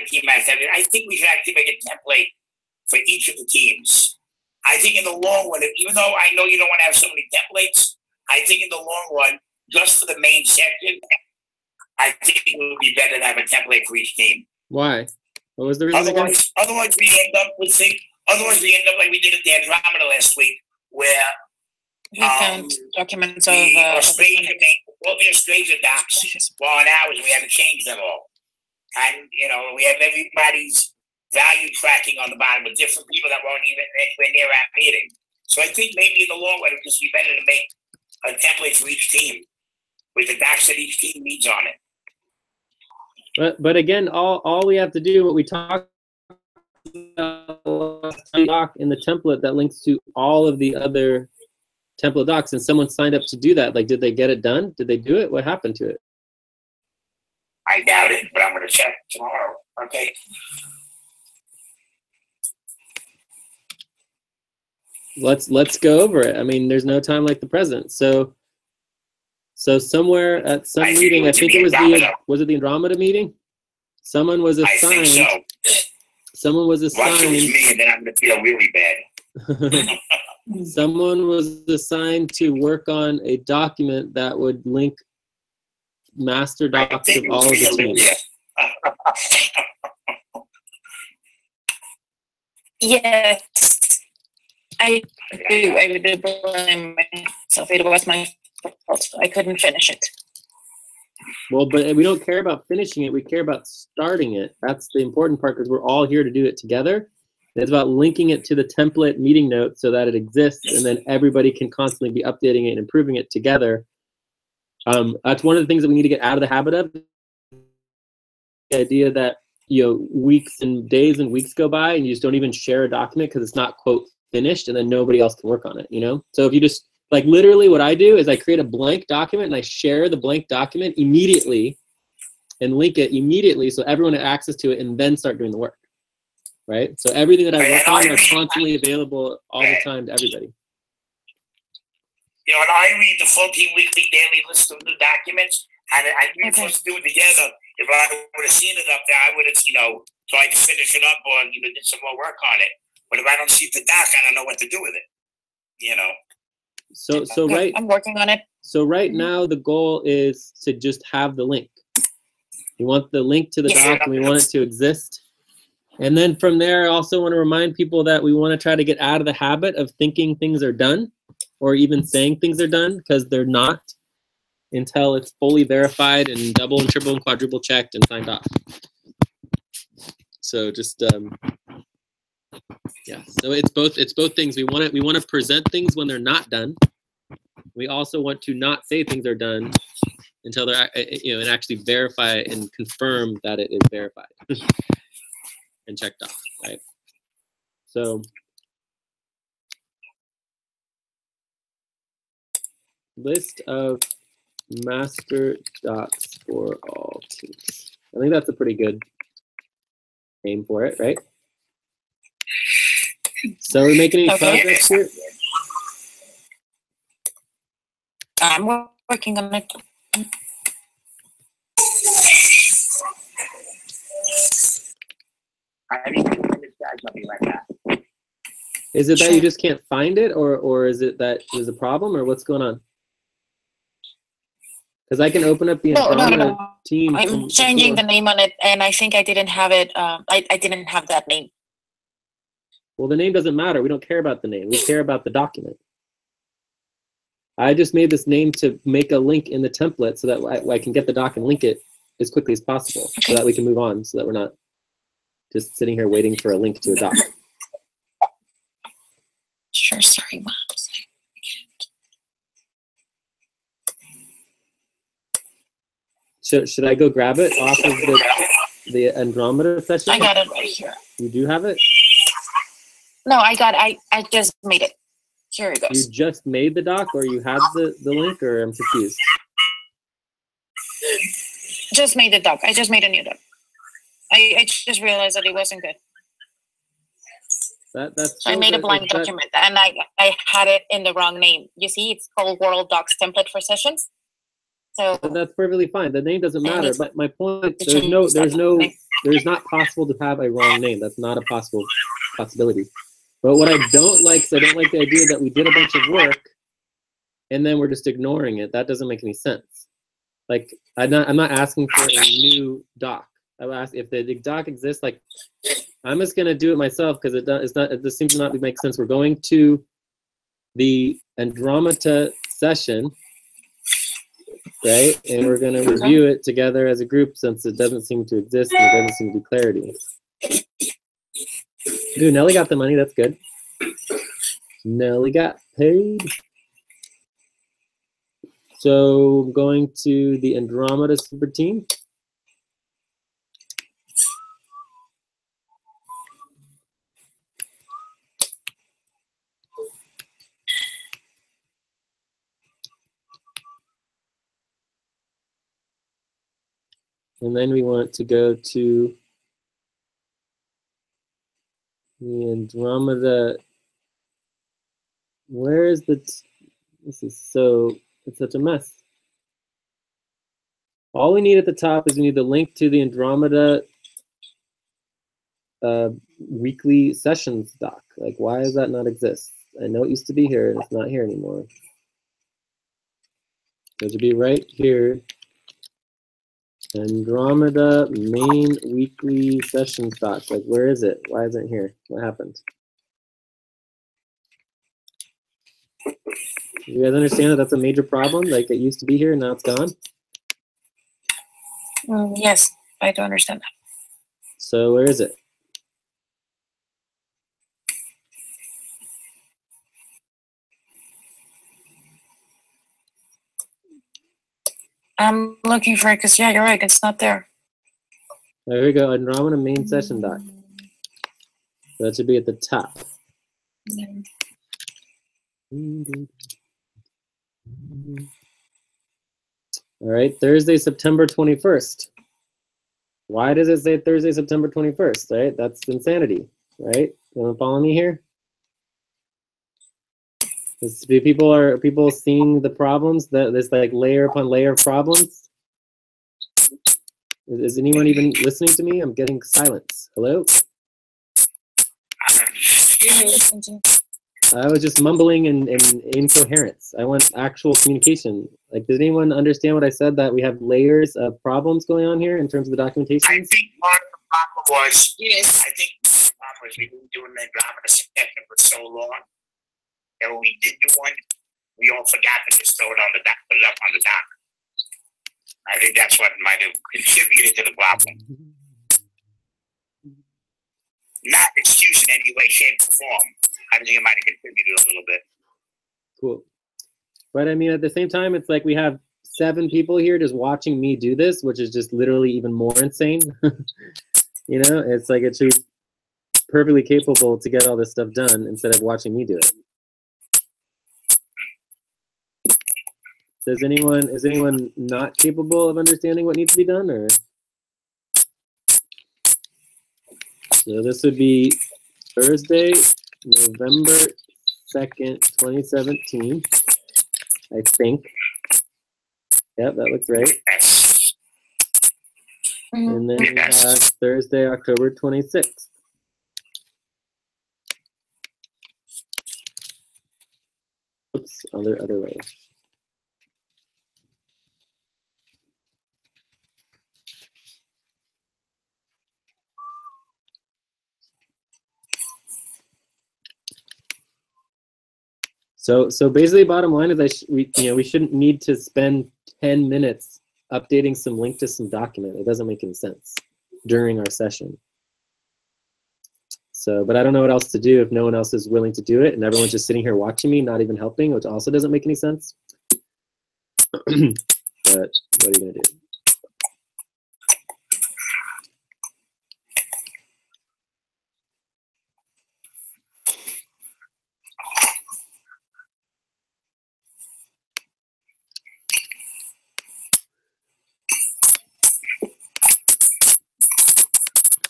team has to have it. I think we should actually make a template for each of the teams. I think in the long run, even though I know you don't want to have so many templates, I think in the long run, just for the main section, I think it would be better to have a template for each team. Why? What was the reason? Otherwise we end up like we did at the Andromeda last week, where we found documents of all the Australia docs were on ours, and we had to change them all. And we have everybody's value tracking on the bottom with different people that weren't even anywhere near our meeting. So I think maybe in the long run, it would just be better to make a template for each team with the docs that each team needs on it. But again, all we have to do, what we talked about in the template that links to all of the other template docs, and someone signed up to do that. Like, did they get it done? Did they do it? What happened to it? I doubt it, but I'm going to check tomorrow. Okay. Let's go over it. I mean, there's no time like the present. So somewhere at some meeting, I think it was the Andromeda meeting? Someone was assigned. I think so. Someone was assigned. Watch it with me, and then I'm going to feel really bad. Someone was assigned to work on a document that would link master docs of all of the teams. Yes, I do. I would blame myself. It was my fault. I couldn't finish it. Well, but we don't care about finishing it. We care about starting it. That's the important part, because we're all here to do it together. It's about linking it to the template meeting notes so that it exists, and then everybody can constantly be updating it and improving it together. That's one of the things that we need to get out of the habit of. The idea that weeks and days and weeks go by and you just don't even share a document because it's not, quote, finished, and then nobody else can work on it. So if you just, like, literally what I do is I create a blank document and I share the blank document immediately and link it immediately so everyone has access to it, and then start doing the work. Right? So everything that I work on is constantly available all the time to everybody. And I read the 14 weekly daily list of new documents, and we were supposed to do it together. If I would have seen it up there, I would have, tried to finish it up or did some more work on it. But if I don't see the doc, I don't know what to do with it. So right, I'm working on it. So right now the goal is to just have the link. We want the link to the doc, and we want it to exist. And then from there, I also want to remind people that we want to try to get out of the habit of thinking things are done, or even saying things are done, because they're not until it's fully verified and double and triple and quadruple checked and signed off. So just yeah. So it's both things. We want to present things when they're not done. We also want to not say things are done until they're and actually verify and confirm that it is verified and checked off, right? So list of master docs for all teams. I think that's a pretty good name for it, right? So are we making any progress here? I'm working on it. Is it that you just can't find it, or is it that there's a problem, or what's going on? Because I can open up the Andromeda team. I'm changing the name on it, and I think I didn't have it. I didn't have that name. Well, the name doesn't matter. We don't care about the name. We care about the document. I just made this name to make a link in the template so that I can get the doc and link it as quickly as possible, so that we can move on, so that we're not just sitting here waiting for a link to a doc. Sure, sorry, Mom. Should I go grab it off of the Andromeda session? I got it right here. You do have it? No, I just made it. Here it goes. You just made the doc, or you had the link, or I'm confused? Just made the doc. I just made a new doc. I just realized that it wasn't good. That's so I made a blank document, and I had it in the wrong name. You see, it's called World Docs Template for Sessions. So that's perfectly fine. The name doesn't matter. But my point, there's no there's not possible to have a wrong name. That's not a possibility. But what I don't like is I don't like the idea that we did a bunch of work and then we're just ignoring it. That doesn't make any sense. Like, I'm not asking for a new doc. I would ask if the doc exists. Like, I'm just gonna do it myself because it just seems to not make sense. We're going to the Andromeda session, right? And we're gonna review it together as a group since it doesn't seem to exist and there doesn't seem to be clarity. Dude, Nelly got the money. That's good. Nelly got paid. So I'm going to the Andromeda super team. And then we want to go to the Andromeda. Where is the, this is so, it's such a mess. All we need at the top is we need the link to the Andromeda weekly sessions doc. Like, why does that not exist? I know it used to be here and it's not here anymore. It should be right here. Andromeda main weekly sessions doc. Like, where is it? Why isn't it here? What happened? You guys understand that that's a major problem? Like, it used to be here and now it's gone? Yes, I do understand that. So where is it? I'm looking for it because, yeah, you're right. It's not there. There we go. Andromeda main session doc. So that should be at the top. All right, Thursday, September 21st. Why does it say Thursday, September 21st, right? That's insanity, right? You want to follow me here? Are people seeing the problems? This like layer upon layer of problems? Is anyone even listening to me? I'm getting silence. Hello? I was just mumbling and incoherence. I want actual communication. Like, does anyone understand what I said, that we have layers of problems going on here in terms of the documentation? I think part of the problem was, yes, I think the problem was we've been doing the Andromeda section for so long. And when we did the one, we all forgot to just throw it on the dock, put it up on the dock. I think that's what might have contributed to the problem. Not excuse in any way, shape, or form. I think it might have contributed a little bit. Cool. But I mean, at the same time, it's like we have 7 people here just watching me do this, which is just literally even more insane. You know, it's like it should be perfectly capable to get all this stuff done instead of watching me do it. Is anyone not capable of understanding what needs to be done, or? So this would be Thursday, November 2nd, 2017, I think. Yep, that looks right. And then we have Thursday, October 26th. Oops, other way. So basically, bottom line is we shouldn't need to spend 10 minutes updating some link to some document. It doesn't make any sense during our session. So, but I don't know what else to do if no one else is willing to do it, and everyone's just sitting here watching me, not even helping, which also doesn't make any sense. But what are you gonna do?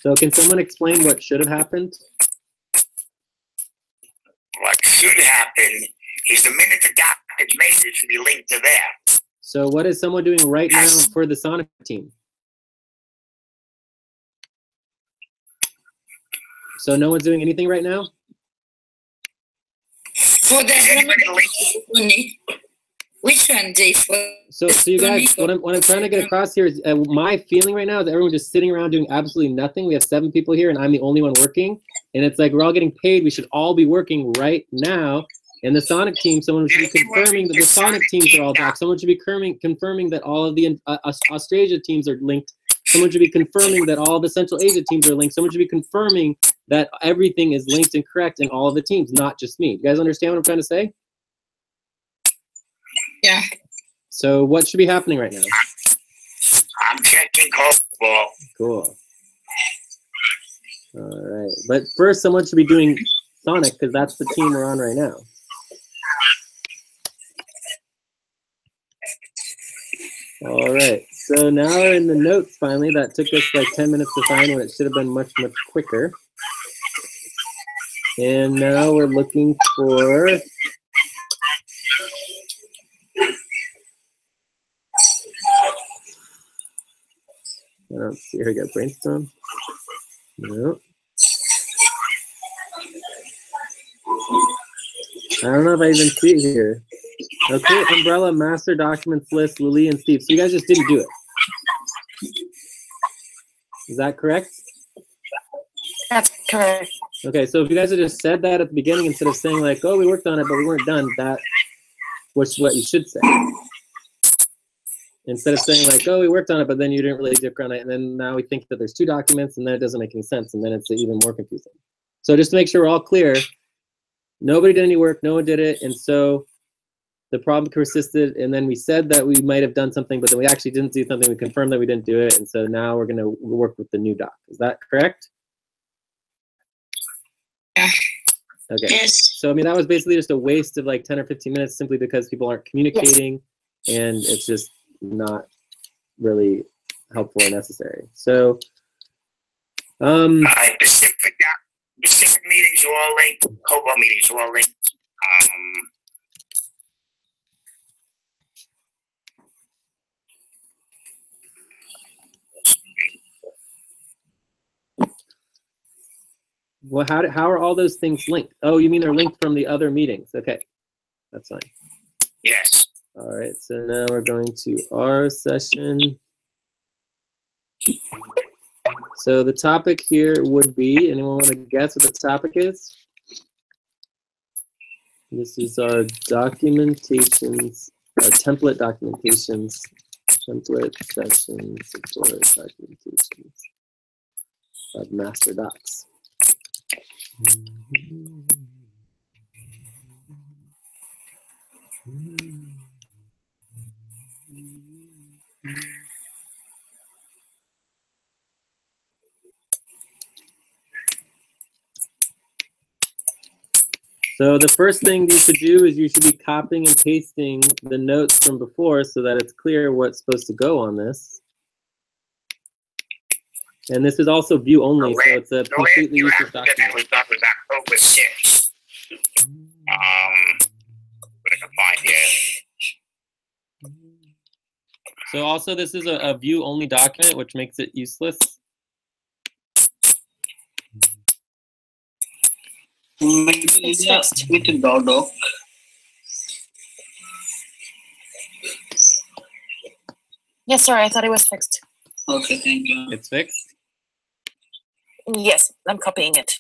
So can someone explain what should have happened? What should happen is the minute the doc is made, it should be linked to there. So what is someone doing right now for the Sonic team? So no one's doing anything right now? For the Is anybody harmony, which one, Jay? So you guys, what I'm trying to get across here is my feeling right now is everyone just sitting around doing absolutely nothing. We have 7 people here, and I'm the only one working. And it's like we're all getting paid. We should all be working right now. And the Sonic team, someone should be confirming that the Sonic teams are all back. Someone should be confirming that all of the Australia teams are linked. Someone should be confirming that all of the Central Asia teams are linked. Someone should be confirming that everything is linked and correct in all of the teams, not just me. You guys understand what I'm trying to say? Yeah. So what should be happening right now? I'm checking COBOL. Cool. All right. But first, someone should be doing Sonic because that's the team we're on right now. All right. So now we're in the notes finally. That took us like 10 minutes to find when it should have been much, much quicker. And now we're looking for I don't see her get brainstorm. No. I don't know if I even see it here. Okay, Umbrella, Master Documents List, Lily, and Steve. So you guys just didn't do it. Is that correct? That's correct. Okay, so if you guys had just said that at the beginning instead of saying like, oh, we worked on it, but we weren't done, that was what you should say. Instead of saying like, oh, we worked on it, but then you didn't really work on it, and then now we think that there's 2 documents, and then it doesn't make any sense, and then it's even more confusing. So just to make sure we're all clear, nobody did any work, no one did it, and so the problem persisted, and then we said that we might have done something, but then we actually didn't do something, we confirmed that we didn't do it, and so now we're gonna work with the new doc. Is that correct? Yeah. Okay. Yes. So I mean, that was basically just a waste of like 10 or 15 minutes simply because people aren't communicating, and it's just not really helpful or necessary. So, Pacific meetings are all linked. COBOL meetings are all linked. well, how are all those things linked? Oh, you mean they're linked from the other meetings? Okay, that's fine. Yes. All right, so now we're going to our session. So the topic here would be, anyone want to guess what the topic is? This is our documentations, our template documentations, template sessions, support documentations of master docs. So the first thing you should do is you should be copying and pasting the notes from before so that it's clear what's supposed to go on this. And this is also view only, so it's a completely useless document. That we thought was October 6th. What I can find here. So also this is a view only document, which makes it useless. Maybe with a doc. Yes, sorry, I thought it was fixed. Okay, thank you. It's fixed. Yes, I'm copying it.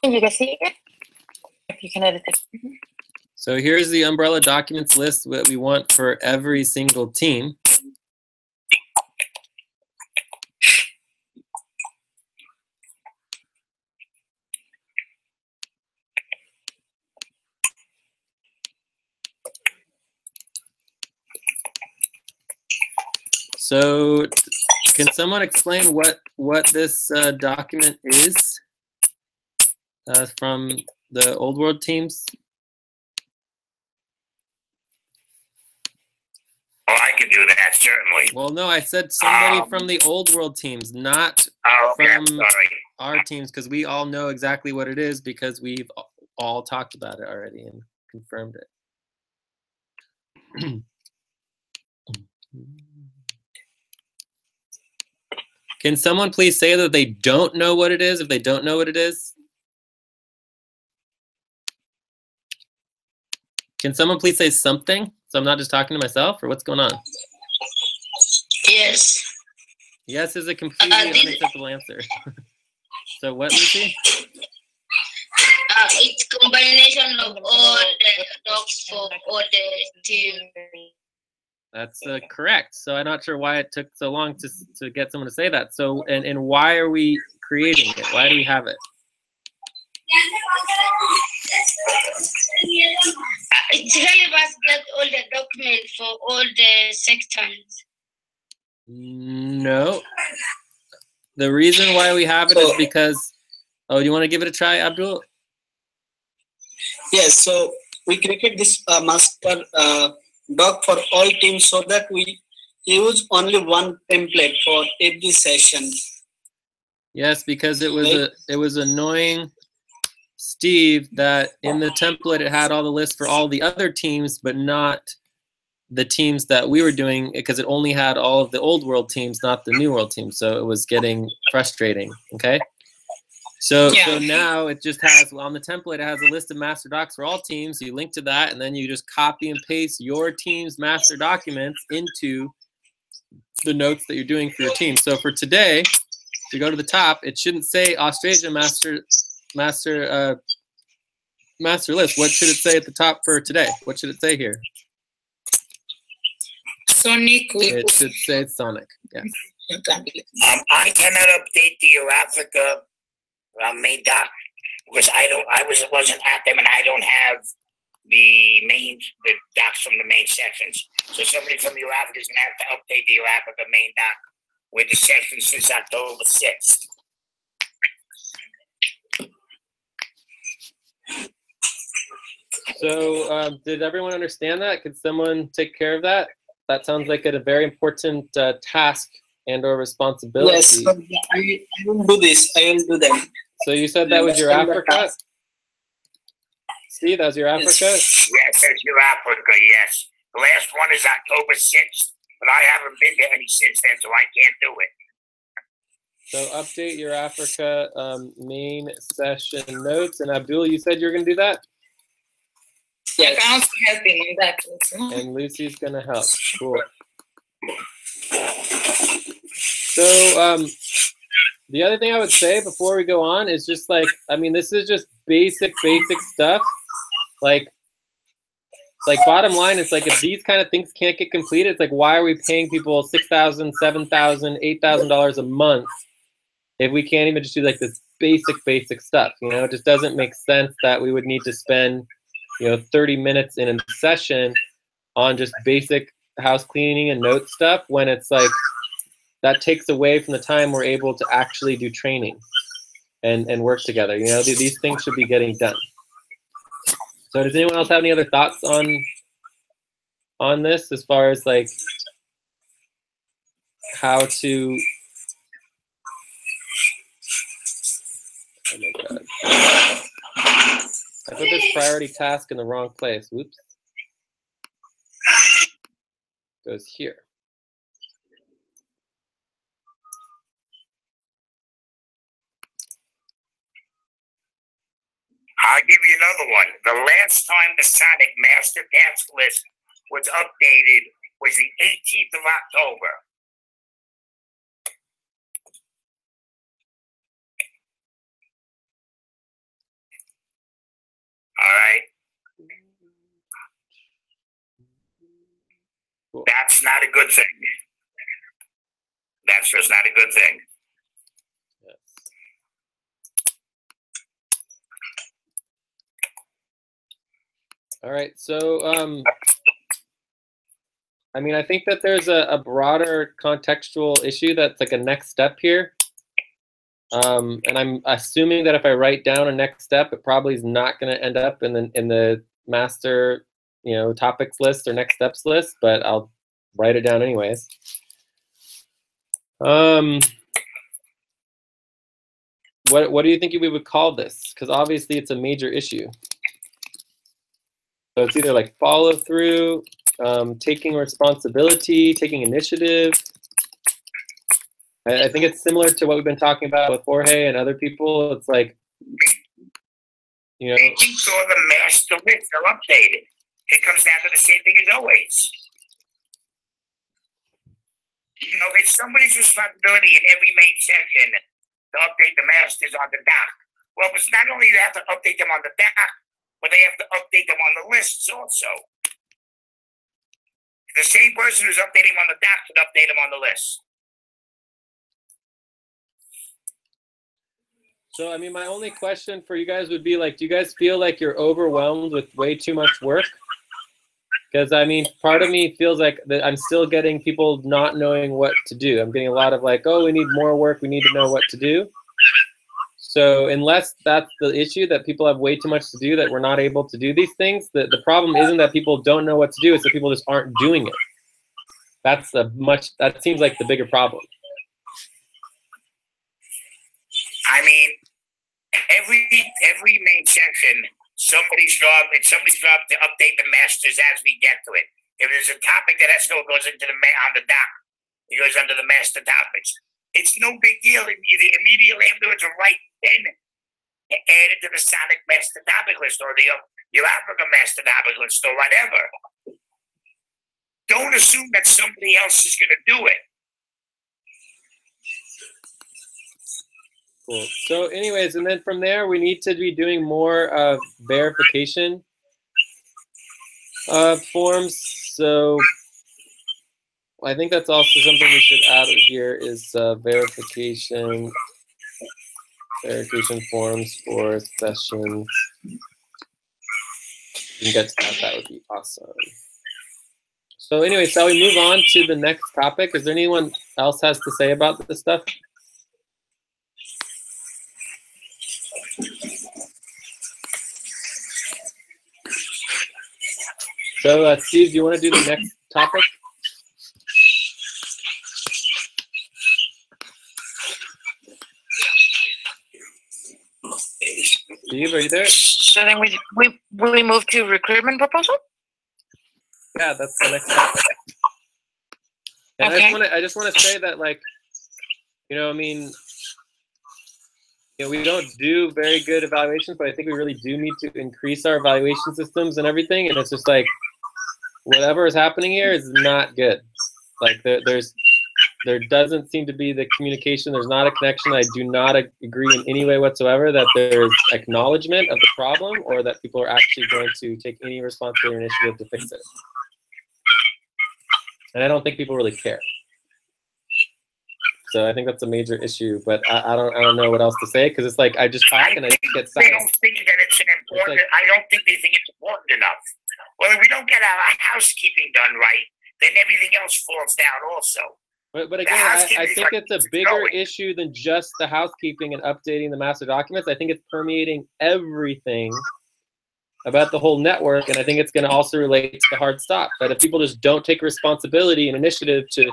Can you guys see it? If you can edit it. So here's the umbrella documents list that we want for every single team. So can someone explain what this document is from the Old World teams? Oh, I can do that. certainly. Well, no, I said somebody from the old world teams, not Oh, okay, I'm from sorry. our teams, because we all know exactly what it is because we've all talked about it already and confirmed it. Can someone please say that they don't know what it is if they don't know what it is? Can someone please say something so I'm not just talking to myself, or what's going on? Yes. Yes is a completely unacceptable answer. So what, Lucy? It's combination of all the dogs for all the team. That's correct. So I'm not sure why it took so long to get someone to say that. So and why are we creating it? Why do we have it? It helps us get all the documents for all the sections. No. The reason why we have it is because. Oh, do you want to give it a try, Abdul? Yes, so we created this master doc for all teams so that we use only one template for every session. Yes, because it was annoying Steve that in the template it had all the lists for all the other teams, but not the teams that we were doing, because it only had all of the old world teams, not the new world teams. So it was getting frustrating. Okay. So now it just has, on the template, it has a list of master docs for all teams. You link to that, and then you just copy and paste your team's master documents into the notes that you're doing for your team. So for today, if you go to the top, it shouldn't say Austrasia master list. What should it say at the top for today? What should it say here? Sonic. It should say Sonic. Yes. I cannot update the Eurafrica main doc because wasn't at them, and I don't have the docs from the main sections. So somebody from the Eurafrica is gonna have to update the Eurafrica main doc with the sections since October 6th. So did everyone understand that? Could someone take care of that? That sounds like a very important task and or responsibility. Yes, I will do this. I will do that. So you said that was your Africa? Steve, that was your Africa? Yes, that's your Africa, yes. The last one is October 6th, but I haven't been to any since then, so I can't do it. So update your Africa main session notes. And Abdul, you said you're going to do that? Yes. I'm also helping in that. And Lucy's going to help. Cool. So the other thing I would say before we go on is just like, I mean, this is just basic stuff. Like bottom line is like, if these kind of things can't get completed, it's like, why are we paying people $6,000, $7,000, $8,000 a month if we can't even just do like this basic stuff? You know, it just doesn't make sense that we would need to spend, 30 minutes in a session on just basic house cleaning and note stuff when it's like, that takes away from the time we're able to actually do training and work together. These things should be getting done. So does anyone else have any other thoughts on this as far as like how to? Oh my God. I put this priority task in the wrong place. Whoops. Goes here. I'll give you another one. The last time the Sonic Master Task List was updated was the 18th of October. All right. Cool. That's not a good thing. That's just not a good thing. Yes. All right. So, I mean, I think that there's a broader contextual issue that's like a next step here. And I'm assuming that if I write down a next step, it probably is not going to end up in the master, topics list or next steps list, but I'll write it down anyways. What do you think we would call this? Because obviously it's a major issue. So it's either like follow through, taking responsibility, taking initiative. I think it's similar to what we've been talking about with Jorge and other people. It's like, you know, making sure the master lists are updated. It comes down to the same thing as always. You know, it's somebody's responsibility in every main section to update the masters on the dock. Well, it's not only they have to update them on the dock, but they have to update them on the lists also. The same person who's updating them on the dock should update them on the list. so I mean, my only question for you guys would be like, do you guys feel like you're overwhelmed with way too much work? Because I mean, part of me feels like that I'm still getting people not knowing what to do. I'm getting a lot of like, oh, we need more work. We need to know what to do. So unless that's the issue, that people have way too much to do, that we're not able to do these things, the problem isn't that people don't know what to do. It's that people just aren't doing it. That seems like the bigger problem. I mean, every main section, it's somebody's job to update the masters as we get to it. If there's a topic that has to go, it goes into on the dock. It goes under the master topics. It's no big deal. Immediately afterwards, right then, add it to the Sonic master topic list or your Africa master topic list or whatever. Don't assume that somebody else is going to do it. Cool. So anyways, and then from there, we need to be doing more verification forms. So I think that's also something we should add here is verification forms for sessions. You can get to that would be awesome. So anyway, shall we move on to the next topic? Is there anyone else has to say about this stuff? So Steve, do you want to do the next topic? Steve, are you there? So then we move to recruitment proposal? Yeah, that's the next topic. And Okay. I just want to say that, like, you know, I mean, you know, we don't do very good evaluations, but I think we really do need to increase our evaluation systems and everything. And it's just like, whatever is happening here is not good. Like there doesn't seem to be the communication. There's not a connection. I do not agree in any way whatsoever that there's acknowledgement of the problem or that people are actually going to take any responsibility or initiative to fix it. And I don't think people really care. So I think that's a major issue, but I don't know what else to say because it's like I just talk and I just get They silent. don't think that it's an important. It's like, I don't think they think it's important enough. Well, if we don't get our housekeeping done right, then everything else falls down also. But again, I think it's a bigger issue than just the housekeeping and updating the master documents. I think it's permeating everything about the whole network, and I think it's going to also relate to the hard stop. That if people just don't take responsibility and initiative to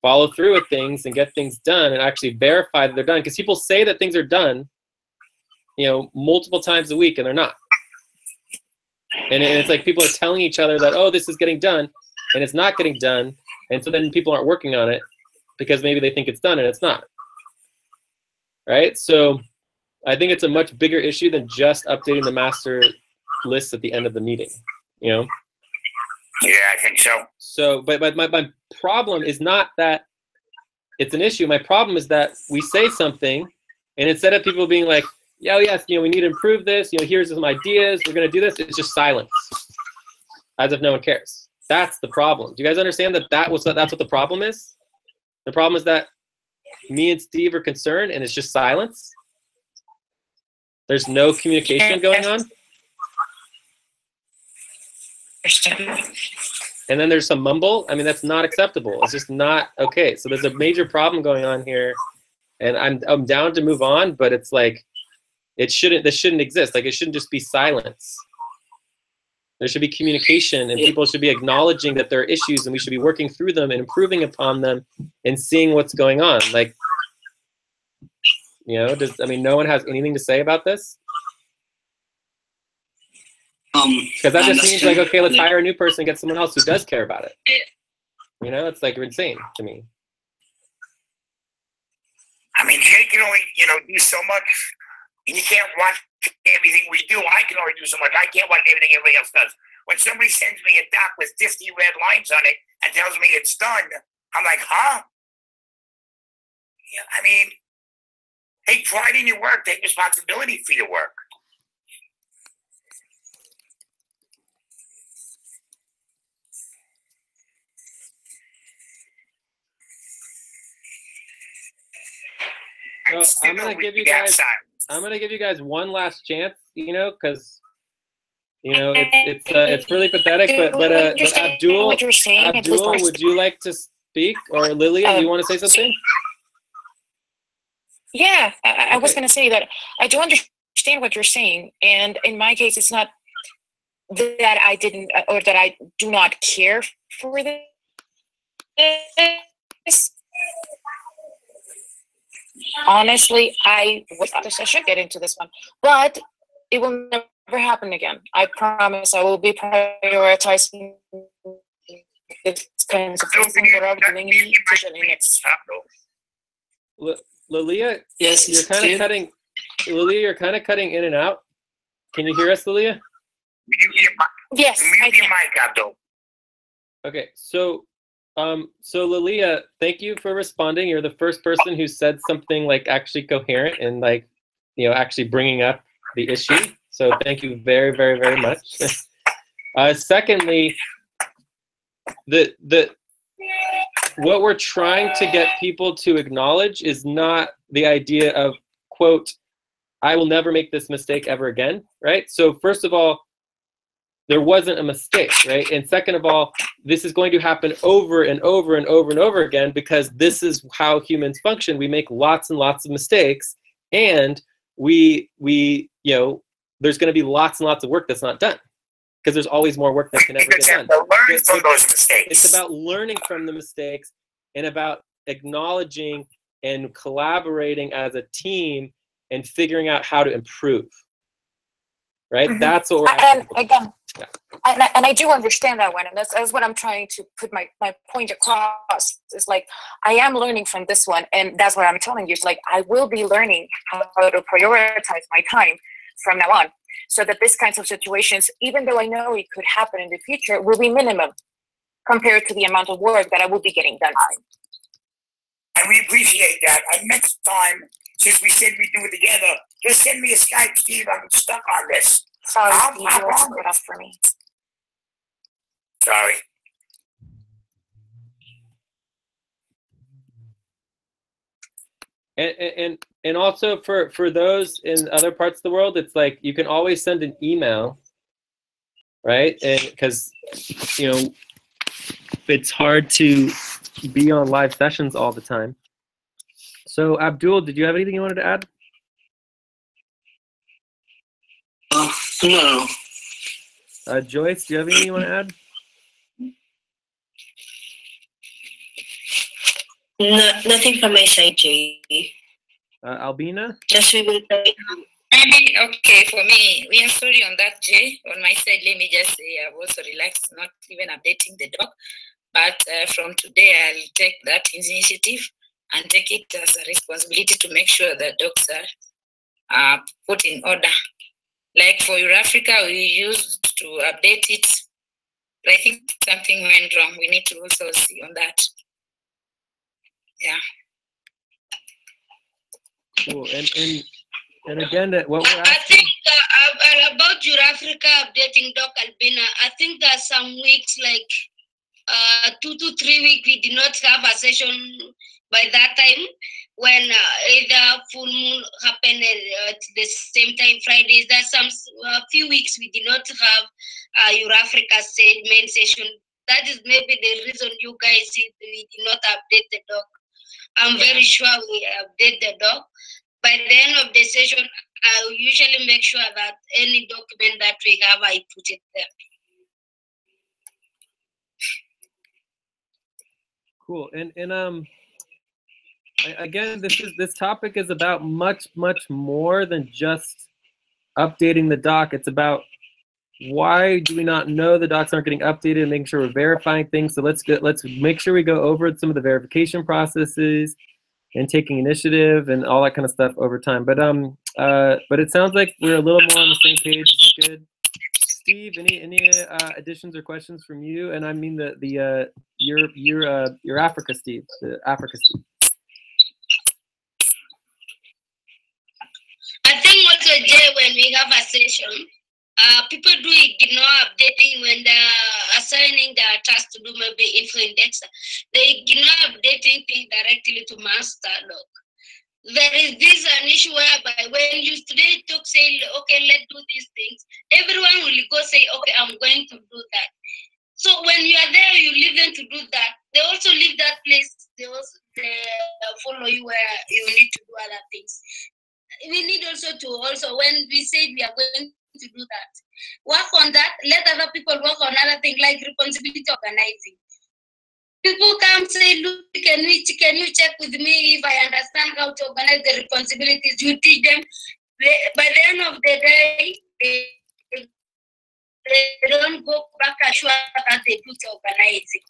follow through with things and get things done and actually verify that they're done, because people say that things are done, you know, multiple times a week, and they're not. And it's like people are telling each other that, oh, this is getting done, and it's not getting done. And so then people aren't working on it because maybe they think it's done and it's not. Right? So I think it's a much bigger issue than just updating the master list at the end of the meeting, you know? Yeah, I think so. So, but my problem is not that it's an issue. My problem is that we say something, and instead of people being like, yeah, yes, you know, we need to improve this, you know, here's some ideas, we're going to do this, it's just silence, as if no one cares. That's the problem. Do you guys understand that that's what the problem is? The problem is that me and Steve are concerned, and it's just silence. There's no communication going on. And then there's some mumble. I mean, that's not acceptable. It's just not okay. So there's a major problem going on here, and I'm down to move on, but it's like this shouldn't exist. Like, it shouldn't just be silence. There should be communication, and people should be acknowledging that there are issues, and we should be working through them and improving upon them and seeing what's going on. Like, you know, no one has anything to say about this? Because that just means like, okay, let's hire a new person and get someone else who does care about it. You know, it's like insane to me. I mean, Jay can only, do so much. And you can't watch everything we do. I can only do so much. I can't watch everything everybody else does. When somebody sends me a doc with 50 red lines on it and tells me it's done, I'm like, huh? Yeah, I mean, take pride in your work. Take responsibility for your work. So I'm gonna give you guys one last chance, because it's really pathetic. But Abdul, would you like to speak, or Lilia, you want to say something? Yeah, I was going to say that I do understand what you're saying, and in my case, it's not that I didn't or that I do not care for this. Honestly, I should get into this one, but it will never happen again. I promise. I will be prioritizing this kinds of things without doing any decision in it. Lilia, yes, you're kind of cutting. Lilia, you're kind of cutting in and out. Can you hear us, Lilia? Yes, I can. Okay, so Lilia, thank you for responding. You're the first person who said something like actually coherent and like, actually bringing up the issue. So thank you very, very, very much. Secondly, what we're trying to get people to acknowledge is not the idea of, quote, I will never make this mistake ever again, right? So first of all, there wasn't a mistake, right? And second of all, this is going to happen over and over and over and over again because this is how humans function. We make lots and lots of mistakes, and there's going to be lots and lots of work that's not done because there's always more work that can never get done. Learn from those mistakes. It's about learning from the mistakes and about acknowledging and collaborating as a team and figuring out how to improve. Right? Mm-hmm. That's what we're asking. And again, and I do understand that one, and that's what I'm trying to put my point across. It's like I am learning from this one, and that's what I'm telling you. It's like I will be learning how to prioritize my time from now on, so that this kinds of situations, even though I know it could happen in the future, will be minimum compared to the amount of work that I will be getting done. And we appreciate that. And next time, since we said we do it together, just send me a Skype, Steve. I'm stuck on this. Sorry, Steve, you also put up for me. Sorry. And also for those in other parts of the world, it's like you can always send an email, right? And because it's hard to be on live sessions all the time. So Abdul, did you have anything you wanted to add? No. Joyce, do you have anything you want to add? No, nothing from my side, Jay. Albina? Just we will. Okay, for me, we are sorry on that, Jay. On my side, let me just say I've also relaxed, not even updating the doc. But from today, I'll take that initiative and take it as a responsibility to make sure that docs are put in order. Like for Eurafrica, we used to update it. But I think something went wrong. We need to also see on that. Yeah. Cool. And again, that what we're asking. I think about Eurafrica updating Doc Albina, I think there are some weeks like 2 to 3 weeks we did not have a session by that time when either full moon happened at the same time Fridays. There's some few weeks we did not have Eurafrica main session. That is maybe the reason you guys see we did not update the doc. I'm very sure we update the doc. By the end of the session, I usually make sure that any document that we have, I put it there. Cool. Again, this topic is about much more than just updating the doc. It's about why do we not know the docs aren't getting updated and making sure we're verifying things. So let's make sure we go over some of the verification processes and taking initiative and all that kind of stuff over time. But it sounds like we're a little more on the same page. It's good. Steve, any additions or questions from you? And I mean your Africa Steve, the Africa Steve. I think also, Jay, when we have a session, people do ignore updating when they're assigning their task to do maybe info indexer. They ignore updating things directly to master log. There is this an issue whereby when you today talk, say, okay, let's do these things, everyone will go say, okay, I'm going to do that. So when you are there, you leave them to do that. They also leave that place. They follow you where you need to do other things. We need also to when we say we are going to do that, work on that. Let other people work on other things like responsibility organizing. People come say, look, can you check with me if I understand how to organize the responsibilities? You teach them. By the end of the day, they don't go back and sure that they do organizing.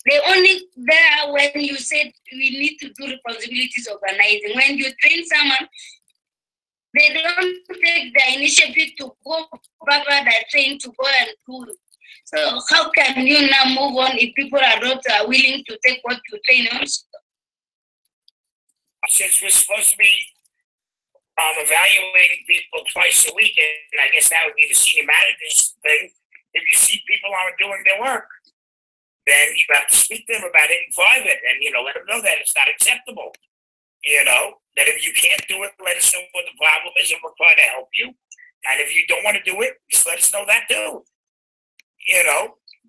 They only there when you said we need to do responsibilities organizing. When you train someone, they don't take the initiative to go back where they're trained to go and do. So how can you now move on if people are not willing to take what you train also? Since we're supposed to be evaluating people twice a week, and I guess that would be the senior manager's thing. If you see people aren't doing their work, then you have to speak to them about it in private and, let them know that it's not acceptable. That if you can't do it, let us know what the problem is and we'll try to help you. And if you don't want to do it, just let us know that too.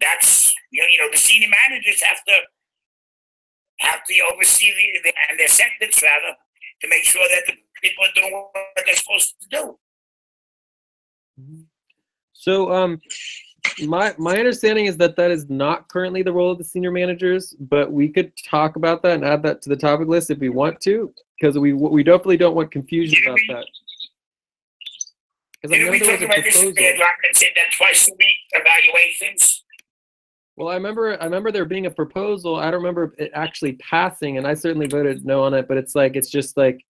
That's, the senior managers have to oversee and their sectors rather to make sure that the people are doing what they're supposed to do. So my understanding is that is not currently the role of the senior managers, but we could talk about that and add that to the topic list if we want to, because we definitely don't want confusion about that. Because I know there was a proposal. Said that twice a week evaluations. Well, I remember there being a proposal. I don't remember it actually passing, and I certainly voted no on it. But it's just like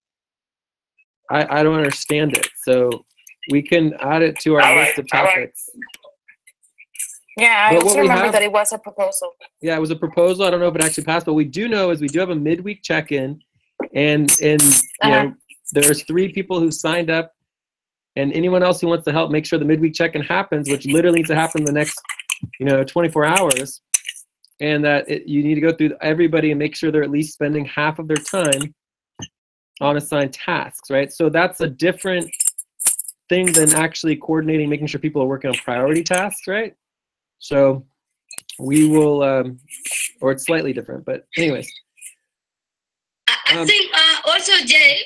I don't understand it. So we can add it to our list of topics. Yeah, I also remember that it was a proposal. Yeah, it was a proposal. I don't know if it actually passed, but we do know is we do have a midweek check-in, and there's 3 people who signed up, and anyone else who wants to help make sure the midweek check-in happens, which literally needs to happen in the next 24 hours, and that you need to go through everybody and make sure they're at least spending half of their time on assigned tasks, right? So that's a different thing than actually coordinating, making sure people are working on priority tasks, right? So we will, or it's slightly different, but anyways. I think also, Jay,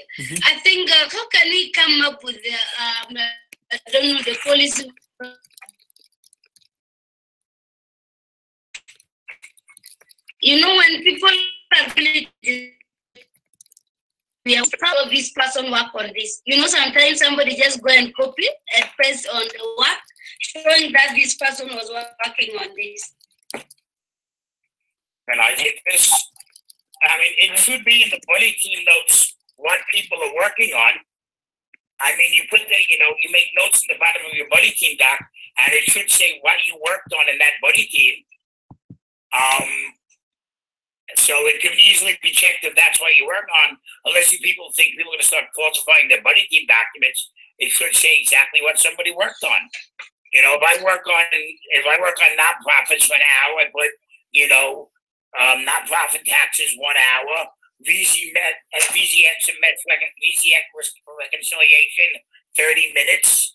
I think how can we come up with the, I don't know, the policy? When people are really, we have how this person work on this. Sometimes somebody just go and copy and press on the work, showing that this person was working on this. And I did this. It should be in the bulletin notes what people are working on. You put you make notes in the bottom of your bulletin doc, and it should say what you worked on in that bulletin. So it can easily be checked if that's what you work on, unless people think people are going to start falsifying their budgeting documents. It should say exactly what somebody worked on. If I work on nonprofits for an hour, I put, nonprofit taxes 1 hour, VZ reconciliation 30 minutes.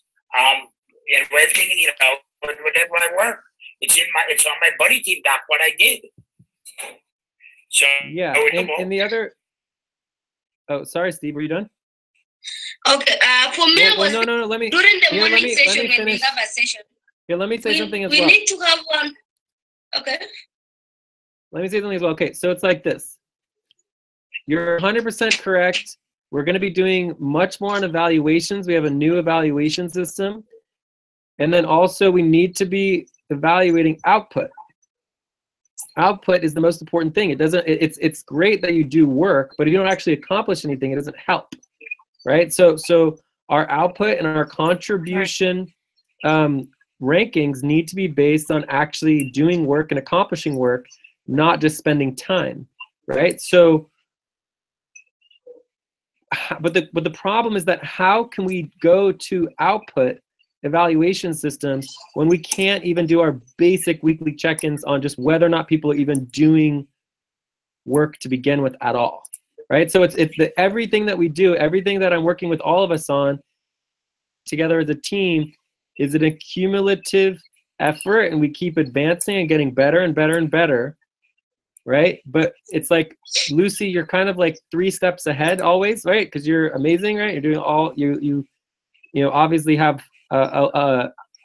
Everything, whatever I work, it's on my budgeting doc what I did. So yeah, and the other. Oh, sorry, Steve. Were you done? Okay. For me, no. Let me during the morning session when we have a session. Yeah, let me say something as well. We need to have one. Okay. let me say something as well. Okay, so it's like this. You're 100% correct. We're going to be doing much more on evaluations. We have a new evaluation system. And then also we need to be evaluating output. Output is the most important thing. It's great that you do work, but if you don't actually accomplish anything, it doesn't help, right? So our output and our contribution rankings need to be based on actually doing work and accomplishing work, not just spending time, right? So, but the problem is that how can we go to output evaluation systems when we can't even do our basic weekly check-ins on just whether or not people are even doing work to begin with at all, right? So it's everything that we do, everything that I'm working with all of us on together as a team is an accumulative effort, and we keep advancing and getting better and better and better, right? But it's like, Lucy, you're kind of like 3 steps ahead always, right? Because you're amazing, right? You're doing all, you know, obviously have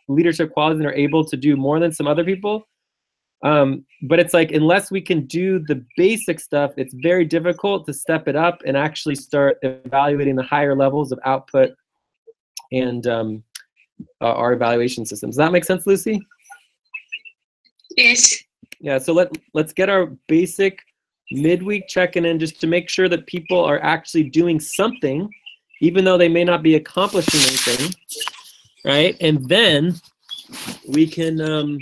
leadership qualities and are able to do more than some other people. But it's like, unless we can do the basic stuff, it's very difficult to step it up and actually start evaluating the higher levels of output and our evaluation systems. Does that make sense, Lucy? Yes. Yeah, so let's get our basic midweek check-in in just to make sure that people are actually doing something, even though they may not be accomplishing anything, right? And then we can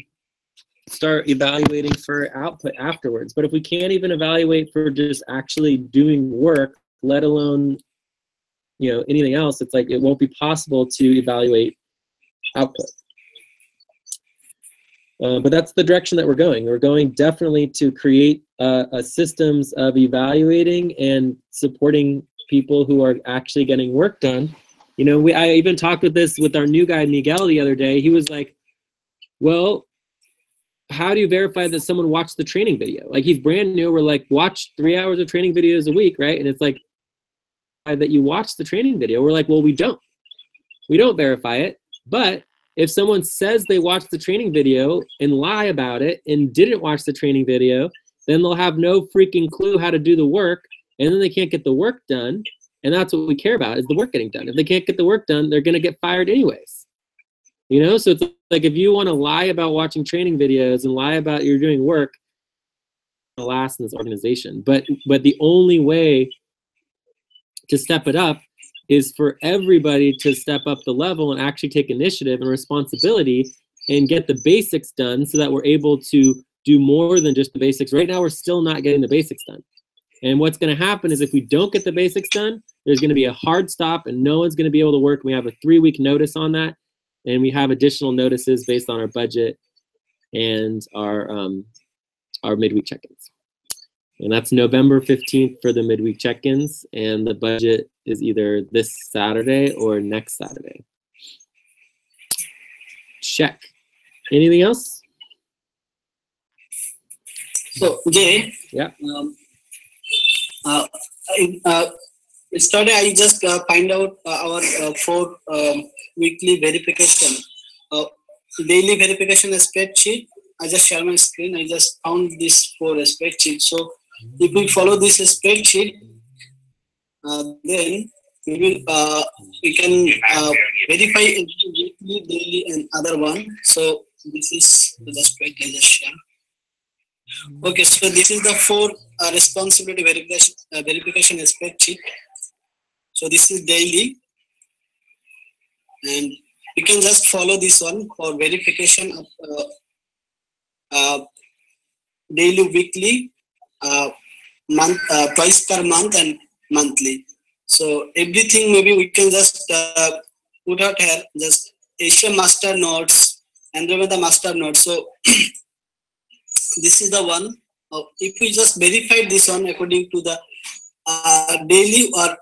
start evaluating for output afterwards. But if we can't even evaluate for just actually doing work, let alone, you know, anything else, it's like it won't be possible to evaluate output. But that's the direction that we're going. We're going definitely to create systems of evaluating and supporting people who are actually getting work done. You know, I even talked with our new guy, Miguel, the other day. He was like, well, how do you verify that someone watched the training video? Like, he's brand new. We're like, watch 3 hours of training videos a week, right? And it's like, that you watched the training video. We're like, well, we don't verify it. But if someone says they watched the training video and lie about it and didn't watch the training video, then they'll have no freaking clue how to do the work, and then they can't get the work done. And that's what we care about, is the work getting done. If they can't get the work done, they're going to get fired anyways. You know, so it's like, if you want to lie about watching training videos and lie about you're doing work, it'll last in this organization. But the only way to step it up is for everybody to step up the level and actually take initiative and responsibility and get the basics done, so that we're able to do more than just the basics. Right now, we're still not getting the basics done. And what's going to happen is, if we don't get the basics done, there's going to be a hard stop and no one's going to be able to work. We have a 3-week notice on that, and we have additional notices based on our budget and our midweek check-ins. And that's November 15th for the midweek check-ins, and the budget is either this Saturday or next Saturday. Check. Anything else? So, Jay. Yeah. Yesterday I just find out our 4 weekly verification, daily verification spreadsheet. I just share my screen. I just found this 4 spreadsheet. So if we follow this spreadsheet, then we can verify weekly, daily, and other one. So this is the spreadsheet I just share. Okay, so this is the 4 responsibility verification spreadsheet. So this is daily, and you can just follow this one for verification of daily, weekly, month, twice per month, and monthly. So everything maybe we can just put out here, just Asia master notes, Andromeda master notes. So this is the one. If we just verify this one according to the daily or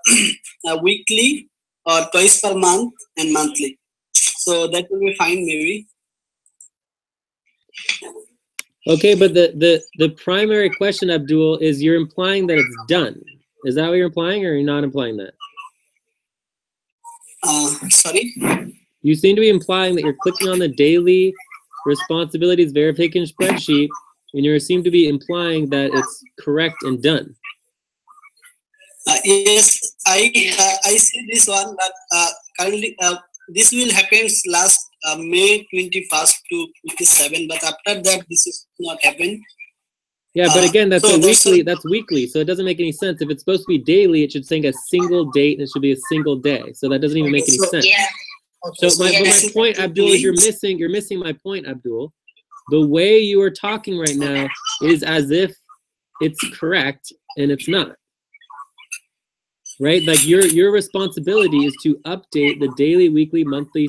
weekly or twice per month and monthly, so that will be fine maybe. Okay, but the primary question, Abdul, is you're implying that it's done. Is that what you're implying, or are you not implying that? Sorry? You seem to be implying that you're clicking on the daily responsibilities verification spreadsheet, And you seem to be implying that it's correct and done. Yes, I see this one that currently this will happen last May 21st to 27, but after that this is not happen. Yeah, but again, that's so a there's weekly. a- That's weekly, so it doesn't make any sense. If it's supposed to be daily, it should say a single date and it should be a single day. So that doesn't even make any So- sense. Yeah. So my, but this my is point, Abdul, is you're means- missing my point, Abdul. The way you are talking right now is as if it's correct and it's not. Right? Like your responsibility is to update the daily, weekly, monthly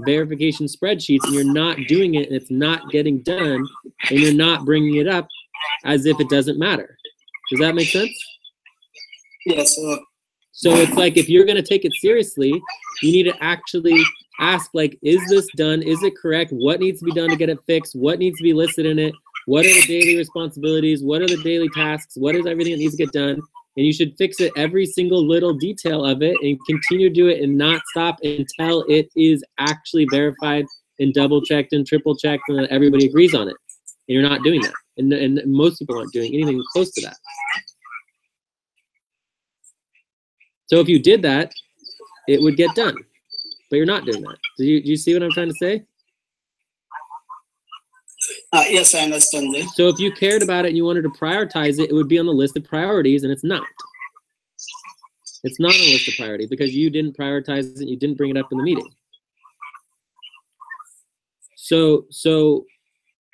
verification spreadsheets, and you're not doing it, and it's not getting done, and you're not bringing it up as if it doesn't matter. Does that make sense? Yes. So it's like, if you're going to take it seriously, you need to actually ask, like, is this done? Is it correct? What needs to be done to get it fixed? What needs to be listed in it? What are the daily responsibilities? What are the daily tasks? What is everything that needs to get done? And you should fix it, every single little detail of it, and continue to do it and not stop until it is actually verified and double checked and triple checked and everybody agrees on it. And you're not doing that. And most people aren't doing anything close to that. So if you did that, it would get done. But you're not doing that. Do you see what I'm trying to say? Yes, I understand that. So if you cared about it and you wanted to prioritize it, it would be on the list of priorities, and it's not. It's not on the list of priorities because you didn't prioritize it, you didn't bring it up in the meeting. So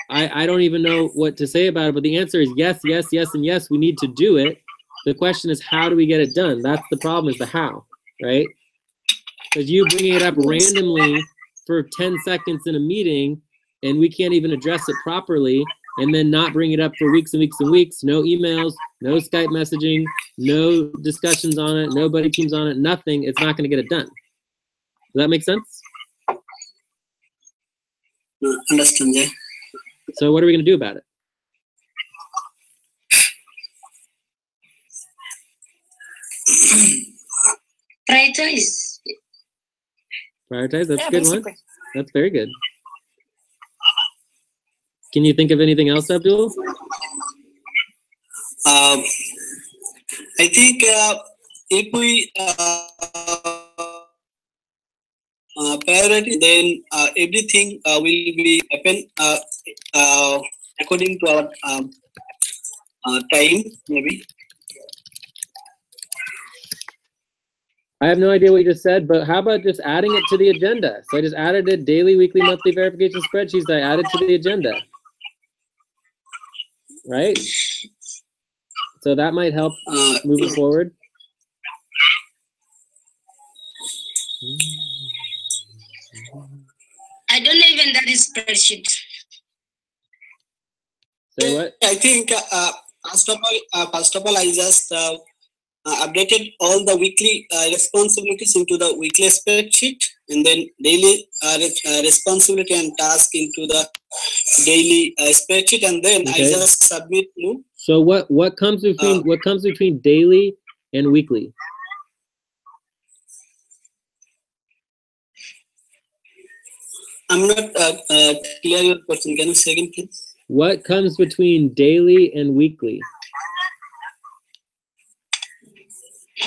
I don't even know what to say about it, but the answer is yes, yes, yes, and yes, we need to do it. The question is, how do we get it done? That's the problem, is the how, right? Because you bringing it up randomly for 10 seconds in a meeting, and we can't even address it properly, and then not bring it up for weeks and weeks and weeks, no emails, no Skype messaging, no discussions on it, no buddy teams on it, nothing, it's not going to get it done. Does that make sense? Understand that. So what are we going to do about it? Prioritize. Prioritize, that's Yeah, a good one. basically. That's very good. Can you think of anything else, Abdul? I think if we priority, then everything will be happen according to our time, maybe. I have no idea what you just said, but how about just adding it to the agenda? So I just added it, daily, weekly, monthly verification spreadsheets. I added to the agenda. Right? So that might help move it forward. I don't know even that is spreadsheet. Say what? I think first of all, I just updated all the weekly responsibilities into the weekly spreadsheet, and then daily responsibility and task into the daily spreadsheet, and then Okay. I just submit to. So what comes between daily and weekly? I'm not clear your question. Can you say again, please? What comes between daily and weekly?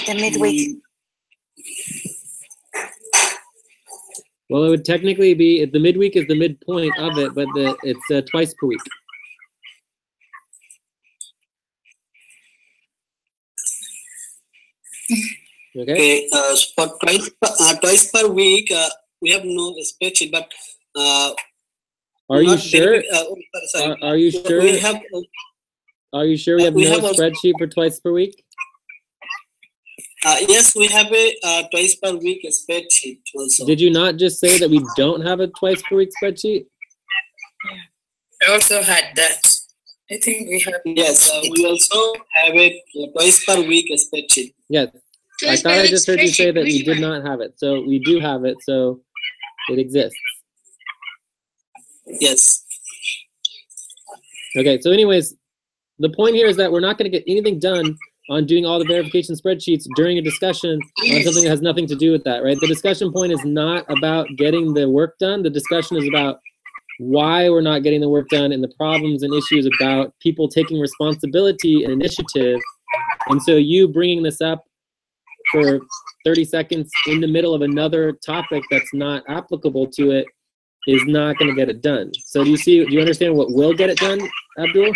The midweek. Well, it would technically be, the midweek is the midpoint of it, but it's twice per week. Okay. Okay, for twice per week, we have no spreadsheet, but Are you not sure? sorry. Are you sure? We have Are you sure we have we no have a- spreadsheet for twice per week? yes, we have a twice per week spreadsheet also. Did you not just say that we don't have a twice per week spreadsheet? I also had that. I think we have. Yes, we also have a twice per week spreadsheet. Yes. I thought I just heard you say that we did not have it. So we do have it. So it exists. Yes. Okay. So anyways, the point here is that we're not going to get anything done on doing all the verification spreadsheets during a discussion on something that has nothing to do with that, right? The discussion point is not about getting the work done. The discussion is about why we're not getting the work done and the problems and issues about people taking responsibility and initiative. And so you bringing this up for 30 seconds in the middle of another topic that's not applicable to it is not going to get it done. So do you understand what will get it done, Abdul?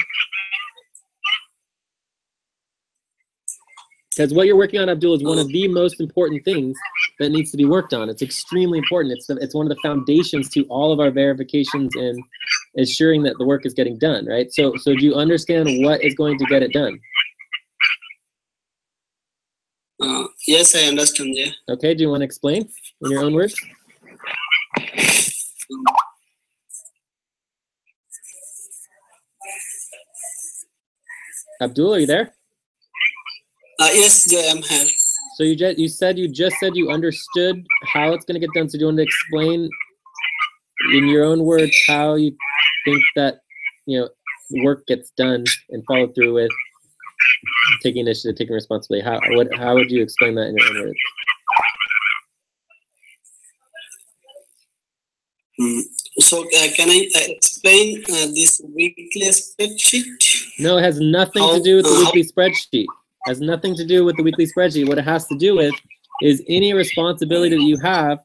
Because what you're working on, Abdul, is one of the most important things that needs to be worked on. It's extremely important. It's one of the foundations to all of our verifications and ensuring that the work is getting done, right? So do you understand what is going to get it done? Yes, I understand. Yeah. Okay. Do you want to explain in your own words? Abdul, are you there? Yes, Jay, I'm here. So you just said you understood how it's going to get done. So do you want to explain in your own words how you think that the work gets done and followed through with taking initiative, taking responsibility? How would you explain that in your own words? So can I explain this weekly spreadsheet? No, it has nothing to do with the weekly spreadsheet. It has nothing to do with the weekly spreadsheet. What it has to do with is any responsibility that you have,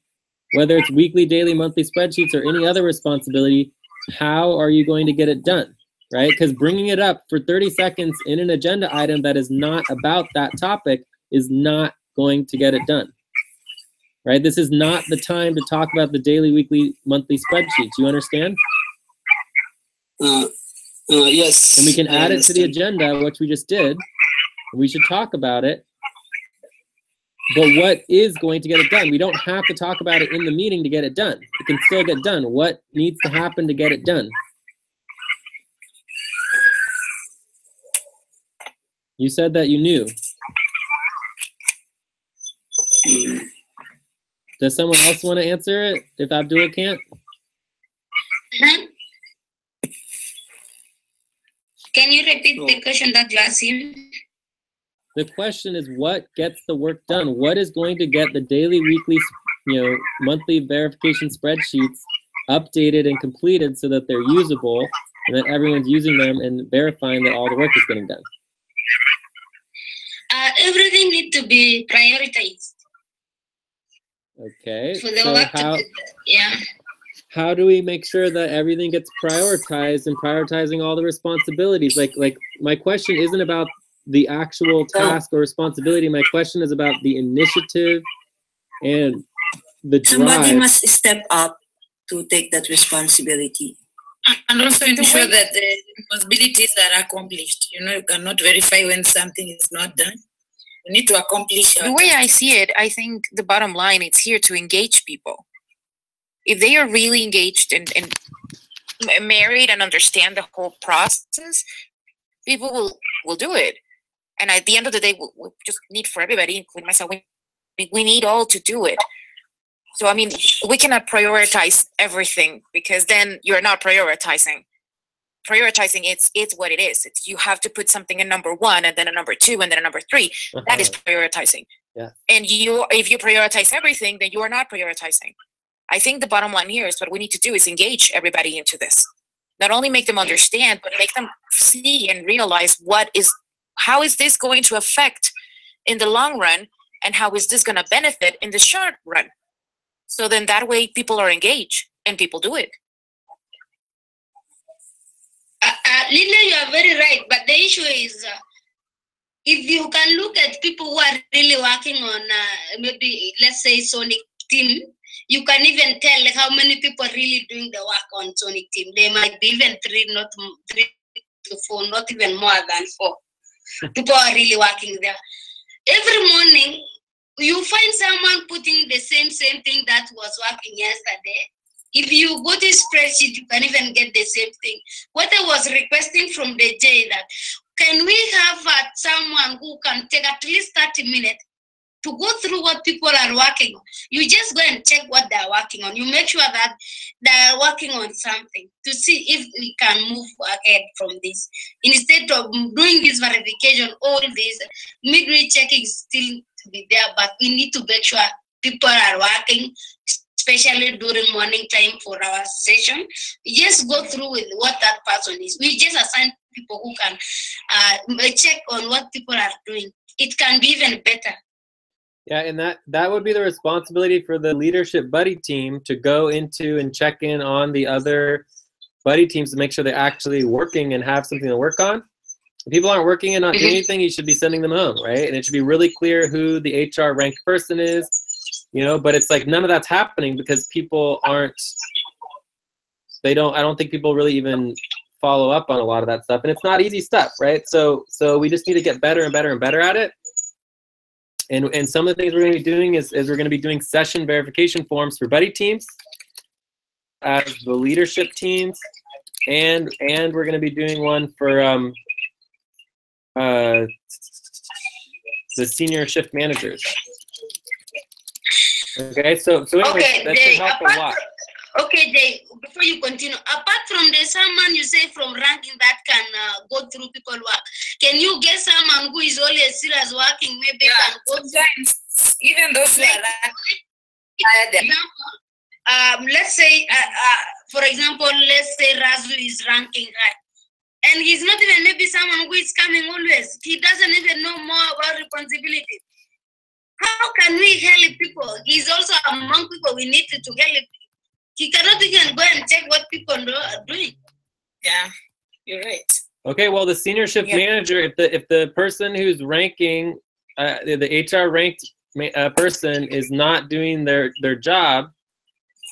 whether it's weekly, daily, monthly spreadsheets or any other responsibility. How are you going to get it done, right? Because bringing it up for 30 seconds in an agenda item that is not about that topic is not going to get it done. Right? This is not the time to talk about the daily, weekly, monthly spreadsheets. You understand? Yes. And we can add it to the agenda, which we just did. We should talk about it. But what is going to get it done? We don't have to talk about it in the meeting to get it done. It can still get done. What needs to happen to get it done? You said that you knew. Does someone else want to answer it if Abdul can't? Can you repeat the question that you asked him? The question is, what gets the work done? What is going to get the daily, weekly, monthly verification spreadsheets updated and completed so that they're usable and that everyone's using them and verifying that all the work is getting done? Everything needs to be prioritized. Okay. For the work how do we make sure that everything gets prioritized and prioritizing all the responsibilities? Like my question isn't about the actual task or responsibility. My question is about the initiative and the drive. Somebody must step up to take that responsibility. And also ensure that the responsibilities are accomplished. You cannot verify when something is not done. You need to accomplish the way I see it. I think the bottom line is here to engage people. If they are really engaged and married and understand the whole process, people will do it. And at the end of the day, we just need for everybody, including myself, we need all to do it. So, I mean, we cannot prioritize everything because then you're not prioritizing. Prioritizing, it's what it is. You have to put something in number 1 and then a number 2 and then a number 3. That is prioritizing. Yeah. And if you prioritize everything, then you are not prioritizing. I think the bottom line here is what we need to do is engage everybody into this. Not only make them understand, but make them see and realize how is this going to affect in the long run and how is this going to benefit in the short run. So then that way people are engaged and people do it. Lila, you are very right, but the issue is if you can look at people who are really working on maybe, let's say, Sonic Team, you can even tell how many people are really doing the work on Sonic Team. They might be even 3 to 4, not even more than 4. People are really working there. Every morning, you find someone putting the same thing that was working yesterday. If you go to spreadsheet, you can even get the same thing. What I was requesting from the J that, can we have someone who can take at least 30 minutes to go through what people are working on? You just go and check what they're working on. You make sure that they're working on something to see if we can move ahead from this. Instead of doing this verification, all this midway checking still to be there, but we need to make sure people are working, especially during morning time for our session. We just go through with what that person is. We just assign people who can check on what people are doing. It can be even better. Yeah, and that would be the responsibility for the leadership buddy team to go into and check in on the other buddy teams to make sure they're actually working and have something to work on. If people aren't working and not doing anything, you should be sending them home, right? And it should be really clear who the HR ranked person is, you know, but it's like none of that's happening because people aren't, I don't think people really even follow up on a lot of that stuff. And it's not easy stuff, right? So we just need to get better and better and better at it. And some of the things we're going to be doing is we're going to be doing session verification forms for buddy teams, as the leadership teams, and we're going to be doing one for the senior shift managers. Okay, so anyway, Okay, that should help a lot. Okay, before you continue, apart from the someone you say from ranking that can go through people work, can you get someone who is always serious working, maybe can go sometimes even those who are let's say, for example, let's say Razu is ranking high. And he's not even maybe someone who is coming always. He doesn't even know more about responsibility. How can we help people? He's also among people we need to help. He cannot even go and check what people are doing. Yeah, you're right. Okay, well, the senior shift manager, if the person who's ranking, the HR ranked person is not doing their job,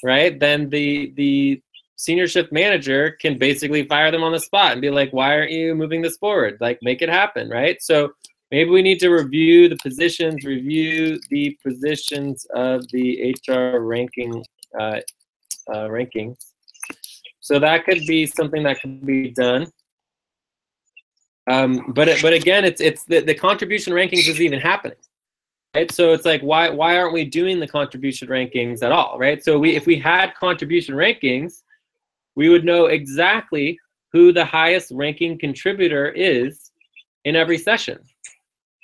right? Then the senior shift manager can basically fire them on the spot and be like, why aren't you moving this forward? Like, make it happen, right? So maybe we need to review the positions of the HR ranking rankings. So that could be something that could be done. But again, it's the contribution rankings isn't even happening. Right? So it's like, why aren't we doing the contribution rankings at all, right? So if we had contribution rankings, we would know exactly who the highest ranking contributor is in every session,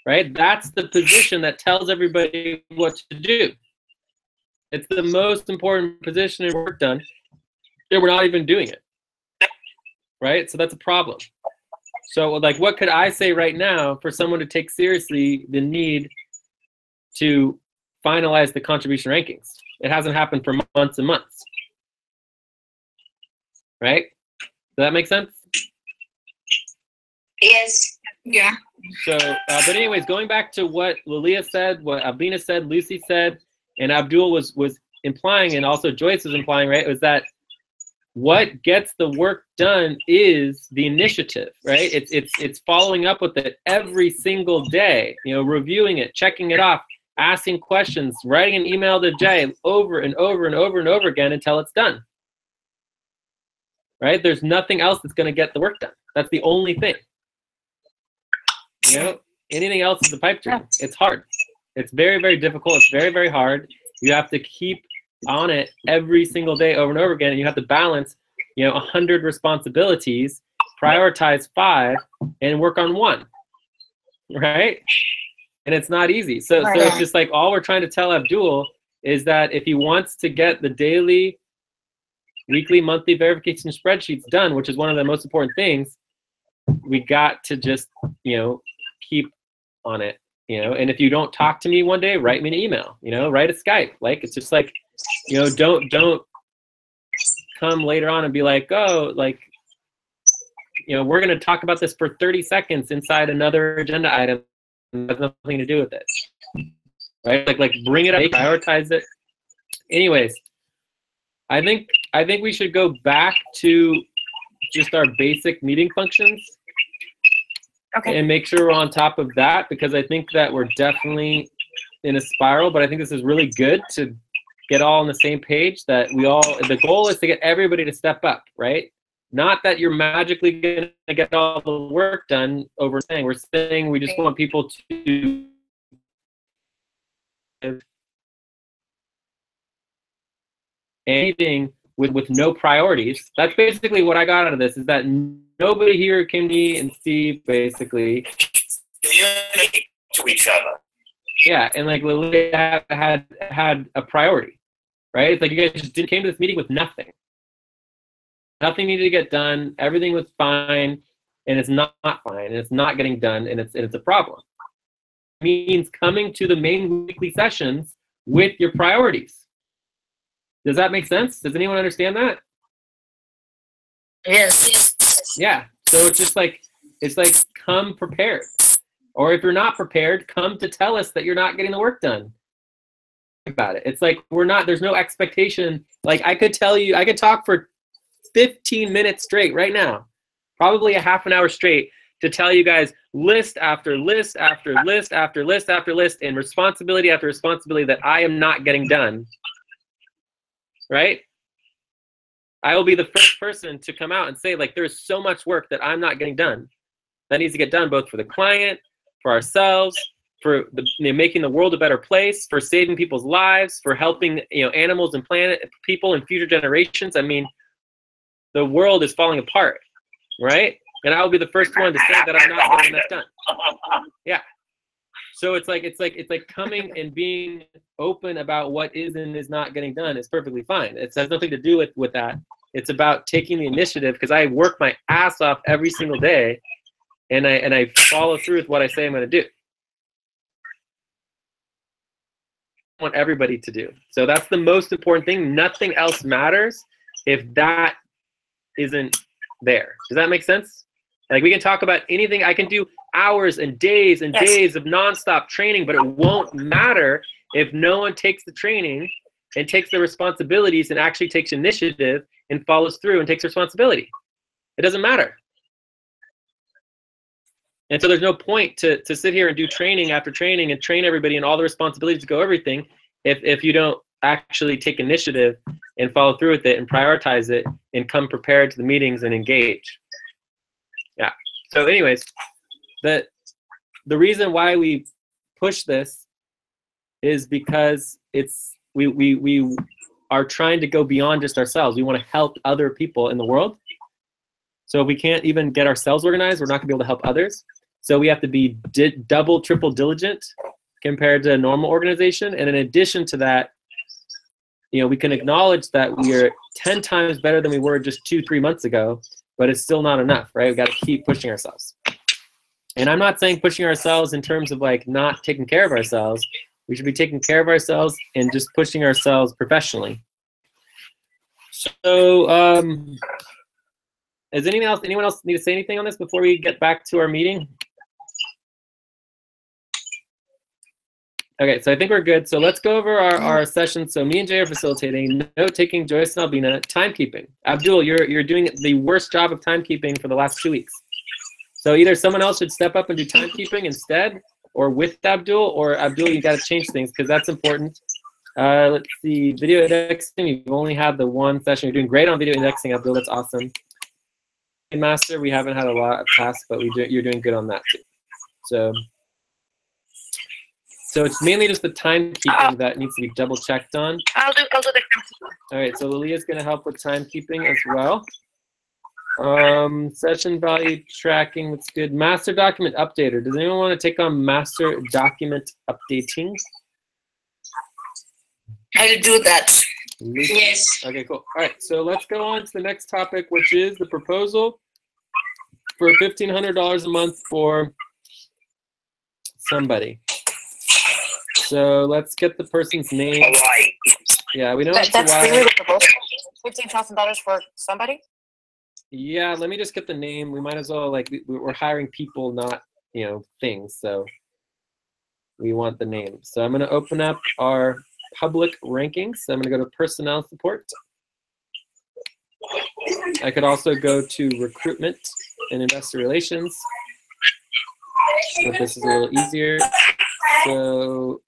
right? That's the position that tells everybody what to do. It's the most important position in work done, and we're not even doing it, right? So that's a problem. So like, what could I say right now for someone to take seriously the need to finalize the contribution rankings? It hasn't happened for months and months. Right? Does that make sense? Yes. Yeah. So, but anyways, going back to what Lilia said, what Albina said, Lucy said, and Abdul was implying, and also Joyce was implying, right, was that what gets the work done is the initiative, right? It's following up with it every single day, you know, reviewing it, checking it off, asking questions, writing an email to Jay over and over and over and over again until it's done. Right? There's nothing else that's going to get the work done. That's the only thing. You know, anything else is a pipe dream. It's hard. It's very, very difficult. It's very, very hard. You have to keep on it every single day over and over again. And you have to balance, you know, 100 responsibilities, prioritize 5, and work on 1. Right? And it's not easy. So it's just like all we're trying to tell Abdul is that if he wants to get the daily, weekly, monthly verification spreadsheets done, which is one of the most important things, we got to just, you know, keep on it, you know. And if you don't talk to me one day, write me an email, you know, write a Skype. Like, it's just like, you know, don't come later on and be like, oh, like, you know, we're going to talk about this for 30 seconds inside another agenda item. It has nothing to do with it, right? Like bring it up, prioritize it. Anyways, I think we should go back to just our basic meeting functions. Okay. And make sure we're on top of that, because I think that we're definitely in a spiral, but I think this is really good to get all on the same page, that the goal is to get everybody to step up, right? Not that you're magically going to get all the work done over saying. We're saying we just want people to anything with no priorities. That's basically what I got out of this, is that nobody here came to me and Steve basically to each other. Yeah, and like Lilia had a priority. right? It's like you guys just came to this meeting with nothing. Nothing needed to get done. Everything was fine, and it's not fine, and it's not getting done, and it's a problem. It means coming to the main weekly sessions with your priorities. Does that make sense? Does anyone understand that? Yes. Yeah. So it's like come prepared. Or if you're not prepared, come to tell us that you're not getting the work done. About it. It's like there's no expectation. Like I could talk for 15 minutes straight right now, probably a half an hour straight, to tell you guys list after list after list after list after list and responsibility after responsibility that I am not getting done. Right? I will be the first person to come out and say, like, there's so much work that I'm not getting done. That needs to get done both for the client, for ourselves, for making the world a better place, for saving people's lives, for helping animals and planet people and future generations. I mean, the world is falling apart, right? And I will be the first one to say that I'm not getting that done. Yeah. So it's like coming and being open about what is and is not getting done is perfectly fine. It has nothing to do with that. It's about taking the initiative, because I work my ass off every single day, and I follow through with what I say I'm going to do. I want everybody to do. So that's the most important thing. Nothing else matters if that isn't there. Does that make sense? Like, we can talk about anything. I can do hours and days and days of nonstop training, but it won't matter if no one takes the training and takes the responsibilities and actually takes initiative and follows through and takes responsibility. It doesn't matter. And so there's no point to sit here and do training after training and train everybody and all the responsibilities to go everything if you don't actually take initiative and follow through with it and prioritize it and come prepared to the meetings and engage. Yeah. So anyways, the reason why we push this is because we are trying to go beyond just ourselves. We want to help other people in the world. So if we can't even get ourselves organized, we're not going to be able to help others. So we have to be double, triple diligent compared to a normal organization. And in addition to that, we can acknowledge that we are 10 times better than we were just 2-3 months ago, but it's still not enough, right? We've got to keep pushing ourselves. And I'm not saying pushing ourselves in terms of like not taking care of ourselves. We should be taking care of ourselves and just pushing ourselves professionally. So, is anyone else need to say anything on this before we get back to our meeting? Okay, so I think we're good. So let's go over our session. So me and Jay are facilitating, note-taking, Joyce and Albina, timekeeping. Abdul, you're doing the worst job of timekeeping for the last 2 weeks. So either someone else should step up and do timekeeping instead, or with Abdul, or Abdul, you got to change things because that's important. Let's see, video indexing. You've only had the one session. You're doing great on video indexing, Abdul. That's awesome. Master, we haven't had a lot of tasks, but you're doing good on that too. So it's mainly just the timekeeping that needs to be double checked on. I'll do the All right, so Lilia's going to help with timekeeping as well. Session value tracking, that's good. Master document updater. Does anyone want to take on master document updating? I'll do that. Yes. Okay, cool. All right, so let's go on to the next topic, which is the proposal for $1,500 a month for somebody. So let's get the person's name. Hawaii. Yeah, we know That's it's Hawaii. really the proposal. $15,000 for somebody? Yeah, let me just get the name. We might as well, like, we're hiring people, not, things. So we want the name. So I'm going to open up our public rankings. So I'm going to go to personnel support. I could also go to recruitment and investor relations. But this is a little easier. So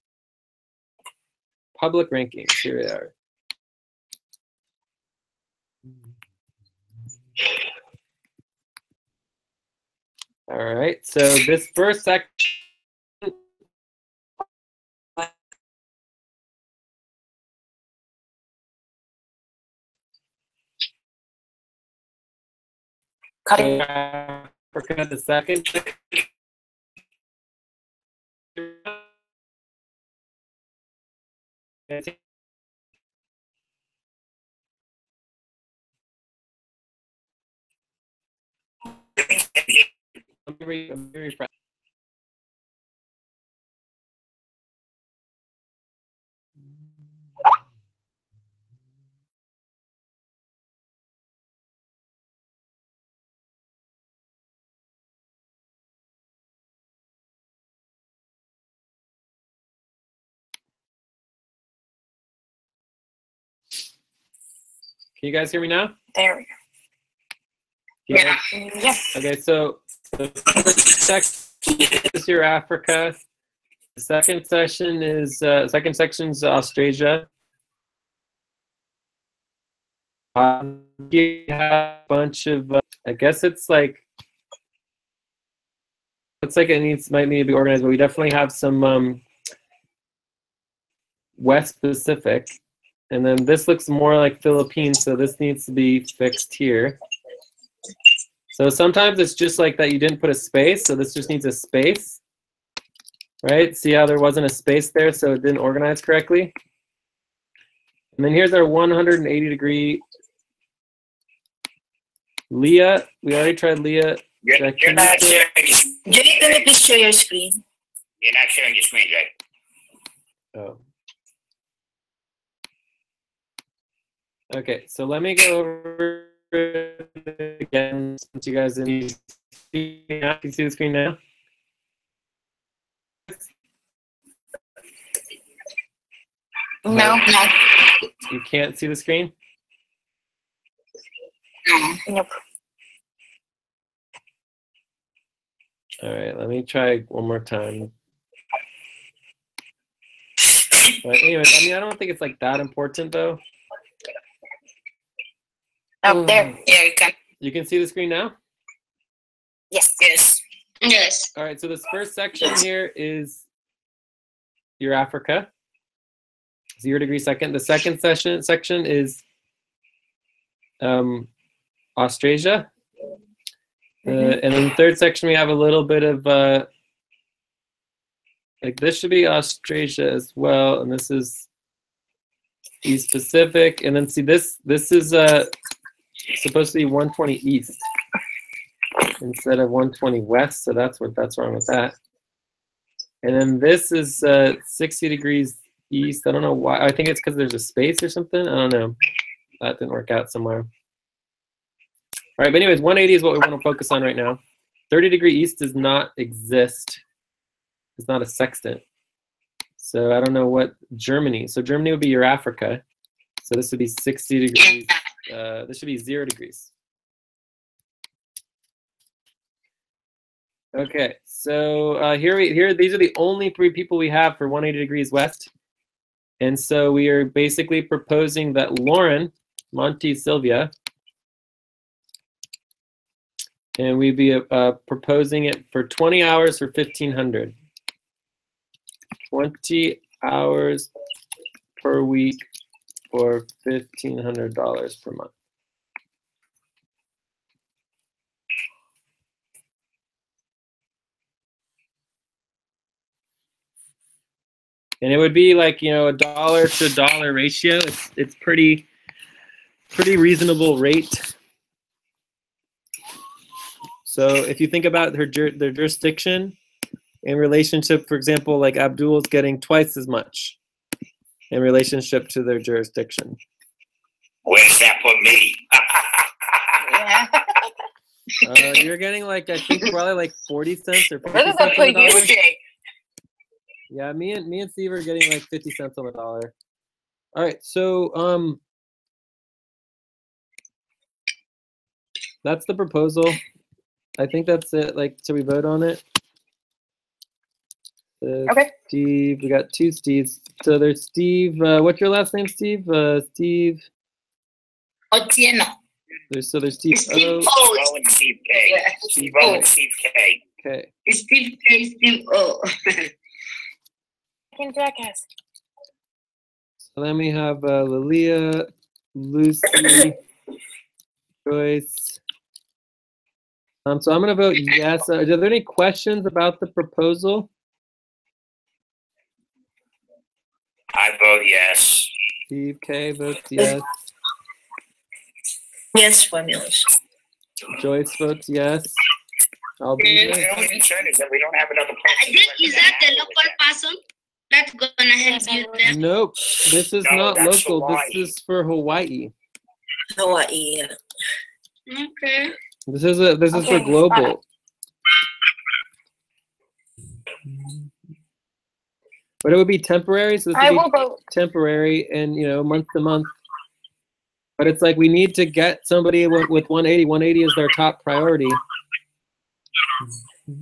public rankings, here we are. All right, so this first section Cutting. Africa, the second. refresh. Can you guys hear me now? There we go. Yeah. Yeah. Okay, so the section is your Africa. The second section is second section is Australia. You have a bunch of I guess it's like it might need to be organized, but we definitely have some West Pacific. And then this looks more like Philippines, so this needs to be fixed here. So sometimes it's just like that you didn't put a space, so this just needs a space. Right? See how there wasn't a space there, so it didn't organize correctly? And then here's our 180-degree Leah. We already tried Leah. You're not sharing your screen. Jay, can you please share your screen? You're not sharing your screen, Jay. Oh. Okay, so let me go over it again since you guys didn't see. Can you see the screen now? No. You can't see the screen? Nope. All right, let me try one more time. But anyways, I mean, I don't think it's like that important though. Up there. Yeah, you can. You can see the screen now? Yes. Yes. Yes. All right, so this first section here is your Africa. 0 degree second. The second section is Australia. And then the third section, we have a little bit of like this should be Australia as well, and this is East Pacific. And then see this is supposed to be 120 east instead of 120 west, so that's wrong with that. And then this is 60 degrees east. I don't know why. I think it's because there's a space or something. I don't know. That didn't work out somewhere. All right, but anyways, 180 is what we want to focus on right now. 30-degree east does not exist. It's not a sextant. So I don't know what Germany. So Germany would be your Africa. So this would be 60 degrees. This should be 0 degrees. Okay, so these are the only 3 people we have for 180 degrees west. And so we are basically proposing that Lauren, Monty, Sylvia, and we'd be proposing it for 20 hours for $1,500. 20 hours per week for $1,500 per month. And it would be like, you know, $1 to $1 ratio. It's pretty reasonable rate. So if you think about their jurisdiction in relationship, for example, like Abdul's getting twice as much in relationship to their jurisdiction. Where's that put me? Yeah. You're getting like, I think probably like 40 cents or 50 Where does cents that on the put you, dollar. Jay? Yeah, me and Steve are getting like 50 cents on the dollar. All right, so that's the proposal. I think that's it. Like, should we vote on it? Okay. Steve, we got 2 Steves. So there's Steve. What's your last name, Steve? Steve. Otieno. There's Steve. Steve O. O. Owen Steve K. Yeah. Steve Owen Steve K. Okay. Steve K. Steve O. Fucking jackass. So then we have Lilia, Lucy, Joyce. So I'm going to vote yes. Are there any questions about the proposal? I vote yes. Steve K votes yes. Yes, formulas. Joyce votes yes. I'll be The there. only concern is that we don't have another person. Is that the local person that's gonna help you there? Nope, this is No, not that's local. Hawaii. This is for Hawaii. Hawaii, yeah. Okay. This is for Okay, global. But it would be temporary, so this I would will be go. temporary and month to month. But it's like we need to get somebody with 180. 180 is their top priority.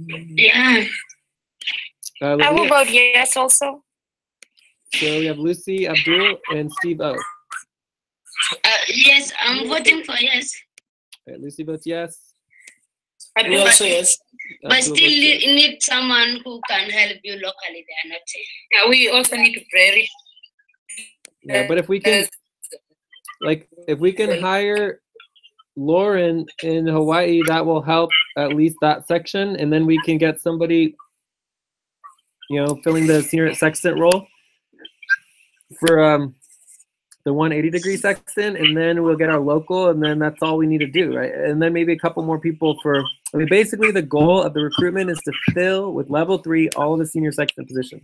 Yeah. I will Lucia. vote yes also. So we have Lucy, Abdul, and Steve O. Yes, I'm voting for yes. Right, Lucy votes yes. We also yes. But Abdul still, votes yes. you need someone who can help you locally. They are not. Yeah, we also need to prioritize. Yeah, but if we can, if we can hire Lauren in Hawaii, that will help at least that section, and then we can get somebody, filling the senior sextant role for the 180-degree sextant, and then we'll get our local, and then that's all we need to do, right? And then maybe a couple more people basically the goal of the recruitment is to fill with level 3 all of the senior sextant positions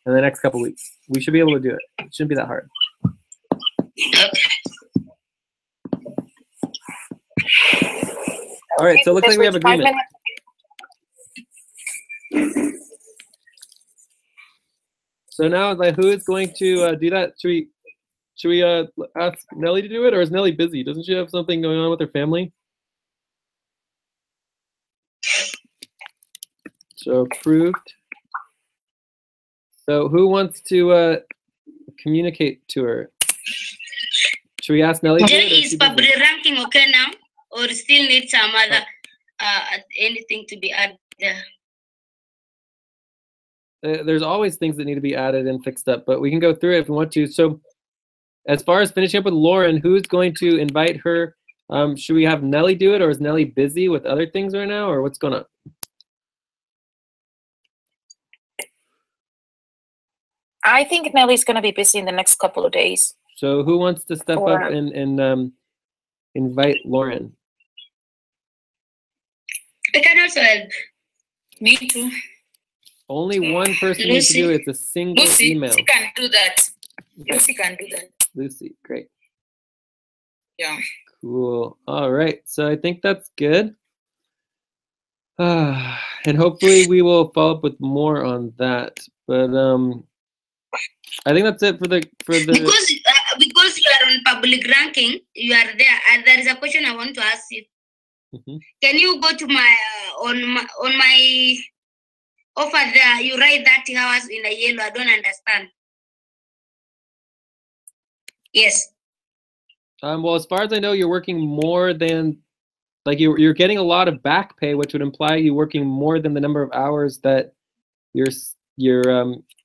in the next couple weeks. We should be able to do it. It shouldn't be that hard. All right, so it looks like we have agreement. So now, who is going to do that? Should we ask Nelly to do it, or is Nelly busy? Doesn't she have something going on with her family? So approved. So who wants to communicate to her? Should we ask Nelly? Jay, is public ranking okay now, or still need some other anything to be added there? There's always things that need to be added and fixed up, but we can go through it if we want to. So as far as finishing up with Lauren, who's going to invite her? Should we have Nelly do it, or is Nelly busy with other things right now, or what's going on? I think Nelly's going to be busy in the next couple of days. So who wants to step up and invite Lauren? I can also help. Me too. Only one person needs to do it. It's a single Lucy, email. Lucy can do that. Okay. Lucy can do that. Lucy, great. Yeah. Cool. All right. So I think that's good. And hopefully we will follow up with more on that. But I think that's it for the because you are on public ranking, you are there. And there is a question I want to ask you. Mhm. Can you go to my on my offer there? You write 30 hours in a yellow. I don't understand. Yes. Well, as far as I know, you're working more than, you're getting a lot of back pay, which would imply you working more than the number of hours that you're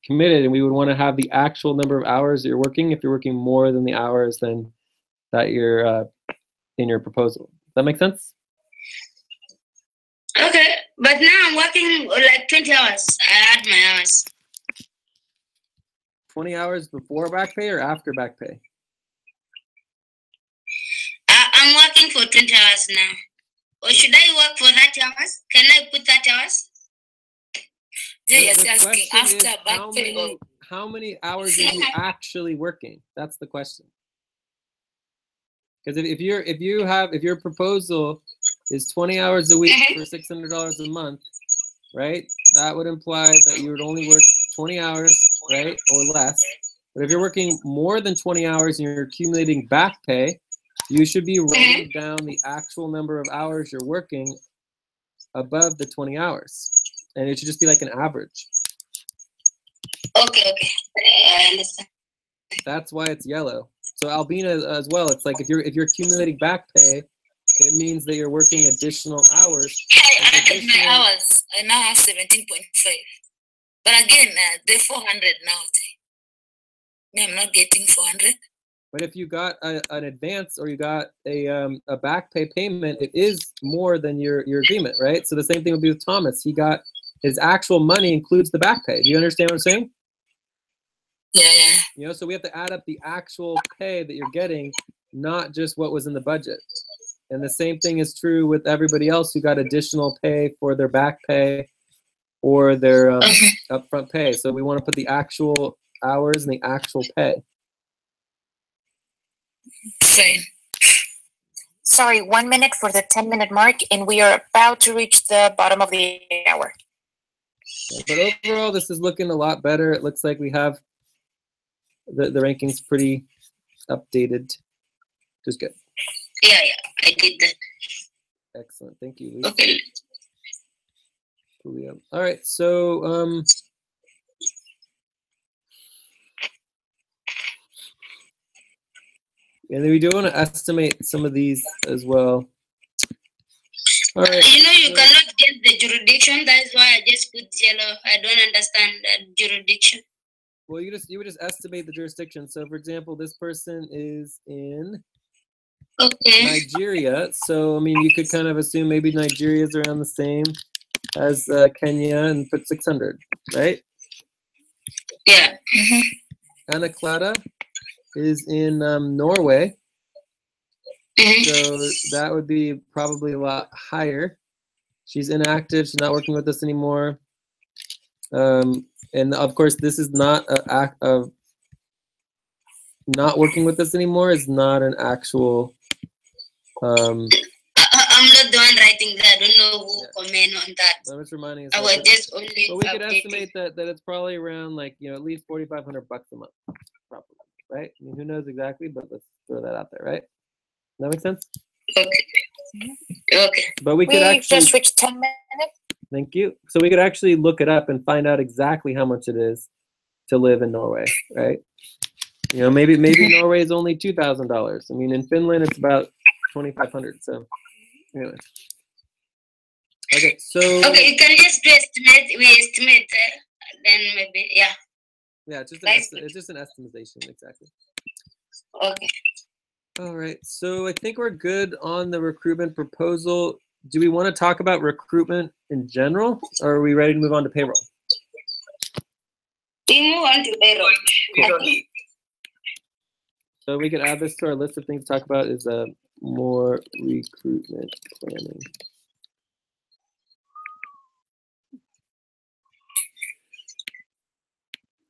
committed, and we would want to have the actual number of hours that you're working if you're working more than the hours than that you're in your proposal. Does that make sense? Okay, but now I'm working like 20 hours. I add my hours. 20 hours before back pay or after back pay? I'm working for 20 hours now. Or should I work for 30 hours? Can I put 30 hours? Jay is The asking question after is, back pay or how many hours are you actually working? That's the question. Because if your proposal is 20 hours a week for $600 a month, right? That would imply that you would only work 20 hours, right, or less. But if you're working more than 20 hours and you're accumulating back pay, you should be writing down the actual number of hours you're working above the 20 hours. And it should just be like an average. Okay. I understand. That's why it's yellow. So Albina as well, it's like if you're accumulating back pay, it means that you're working additional hours. I added my hours. I now have 17.5. But again, they're 400 now. Me, I'm not getting 400. But if you got an advance or you got a back pay payment, it is more than your agreement, right? So the same thing would be with Thomas. He got his actual money includes the back pay. Do you understand what I'm saying? Yeah. So we have to add up the actual pay that you're getting, not just what was in the budget. And the same thing is true with everybody else who got additional pay for their back pay or their upfront pay. So we want to put the actual hours and the actual pay. Fine. Sorry, 1 minute for the 10-minute mark, and we are about to reach the bottom of the hour. But overall, this is looking a lot better. It looks like we have the rankings pretty updated, which is good. Yeah, I did that. Excellent. Thank you, Lisa. Okay. Julio. All right. So, and we do want to estimate some of these as well. All right. You know, you cannot get the jurisdiction. That's why I just put yellow. I don't understand that jurisdiction. Well, you would just estimate the jurisdiction. So, for example, this person is in Nigeria. So, I mean, you could kind of assume maybe Nigeria is around the same as Kenya and put 600, right? Yeah. Anna Clara is in Norway. So that would be probably a lot higher. She's inactive. She's not working with us anymore. And of course, this is not an act of not working with us anymore is not an actual. I'm not the one writing that. I don't know who comment on that. I'm just reminding us. I was just only. But we could updating. estimate that it's probably around like at least $4,500 a month, probably, right? I mean, who knows exactly, but let's throw that out there, right? Does that make sense? Okay. But we could We actually just reached 10 minutes. Thank you. So we could actually look it up and find out exactly how much it is to live in Norway, right? Maybe Norway is only $2,000. I mean, in Finland it's about $2,500. So, anyway. Okay, so. Okay, you can just do estimate. We estimate, then maybe yeah. Yeah, it's just an estimation, exactly. Okay. All right, so I think we're good on the recruitment proposal. Do we want to talk about recruitment in general, or are we ready to move on to payroll? We move on to payroll. So we could add this to our list of things to talk about is more recruitment planning.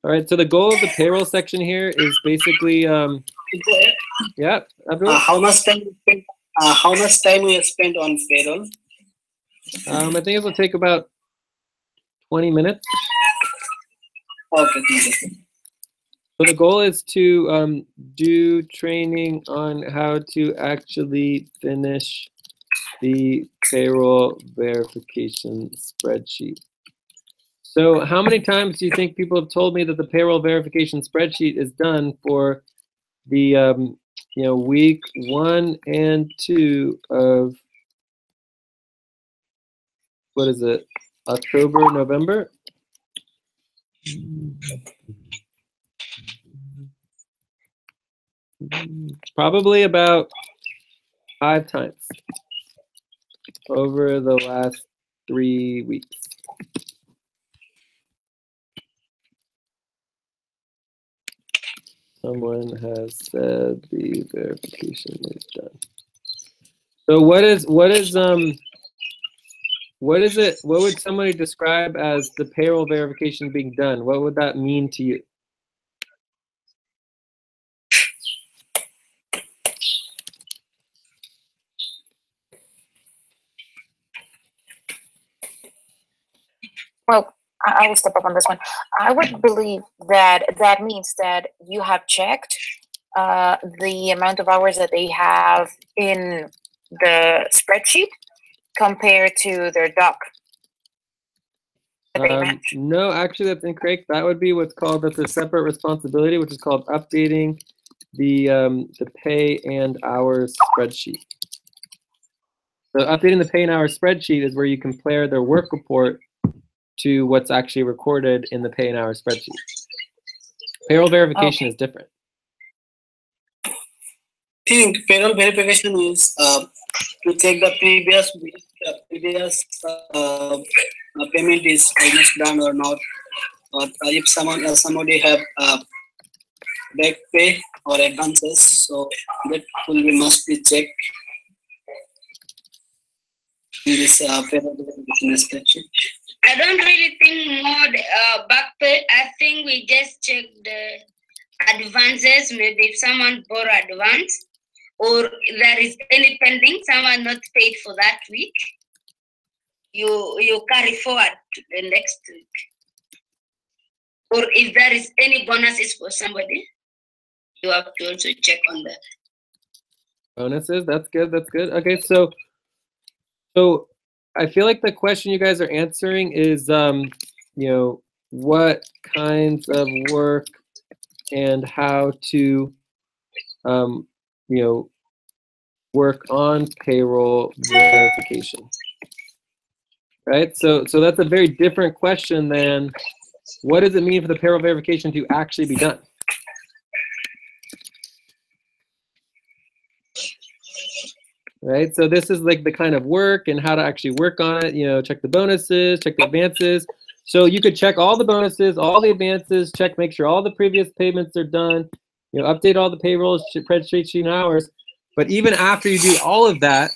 All right, so the goal of the payroll section here is basically, yeah, Abdul? How much time we spent on payroll? I think it will take about 20 minutes. Okay, thank you. So the goal is to do training on how to actually finish the payroll verification spreadsheet. So how many times do you think people have told me that the payroll verification spreadsheet is done for the week 1 and 2 of, what is it, October, November? Probably about 5 times over the last 3 weeks. Someone has said the verification is done. So what would somebody describe as the payroll verification being done? What would that mean to you? Well, I will step up on this one. I would believe that means that you have checked the amount of hours that they have in the spreadsheet compared to their doc. No, actually that's incorrect. That would be what's called, that's a separate responsibility, which is called updating the pay and hours spreadsheet. So updating the pay and hours spreadsheet is where you compare their work report to what's actually recorded in the pay and hours spreadsheet. Payroll verification is different. I think payroll verification is to check the previous payment is almost done or not, or if somebody have back pay or advances, so that will be must be checked. in this payroll verification spreadsheet? I don't really think more back pay. I think we just check the advances. Maybe if someone borrow advance, or there is any pending, someone not paid for that week, you carry forward to the next week. Or if there is any bonuses for somebody, you have to also check on that. Bonuses, that's good, that's good. Okay, so I feel like the question you guys are answering is, you know, what kinds of work and how to, you know, work on payroll verification, right? So that's a very different question than what does it mean for the payroll verification to actually be done? Right, so this is like the kind of work and how to actually work on it, you know, check the bonuses, check the advances. So you could check all the bonuses, all the advances, check, make sure all the previous payments are done, you know, update all the payrolls, spreadsheet and hours. But even after you do all of that,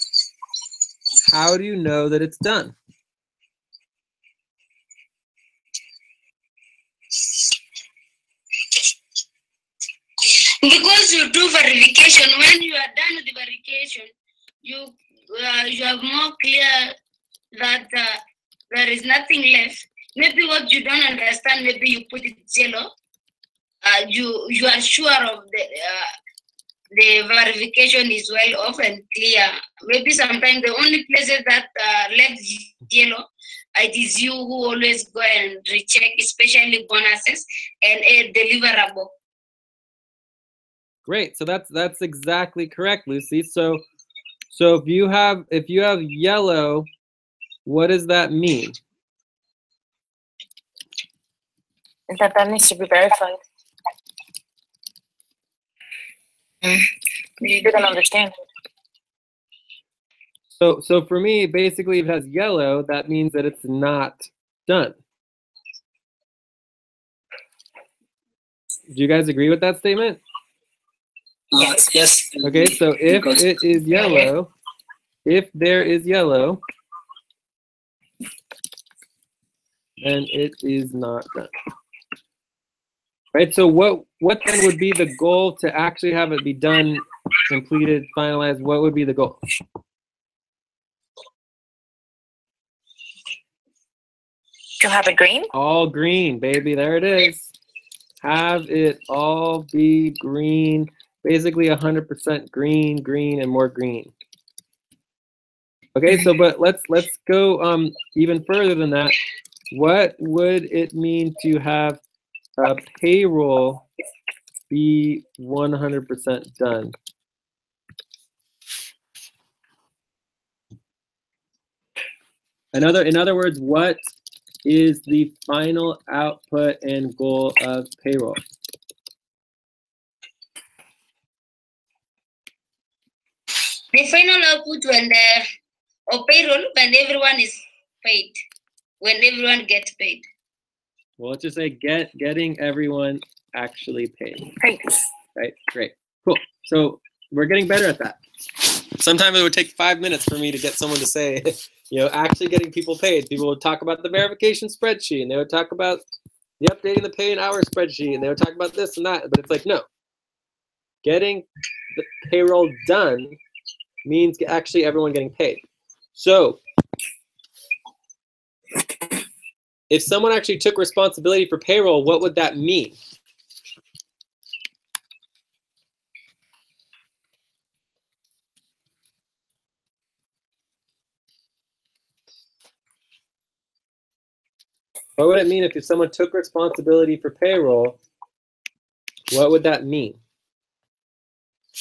how do you know that it's done? Because you do verification, when you are done with the verification, you have more clear that there is nothing left. Maybe what you don't understand, maybe you put it yellow. You are sure of the verification is well off and clear. Maybe sometimes the only places that left yellow, it is you who always go and recheck, especially bonuses and a deliverable. Great, so that's exactly correct, Lucy. So if you have yellow, what does that mean? That needs to be verified. You didn't understand. So for me, basically, if it has yellow, that means that it's not done. Do you guys agree with that statement? Yes. Okay, so if it is yellow, if there is yellow, then it is not done. Right, so what then would be the goal to actually have it be done, completed, finalized? What would be the goal? To have it green? All green, baby, there it is. Have it all be green. Basically 100% green, green, and more green. Okay, so but let's go even further than that. What would it mean to have payroll be 100% done? In other words, what is the final output and goal of payroll? The final output of payroll when everyone is paid, when everyone gets paid. Well, let's just say getting everyone actually paid. Great. Right, great, cool. So we're getting better at that. Sometimes it would take 5 minutes for me to get someone to say, you know, actually getting people paid. People would talk about the verification spreadsheet, and they would talk about the updating the pay and hour spreadsheet, and they would talk about this and that. But it's like, no, getting the payroll done means actually everyone getting paid. So if someone actually took responsibility for payroll, what would that mean? What would it mean if someone took responsibility for payroll? What would that mean?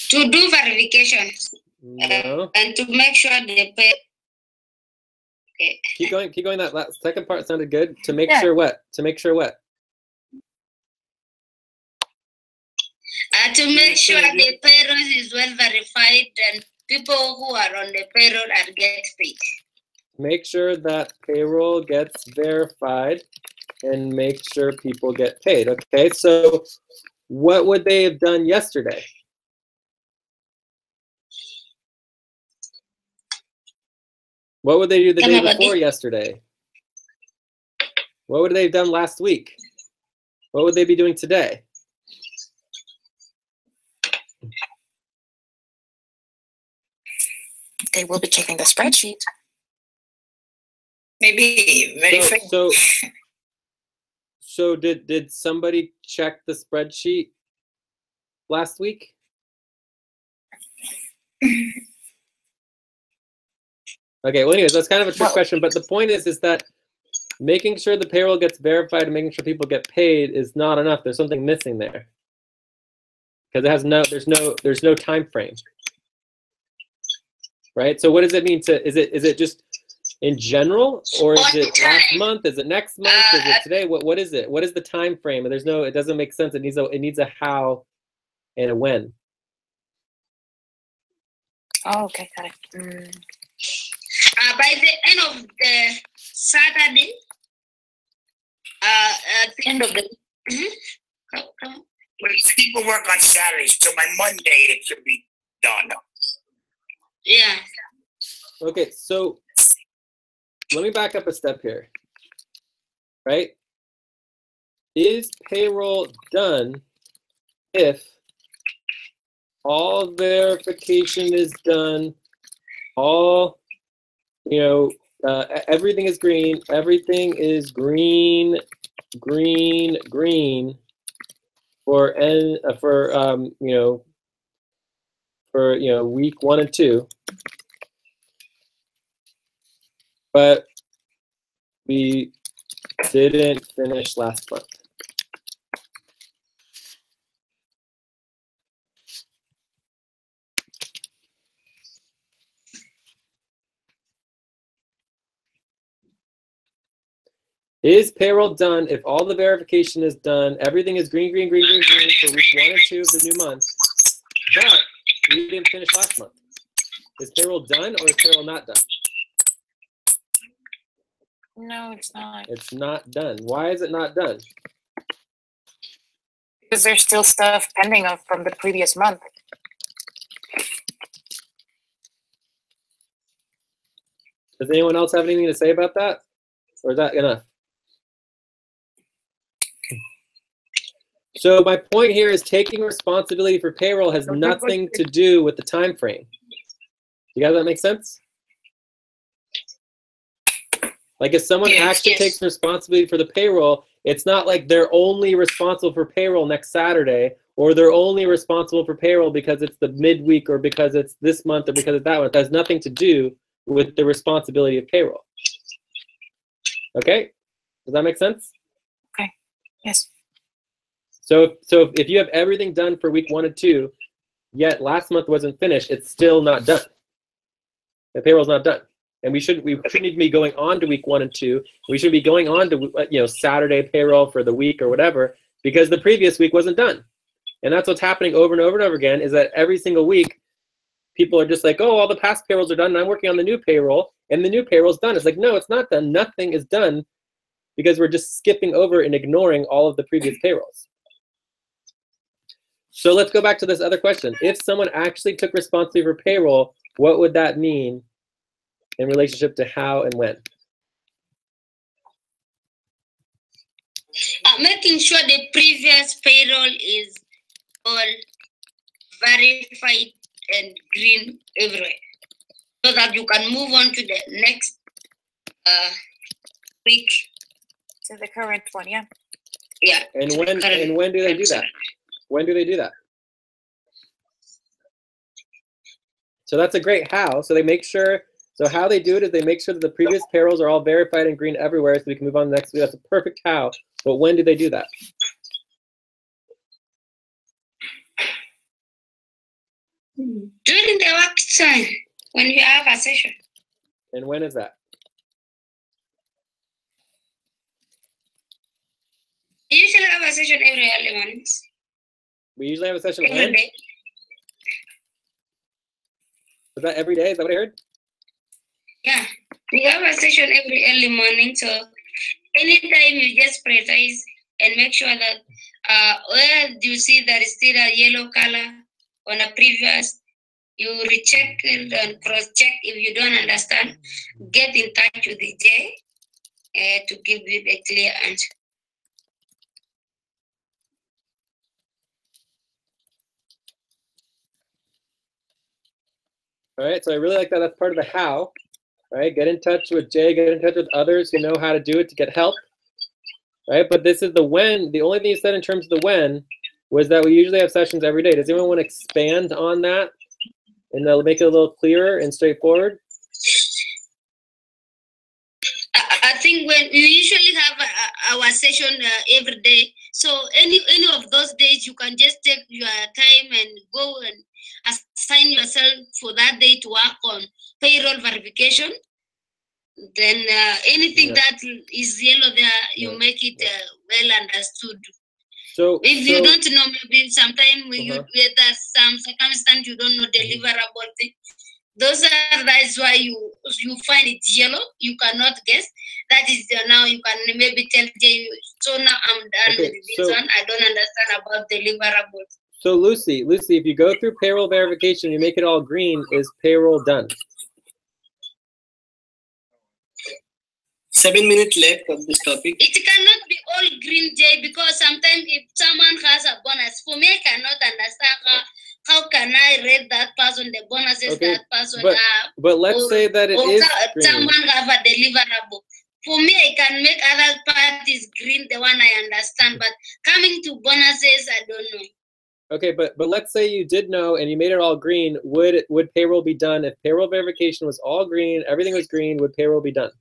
To do verifications. No. And to make sure they pay. Okay. Keep going. That second part sounded good. To make Yeah. sure what? To make sure what? To make sure the payroll is well verified and people who are on the payroll are get paid. Make sure that payroll gets verified and make sure people get paid. Okay, so what would they have done yesterday? What would they do the day before yesterday? What would they have done last week? What would they be doing today? They will be checking the spreadsheet. Maybe verify. So did somebody check the spreadsheet last week? Okay, well anyways, that's kind of a trick question, but the point is that making sure the payroll gets verified and making sure people get paid is not enough. There's something missing there. Because it has there's no time frame. Right? So what does it mean is it just in general, or is it last month? Is it next month? Is it today? What is it? What is the time frame? And it doesn't make sense. It needs a how and a when. Oh, okay, got it. By the end of the Saturday, at the end of the Well, people work on Saturdays, so by Monday it should be done. yeah. Okay, so let me back up a step here. Right? Is payroll done if all verification is done, all, everything is green, green for week 1 and 2, but we didn't finish last month. Is payroll done if all the verification is done, everything is green for week 1 and 2 of the new month, but we didn't finish last month? Is payroll done or is payroll not done? No, it's not. It's not done. Why is it not done? Because there's still stuff pending from the previous month. Does anyone else have anything to say about that? Or is that enough? So my point here is taking responsibility for payroll has nothing to do with the time frame. You guys, that make sense? Like if someone actually takes responsibility for the payroll, it's not like they're only responsible for payroll next Saturday, or they're only responsible for payroll because it's the midweek or because it's this month or because it's that month. That has nothing to do with the responsibility of payroll. Okay? Does that make sense? Okay. Yes. So if you have everything done for week 1 and 2, yet last month wasn't finished, it's still not done. The payroll's not done. And we shouldn't even be going on to week 1 and 2. We should be going on to Saturday payroll for the week or whatever, because the previous week wasn't done. And that's what's happening over and over and over again, is that every single week people are just like, oh, all the past payrolls are done and I'm working on the new payroll and the new payroll's done. It's like, no, it's not done. Nothing is done because we're just skipping over and ignoring all of the previous payrolls. So let's go back to this other question. If someone actually took responsibility for payroll, what would that mean in relationship to how and when? Making sure the previous payroll is all verified and green everywhere, so that you can move on to the next week. To the current one, yeah. Yeah. And when do they do that? When do they do that? So that's a great how. So they make sure, so how they do it is they make sure that the previous payrolls are all verified and green everywhere so we can move on to the next week. That's a perfect how. But when do they do that? During the work time, when you have a session. And when is that? We usually have a session every early mornings. We usually have a session Every when? day. Is that every day? Is that what I heard? Yeah, we have a session every early morning. So anytime you just precise and make sure that where do you see there is still a yellow color on a previous, You recheck it and cross-check. If you don't understand, get in touch with the J to give you the clear answer. All right, so I really like that. That's part of the how. Right, get in touch with Jay, get in touch with others who know how to do it to get help. Right, but this is the when. The only thing you said in terms of the when was that we usually have sessions every day. Does anyone want to expand on that and make it a little clearer and straightforward? I think when we usually have our session every day, so any of those days you can just take your time and go and assign yourself for that day to work on payroll verification. Then anything that is yellow there, you make it well understood. So if you don't know, maybe sometime there's some circumstance you don't know deliverable thing. That's why you find it yellow. You cannot guess. That is now you can maybe tell Jay. So now I'm done with this one. I don't understand about deliverables. So Lucy, if you go through payroll verification, you make it all green. Is payroll done? 7 minutes left of this topic. It cannot be all green, Jay, because sometimes if someone has a bonus, for me, I cannot understand how can I rate that person, the bonuses that person have. But let's say that it is green. Someone have a deliverable. For me, I can make other parties green, the one I understand. But coming to bonuses, I don't know. Okay, but let's say you did know and you made it all green. Would payroll be done if payroll verification was all green? Everything was green. Would payroll be done?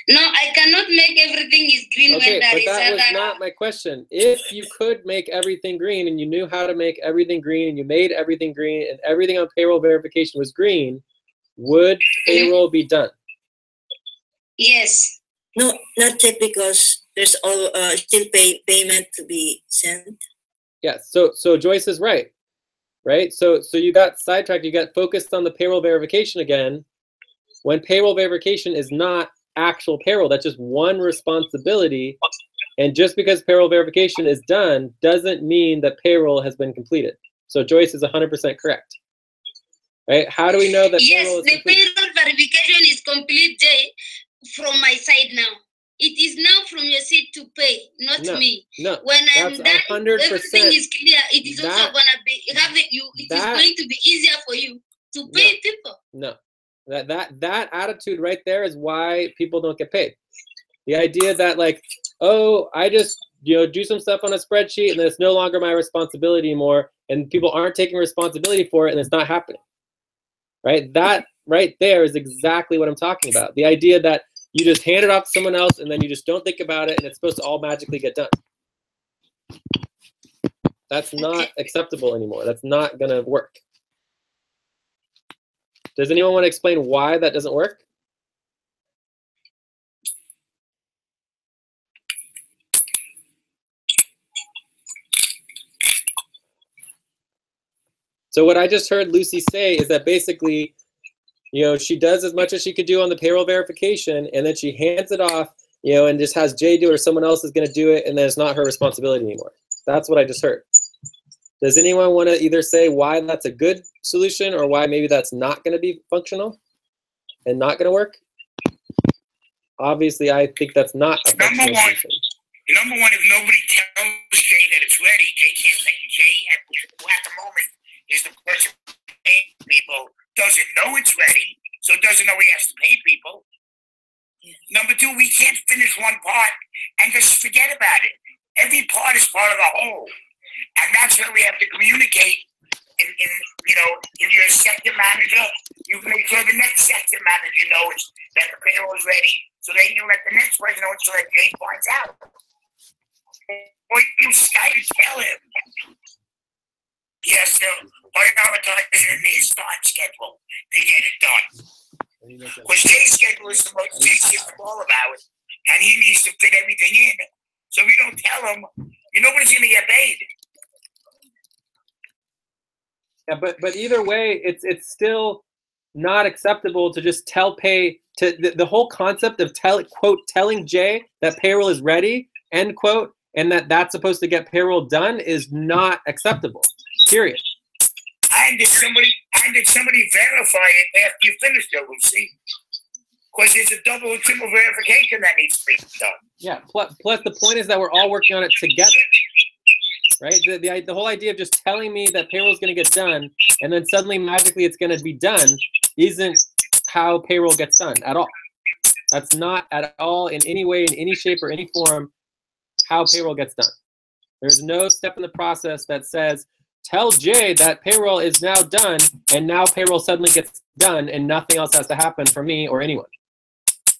No, I cannot make everything is green when there is but that was not my question. If you could make everything green and you knew how to make everything green and you made everything green and everything on payroll verification was green, would payroll be done? Yes. No, not yet, because there's all still payment to be sent. Yes. So Joyce is right. So you got sidetracked. You got focused on the payroll verification again, when payroll verification is not actual payroll. That's just one responsibility, and just because payroll verification is done doesn't mean that payroll has been completed. So Joyce is 100% correct. Right? How do we know that payroll is complete? Yes, the payroll verification is complete, Jay, from my side now. It is now from your side to pay, not me. No, when I'm done, 100%. Everything is clear. It is also gonna be it is going to be easier for you to pay people. No. That attitude right there is why people don't get paid. The idea that like, oh, I just do some stuff on a spreadsheet and then it's no longer my responsibility anymore, and people aren't taking responsibility for it and it's not happening. Right? That right there is exactly what I'm talking about. The idea that you just hand it off to someone else and then you just don't think about it and it's supposed to all magically get done. That's not acceptable anymore. That's not gonna work. Does anyone want to explain why that doesn't work? So what I just heard Lucy say is that basically, she does as much as she could do on the payroll verification, and then she hands it off, and just has Jay do it or someone else is going to do it, and then it's not her responsibility anymore. That's what I just heard. Does anyone want to either say why that's a good solution or why maybe that's not going to be functional and not going to work? Obviously, I think that's not a functional solution. Number one, if nobody tells Jay that it's ready, Jay can't pay. Jay at the moment is the person paying people, doesn't know it's ready, so doesn't know he has to pay people. Number two, we can't finish one part and just forget about it. Every part is part of the whole. And that's where we have to communicate. If you're a sector manager, you make sure the next sector manager knows that the payroll is ready, so then you let the next person know so that Jay finds out. Or you Skype and tell him. Yes, so prioritize it in his time schedule to get it done. Because Jay's schedule is the most basic of all about it, and he needs to fit everything in. So if you don't tell him, nobody's going to get paid. Yeah, but either way, it's still not acceptable to just tell pay to the whole concept of telling Jay that payroll is ready, end quote, and that's supposed to get payroll done is not acceptable. Period. I And did somebody verify it after you finished it, Lucy? Because there's a double and triple verification that needs to be done. Yeah. Plus, the point is that we're all working on it together, right? The whole idea of just telling me that payroll is going to get done and then suddenly magically it's going to be done isn't how payroll gets done at all. That's not at all in any way, in any shape or any form, how payroll gets done. There's no step in the process that says, tell Jay that payroll is now done, and now payroll suddenly gets done and nothing else has to happen for me or anyone.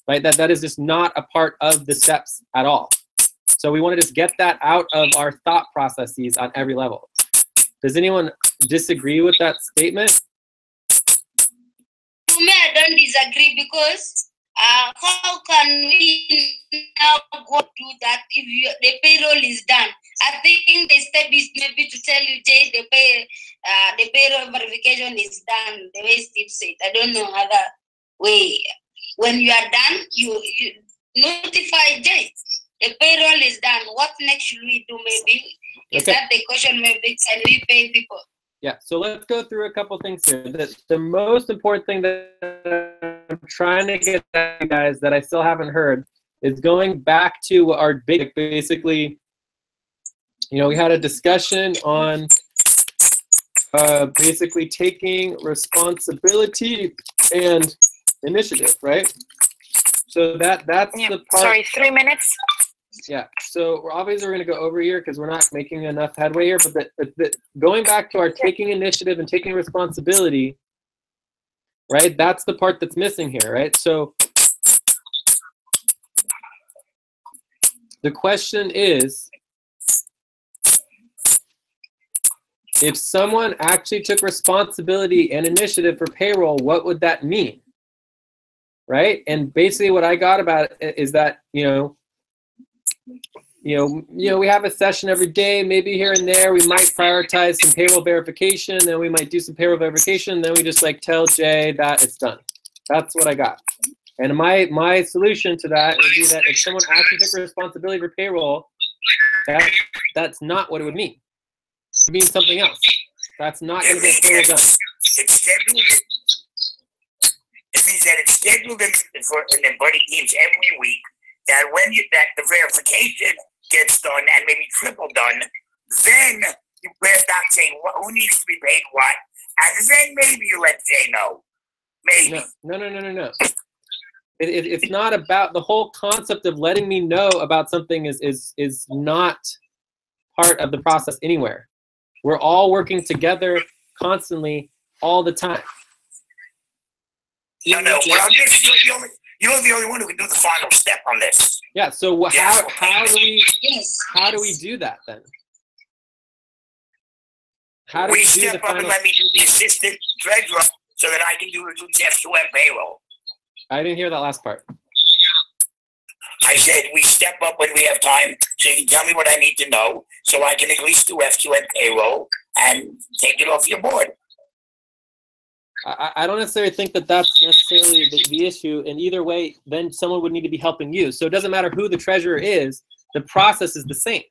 Right? That is just not a part of the steps at all. So we want to just get that out of our thought processes on every level. Does anyone disagree with that statement? To me, I don't disagree because how can we now go do that if the payroll is done? I think the step is maybe to tell you, Jay, the payroll verification is done. The way Steve said, I don't know other way. When you are done, you notify Jay. The payroll is done. What next should we do? Maybe is that the question? Maybe can we pay people? Yeah. So let's go through a couple things here. The most important thing that I'm trying to get at, you guys, that I still haven't heard is going back to our basically. You know, we had a discussion on basically taking responsibility and initiative, right? So that's the part. Sorry, 3 minutes. Yeah. So we're obviously going to go over here because we're not making enough headway here. But going back to our taking initiative and taking responsibility, right? That's the part that's missing here, right? So the question is, if someone actually took responsibility and initiative for payroll, what would that mean? Right? And basically what I got about it is that, you know, we have a session every day, maybe here and there, we might prioritize some payroll verification, then we might do some payroll verification, then we just like tell Jay that it's done. That's what I got. And my solution to that would be that if someone actually took responsibility for payroll, that's not what it would mean. It means something else. That's not going to get payroll done. It's scheduled. It means that it's scheduled in the buddy teams every week. That when that the verification gets done and maybe triple done, then you bear back saying who needs to be paid what, and then maybe you let Jay know. Maybe. No. It's not about the whole concept of letting me know about something is not part of the process anywhere. We're all working together constantly all the time. No, well, you're the only one who can do the final step on this. Yeah. So how do we do that then? How do we do step the up final? And let me do the assistant treasurer so that I can do the F2M payroll. I didn't hear that last part. I said we step up when we have time, so you can tell me what I need to know, so I can at least do F2M payroll and take it off your board. I don't necessarily think that that's necessarily the issue. And either way, then someone would need to be helping you. So it doesn't matter who the treasurer is. The process is the same,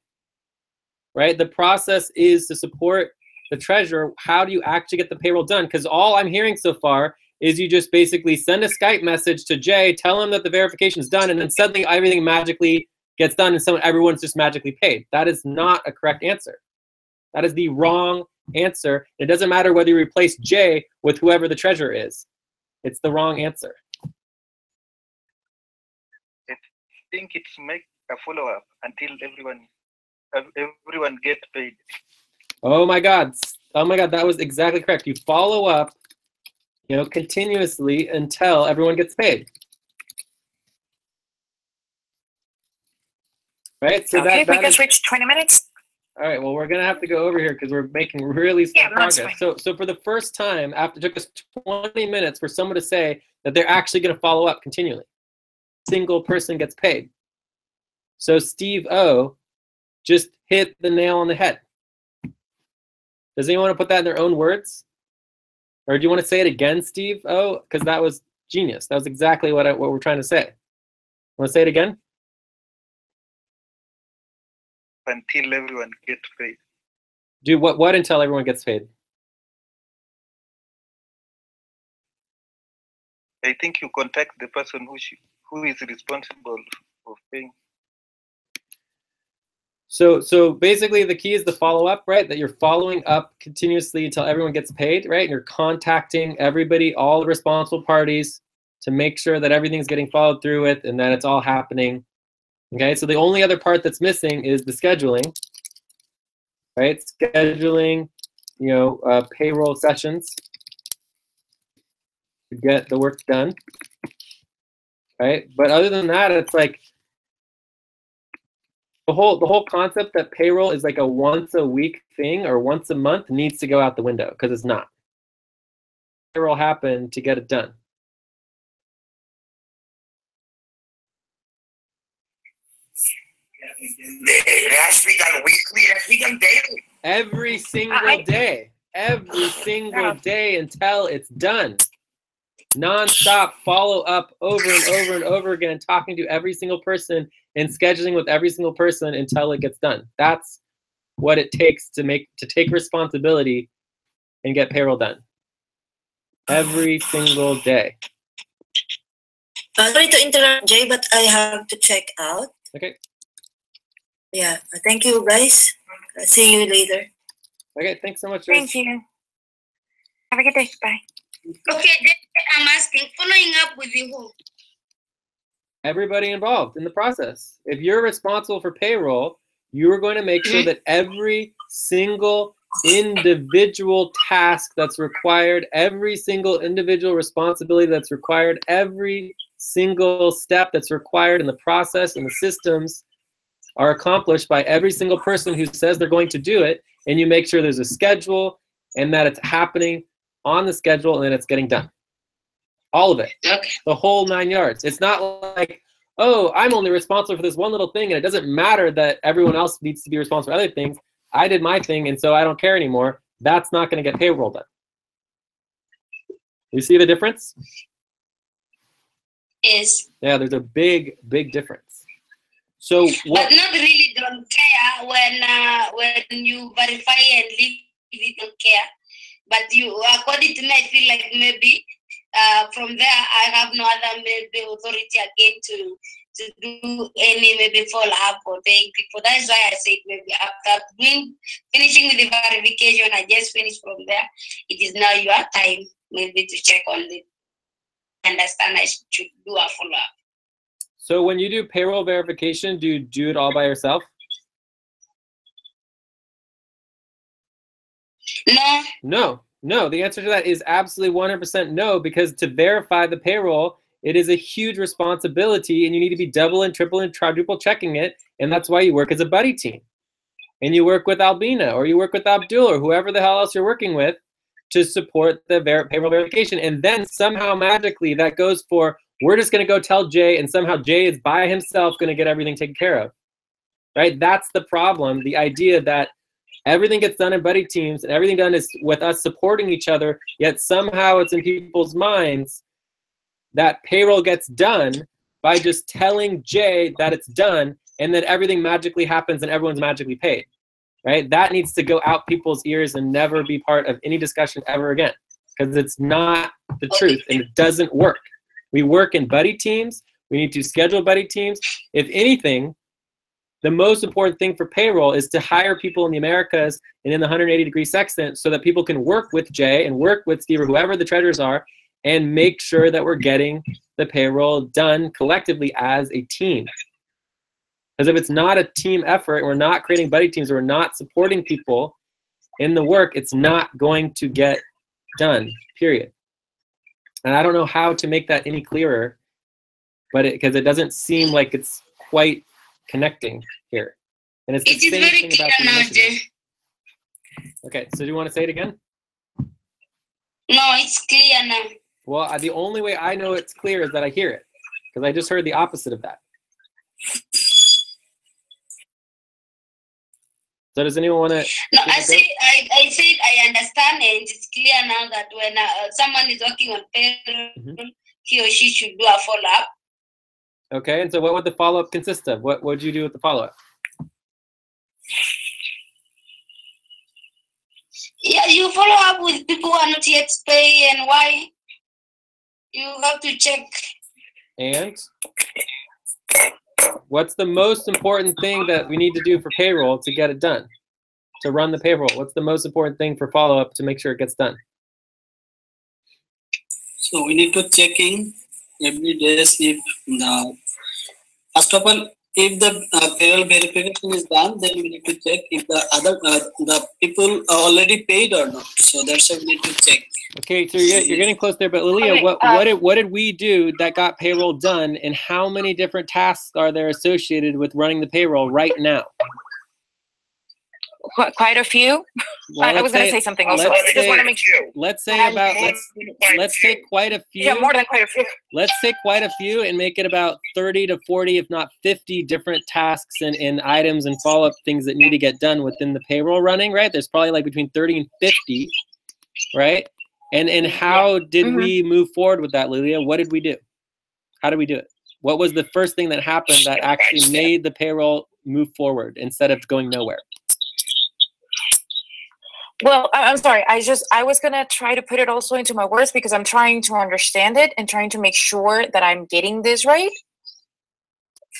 right? The process is to support the treasurer. How do you actually get the payroll done? Because all I'm hearing so far is you just basically send a Skype message to Jay, tell him that the verification is done, and then suddenly everything magically gets done and everyone's just magically paid. That is not a correct answer. That is the wrong answer. It doesn't matter whether you replace Jay with whoever the treasurer is. It's the wrong answer. I think it's make a follow-up until everyone gets paid. Oh my God, that was exactly correct. You follow up, continuously until everyone gets paid. Right? So okay, we just reached 20 minutes. All right, well, we're going to have to go over here because we're making really slow progress. So for the first time, it took us 20 minutes for someone to say that they're actually going to follow up continually. Single person gets paid. So Steve O just hit the nail on the head. Does anyone want to put that in their own words? Or do you want to say it again, Steve O? Because that was genius. That was exactly what we're trying to say. Want to say it again? Until everyone gets paid. Do what until everyone gets paid? I think you contact the person who is responsible for paying. So basically the key is the follow up, right? That you're following up continuously until everyone gets paid, right? And you're contacting everybody, all the responsible parties, to make sure that everything's getting followed through with and that it's all happening. Okay, so the only other part that's missing is the scheduling, right? Scheduling, payroll sessions to get the work done, right? But other than that, it's like the whole concept that payroll is like a once a week thing or once a month needs to go out the window, because it's not. Payroll happened to get it done. It has to be done weekly. It has to be done daily. Every single day. Every single day until it's done. Non-stop follow up over and over and over again, talking to every single person and scheduling with every single person until it gets done. That's what it takes to take responsibility and get payroll done. Every single day. Sorry to interrupt, Jay, but I have to check out. Okay. Yeah, thank you, guys. I'll see you later. Okay, thanks so much. Thank you. Have a good day. Bye. Okay, then I'm asking, following up with who? Everybody involved in the process. If you're responsible for payroll, you're going to make sure that every single individual task that's required, every single individual responsibility that's required, every single step that's required in the process and the systems are accomplished by every single person who says they're going to do it, and you make sure there's a schedule and that it's happening on the schedule and then it's getting done. All of it. Okay. The whole 9 yards. It's not like, oh, I'm only responsible for this one little thing and it doesn't matter that everyone else needs to be responsible for other things. I did my thing and so I don't care anymore. That's not going to get payroll done. You see the difference? Yes. Yeah, there's a big, big difference. So what? But not really don't care when you verify and leave it, don't care. But you, according to me, I feel like maybe from there I have no other maybe authority again to do any maybe follow up or paying people. That's why I said maybe after finishing with the verification, I just finished from there. It is now your time maybe to check on it. Understand I should do a follow up. So when you do payroll verification, do you do it all by yourself? No. No. The answer to that is absolutely 100% no, because to verify the payroll, it is a huge responsibility and you need to be double and triple and quadruple checking it. And that's why you work as a buddy team. And you work with Albina or you work with Abdul or whoever the hell else you're working with to support the payroll verification. And then somehow magically that goes for, we're just going to go tell Jay, and somehow Jay is by himself going to get everything taken care of, right? That's the problem. The idea that everything gets done in buddy teams and everything done is with us supporting each other, yet somehow it's in people's minds that payroll gets done by just telling Jay that it's done, and then everything magically happens and everyone's magically paid, right? That needs to go out people's ears and never be part of any discussion ever again, because it's not the truth and it doesn't work. We work in buddy teams. We need to schedule buddy teams. If anything, the most important thing for payroll is to hire people in the Americas and in the 180-degree sextant so that people can work with Jay and work with Steve or whoever the treasurers are and make sure that we're getting the payroll done collectively as a team. Because if it's not a team effort and we're not creating buddy teams or we're not supporting people in the work, it's not going to get done, period. And I don't know how to make that any clearer, but because it doesn't seem like it's quite connecting here. And it's the same very thing about the clear now, initiative. Jay. Okay, so do you want to say it again? No, it's clear now. Well, the only way I know it's clear is that I hear it, because I just heard the opposite of that. So does anyone want to? No, I said I understand, and it's clear now that when someone is working on payroll, he or she should do a follow-up. Okay, and so what would the follow-up consist of? What would you do with the follow-up? Yeah, you follow up with people who are not yet paid and why. You have to check. And what's the most important thing that we need to do for payroll to get it done? To run the payroll, what's the most important thing for follow-up to make sure it gets done? So we need to checking every day if the first of all, if the payroll verification is done, then we need to check if the other the people are already paid or not. So that's why we need to check. Okay, so you're getting close there, but Lilia, Okay, what did we do that got payroll done, and how many different tasks are there associated with running the payroll right now? quite a few. Well, I was going to say something also. I just want to make sure. Let's say about let's say quite a few. Yeah, more than quite a few. Let's say quite a few and make it about 30 to 40, if not 50 different tasks and items and follow-up things that need to get done within the payroll running, right? There's probably like between 30 and 50, right? And how did we move forward with that, Lilia? What did we do? How did we do it? What was the first thing that happened that actually made the payroll move forward instead of going nowhere? Well, I'm sorry. I was going to try to put it also into my words because I'm trying to understand it and trying to make sure that I'm getting this right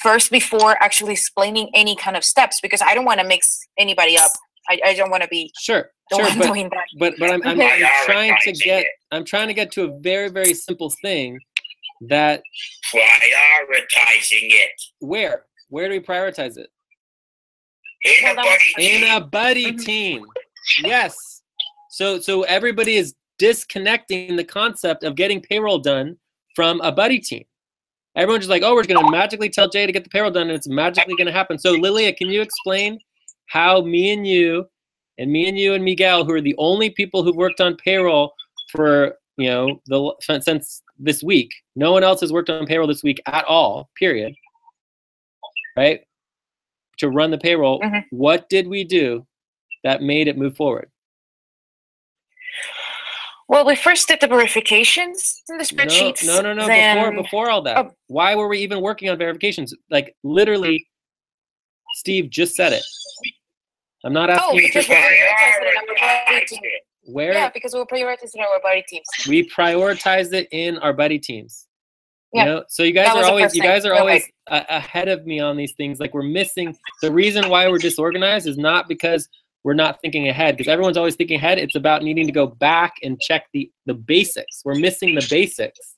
first before actually explaining any kind of steps, because I don't want to mix anybody up. I don't want to be sure, one doing that. but I'm trying to get to a very, very simple thing that prioritizing it. Where do we prioritize it? In a buddy team. Yes. So everybody is disconnecting the concept of getting payroll done from a buddy team. Everyone's just like, oh, we're going to magically tell Jay to get the payroll done, and it's magically going to happen. So Lilia, can you explain how me and you and Miguel, who are the only people who've worked on payroll for, since this week, no one else has worked on payroll this week at all, period, right? To run the payroll, what did we do that made it move forward? Well, we first did the verifications in the spreadsheets. No. Then... Before all that, why were we even working on verifications? Like literally, Steve just said it. I'm not asking you to where. Yeah, because we're prioritizing our buddy teams. We prioritize it in our buddy teams. Yeah. So you guys are always ahead of me on these things. Like we're missing the reason why we're disorganized is not because we're not thinking ahead, because everyone's always thinking ahead. It's about needing to go back and check the basics. We're missing the basics,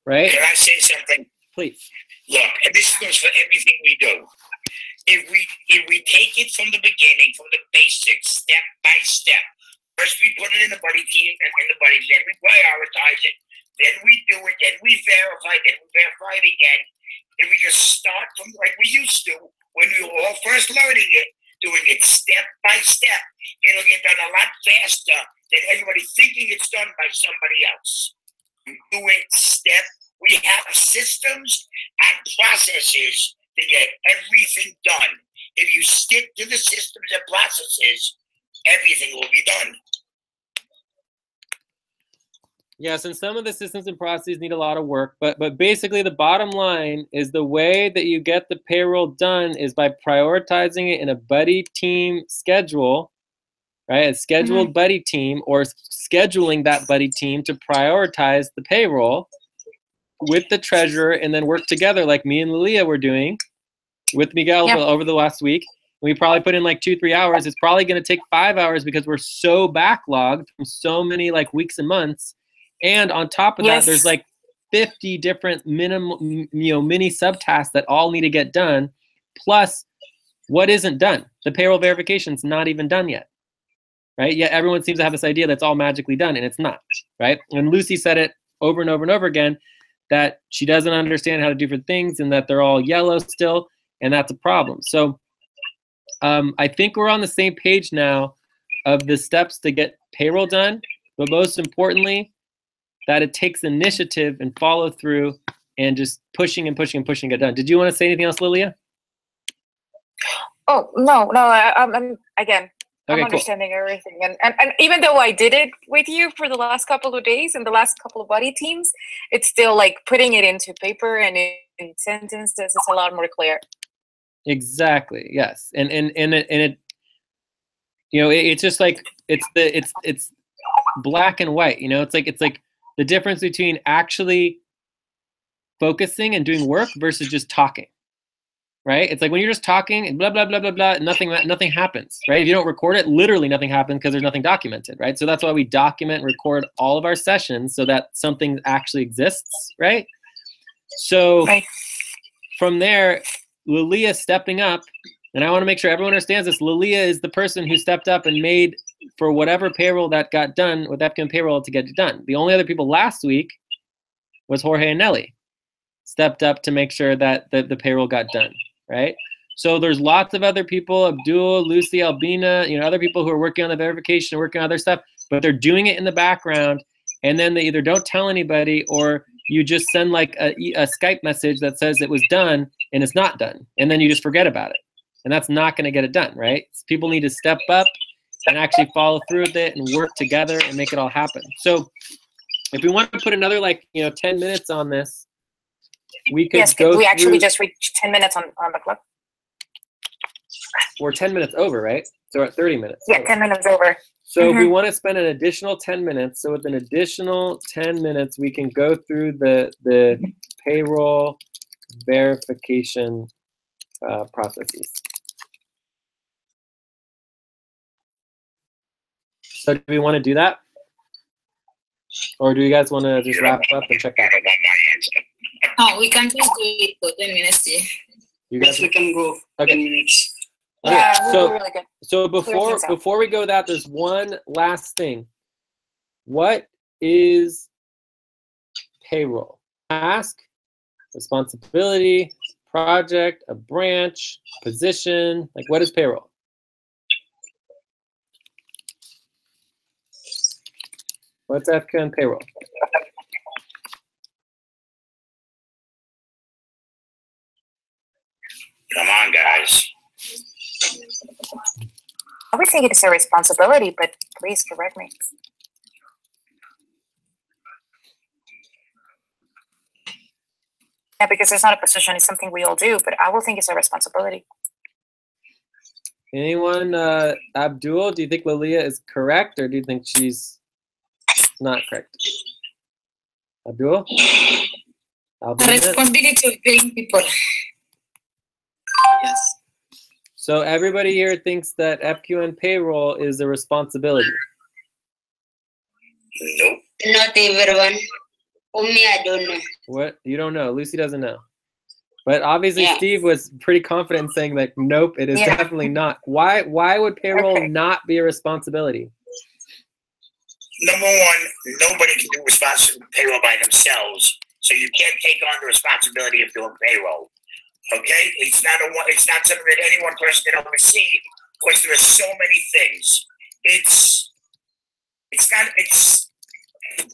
right? Can I say something? Please. Look, and this goes for everything we do. If we take it from the beginning, from the basics, step by step. First we put it in the buddy team and in the buddy, then we prioritize it, then we do it, then we verify it again. And we just start from like we used to when we were all first learning it, doing it step by step. It'll get done a lot faster than everybody thinking it's done by somebody else. Do it step. We have systems and processes to get everything done. If you stick to the systems and processes, everything will be done. Yes, and some of the systems and processes need a lot of work, but basically the bottom line is the way that you get the payroll done is by prioritizing it in a buddy team schedule, right? A scheduled buddy team, or scheduling that buddy team to prioritize the payroll with the treasurer and then work together like me and Lilia were doing with Miguel over the last week. We probably put in like 2-3 hours. It's probably going to take 5 hours because we're so backlogged from so many like weeks and months. And on top of that, there's like 50 different mini subtasks that all need to get done. Plus, what isn't done? The payroll verification is not even done yet, right? Yet everyone seems to have this idea that's all magically done, and it's not, right? And Lucy said it over and over and over again that she doesn't understand how to do different things and that they're all yellow still, and that's a problem. So I think we're on the same page now of the steps to get payroll done, but most importantly, that it takes initiative and follow through and just pushing and pushing and pushing to get done. Did you want to say anything else, Lilia? Oh, no, I'm again, Okay, I'm understanding everything. And even though I did it with you for the last couple of days and the last couple of buddy teams, it's still like putting it into paper and in sentences is a lot more clear. Exactly. Yes. And it it's just like it's black and white, it's like the difference between actually focusing and doing work versus just talking, right? It's like when you're just talking and blah, blah, blah, blah, blah, nothing happens, right? If you don't record it, literally nothing happens because there's nothing documented, right? So that's why we document and record all of our sessions so that something actually exists, right? So from there, Lilia stepping up, and I want to make sure everyone understands this. Lilia is the person who stepped up and made for whatever payroll that got done with FQN payroll to get it done. The only other people last week was Jorge and Nelly stepped up to make sure that the payroll got done, right? So there's lots of other people, Abdul, Lucy, Albina, other people who are working on the verification, working on other stuff, but they're doing it in the background, and then they either don't tell anybody or you just send like a Skype message that says it was done and it's not done, and then you just forget about it. And that's not going to get it done, right? So people need to step up and actually follow through with it and work together and make it all happen. So if we want to put another 10 minutes on this, we could go we actually through, just reached 10 minutes on the clock. We're 10 minutes over, right? So we're at 30 minutes. Yeah, 10 minutes over. So if we want to spend an additional 10 minutes, so with an additional 10 minutes, we can go through the payroll verification processes. So do we want to do that? Or do you guys want to just wrap up and check out? Oh, we can just do it for 10 minutes. Yeah. You Yes, guys, we can go 10 minutes. okay. Yeah, we'll So do really good. So Clear things out. before we go that, there's one last thing. What is payroll? Task, responsibility, project, a branch, position. Like, what is payroll? What's FQN payroll? Come on, guys. I would think it is a responsibility, but please correct me. Yeah, because it's not a position, it's something we all do, but I will think it's a responsibility. Anyone? Abdul, do you think Lilia is correct, or do you think she's not correct? Abdul? The responsibility of paying people. Yes. So everybody here thinks that FQN payroll is a responsibility. Nope. Not everyone. Only I don't know. What? You don't know. Lucy doesn't know. But obviously Yeah. Steve was pretty confident in saying that, nope, it is Yeah. definitely not. Why would payroll Okay. not be a responsibility? Number one, nobody can do payroll by themselves, so you can't take on the responsibility of doing payroll. Okay, it's not something that any one person can oversee, because there are so many things. It's a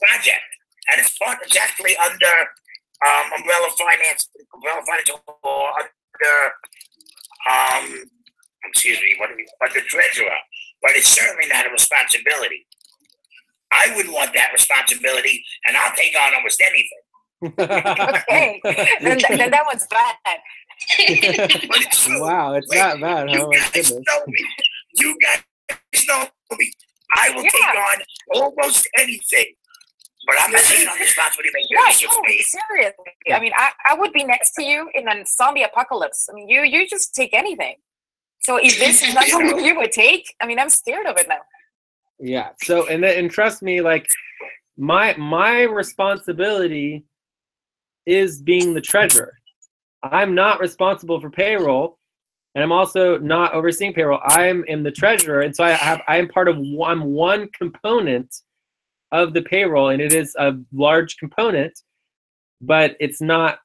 project, and it's actually under umbrella finance law, under under treasurer, but it's certainly not a responsibility. I wouldn't want that responsibility, and I'll take on almost anything. Okay, then that one's bad. But it's true. Wow, it's not bad. You Oh my guys goodness. know me. You guys know me. I will take on almost anything. But I'm not taking on the responsibility to make Yeah, it for totally, me. seriously. I mean, I would be next to you in a zombie apocalypse. I mean, you just take anything. So if this is not something you would take, I mean, I'm scared of it now. Yeah. So and trust me, like my responsibility is being the treasurer. I'm not responsible for payroll, and I'm also not overseeing payroll. I am the treasurer, and so I'm one component of the payroll, and it is a large component, but it's not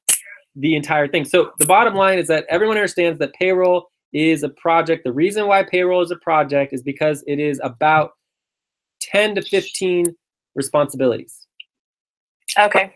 the entire thing. So the bottom line is that everyone understands that payroll is a project. The reason why payroll is a project is because it is about 10 to 15 responsibilities. Okay.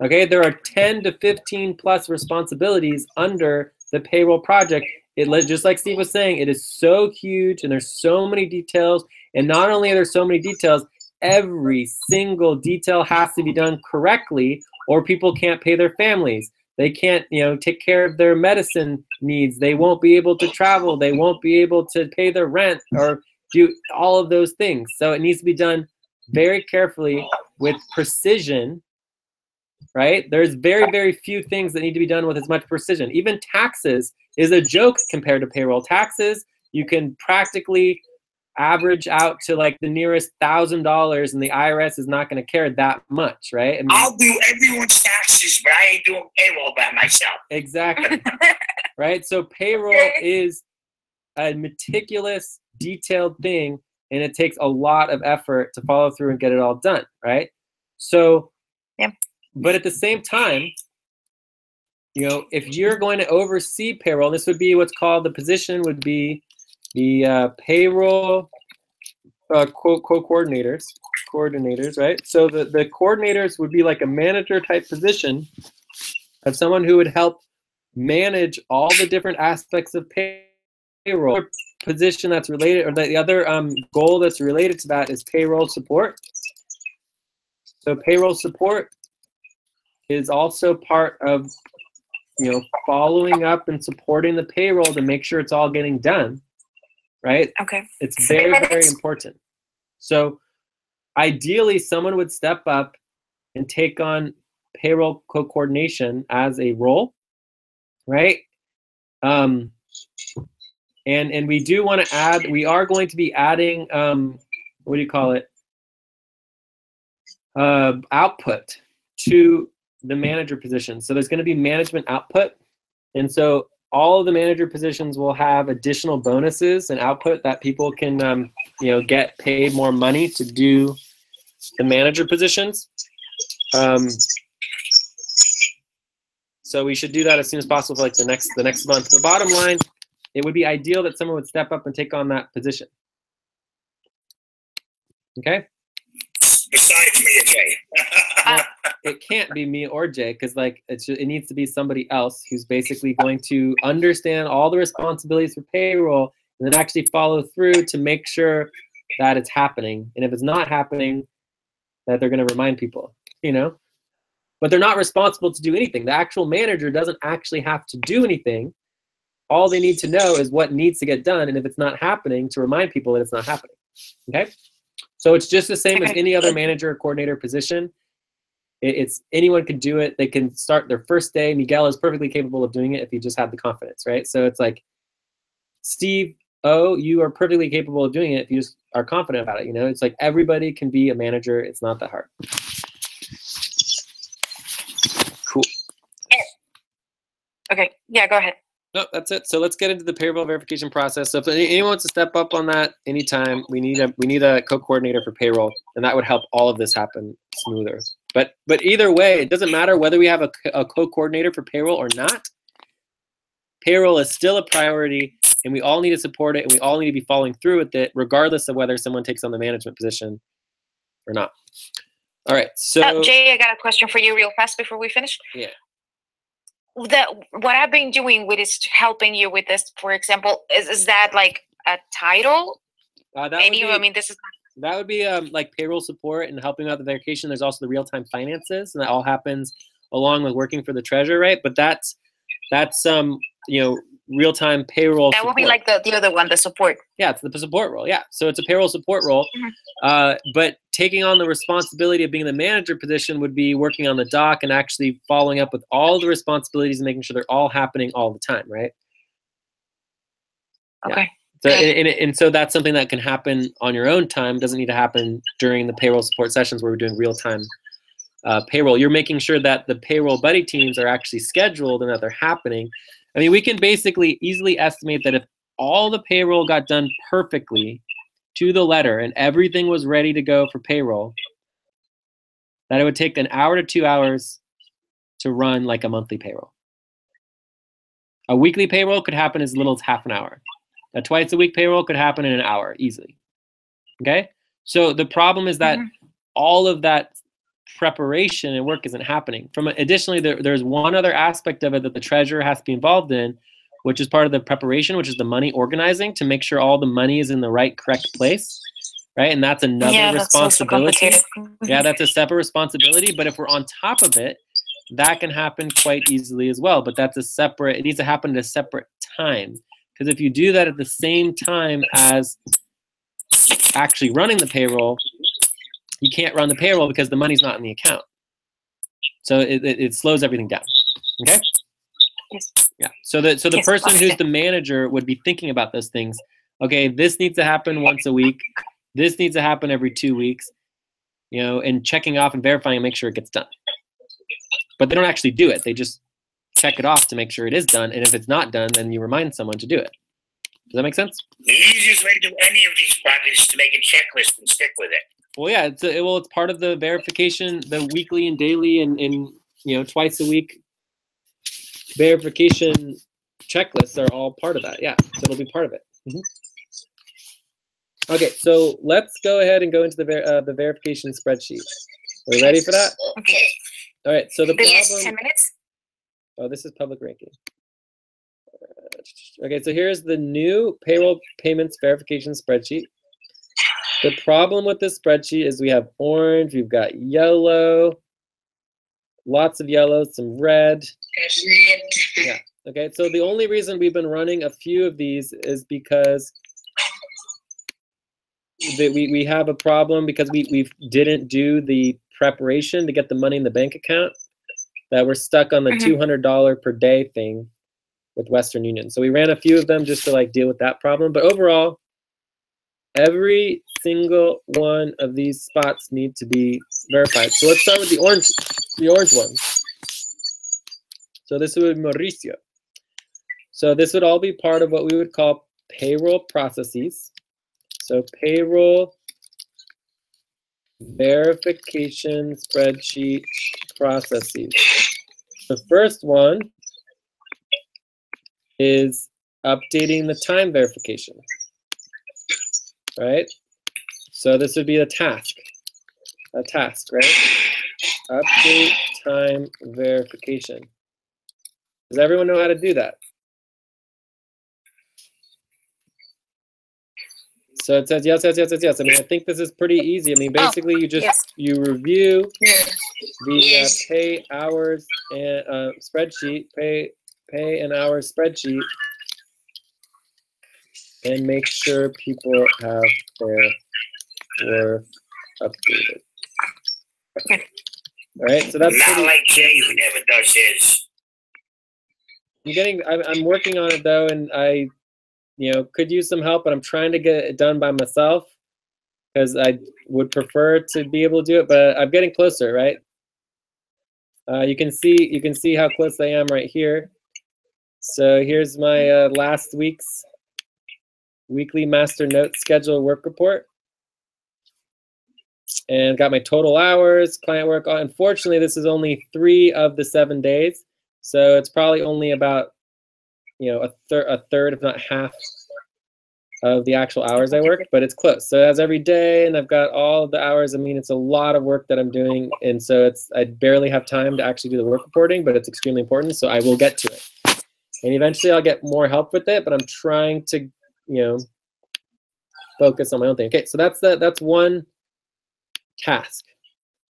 Okay, there are 10 to 15 plus responsibilities under the payroll project. Just like Steve was saying, it is so huge and there's so many details. And not only are there so many details, every single detail has to be done correctly, or people can't pay their families. They can't, take care of their medicine needs. They won't be able to travel. They won't be able to pay their rent or do all of those things. So it needs to be done very carefully with precision, right? There's very, very few things that need to be done with as much precision. Even taxes is a joke compared to payroll. Taxes, you can practically average out to like the nearest $1,000, and the IRS is not going to care that much, right? I mean, I'll do everyone's taxes, but I ain't doing payroll by myself. Exactly. Right? So payroll is a meticulous, detailed thing, and it takes a lot of effort to follow through and get it all done, right? So, but at the same time, you know, if you're going to oversee payroll, this would be what's called, the position would be the payroll coordinators, right? So the coordinators would be like a manager type position of someone who would help manage all the different aspects of payroll. Position that's related, or the other goal that's related to that is payroll support. So payroll support is also part of, you know, following up and supporting the payroll to make sure it's all getting done, right? Okay. It's very, very important. So ideally, someone would step up and take on payroll co-coordination as a role, right? And we do want to add, we are going to be adding, what do you call it? Output to the manager position. So there's going to be management output. And so all of the manager positions will have additional bonuses and output that people can, you know, get paid more money to do the manager positions. So we should do that as soon as possible for like the next month. The bottom line, it would be ideal that someone would step up and take on that position. Okay? Besides me and Jay. Well, it can't be me or Jay, because like it needs to be somebody else who's basically going to understand all the responsibilities for payroll and then actually follow through to make sure that it's happening. And if it's not happening, that they're going to remind people, you know? But they're not responsible to do anything. The actual manager doesn't actually have to do anything. All they need to know is what needs to get done, and if it's not happening, to remind people that it's not happening. Okay? So it's just the same as any other manager or coordinator position. It's anyone can do it. They can start their first day. Miguel is perfectly capable of doing it if he just had the confidence, right? So it's like, Steve O, you are perfectly capable of doing it if you just are confident about it. You know, it's like everybody can be a manager. It's not that hard. Cool. Okay. Yeah, go ahead. No, that's it. So let's get into the payroll verification process. So if anyone wants to step up on that anytime, we need a co-coordinator for payroll, and that would help all of this happen smoother. But either way, it doesn't matter whether we have a co-coordinator for payroll or not. Payroll is still a priority, and we all need to support it, and we all need to be following through with it, regardless of whether someone takes on the management position or not. All right. So Jay, I got a question for you real fast before we finish. Yeah. What I've been doing with is helping you with this, for example, is that like a title? That would be like payroll support and helping out the verification. There's also the real-time finances, and that all happens along with working for the treasurer, right? But that's you know, real-time payroll. That will be like the other one, the support. Yeah, it's the support role. Yeah, so it's a payroll support role. But taking on the responsibility of being the manager position would be working on the doc and actually following up with all the responsibilities and making sure they're all happening all the time, right? Okay. Yeah. So and so that's something that can happen on your own time. It doesn't need to happen during the payroll support sessions where we're doing real-time payroll. You're making sure that the payroll buddy teams are actually scheduled and that they're happening. I mean, we can basically easily estimate that if all the payroll got done perfectly to the letter and everything was ready to go for payroll, that it would take an hour to 2 hours to run like a monthly payroll. A weekly payroll could happen as little as half an hour. A twice-a-week payroll could happen in an hour, easily. Okay? So the problem is that all of that preparation and work isn't happening. Additionally, there's one other aspect of it that the treasurer has to be involved in, which is part of the preparation, which is the money organizing, to make sure all the money is in the right, correct place, right? And that's another responsibility. Yeah, that's a separate responsibility. But if we're on top of it, that can happen quite easily as well. But that's it needs to happen at a separate time. Because if you do that at the same time as actually running the payroll, you can't run the payroll because the money's not in the account. So it slows everything down. Okay? Yes. Yeah. So the Yes, person who's okay. the manager would be thinking about those things. Okay, this needs to happen once a week. This needs to happen every 2 weeks. You know, and checking off and verifying and make sure it gets done. But they don't actually do it. They just check it off to make sure it is done. And if it's not done, then you remind someone to do it. Does that make sense? The easiest way to do any of these projects is to make a checklist and stick with it. Well, yeah, it's part of the verification, the weekly and daily and you know, twice a week verification checklists are all part of that. Yeah, so it'll be part of it. Okay, so let's go ahead and go into the verification spreadsheet. Are we ready for that? Okay. All right, so the Yes, problem. 10 minutes. Oh, this is public ranking. Okay, so here's the new payroll payments verification spreadsheet. The problem with this spreadsheet is we have orange, we've got yellow, lots of yellow, some red. Yeah. Okay, so the only reason we've been running a few of these is because we have a problem because we didn't do the preparation to get the money in the bank account, that we're stuck on the $200 per day thing with Western Union. So we ran a few of them just to like deal with that problem. But overall, every single one of these spots need to be verified. So let's start with the orange one. So this would be Mauricio. So this would all be part of what we would call payroll processes. So payroll verification spreadsheet processes. The first one is updating the time verification, right? So this would be a task, right? Update time verification. Does everyone know how to do that? So it says yes, yes, yes, yes, yes. I mean, I think this is pretty easy. I mean, basically, you just you review the pay hours and spreadsheet, pay and hours spreadsheet, and make sure people have their work updated. All right, so that's not like Jay, who never does his. I'm working on it though, and I could use some help, but I'm trying to get it done by myself because I would prefer to be able to do it, but I'm getting closer, right? You can see how close I am right here. So here's my last week's weekly master note schedule work report. And got my total hours, client work. Unfortunately, this is only 3 of the 7 days. So it's probably only about, a third, if not half, of the actual hours I worked, but it's close. So as every day, and I've got all the hours. I mean, it's a lot of work that I'm doing, and so I barely have time to actually do the work reporting, but it's extremely important, so I will get to it. And eventually I'll get more help with it, but I'm trying to, focus on my own thing. Okay, so that's one task.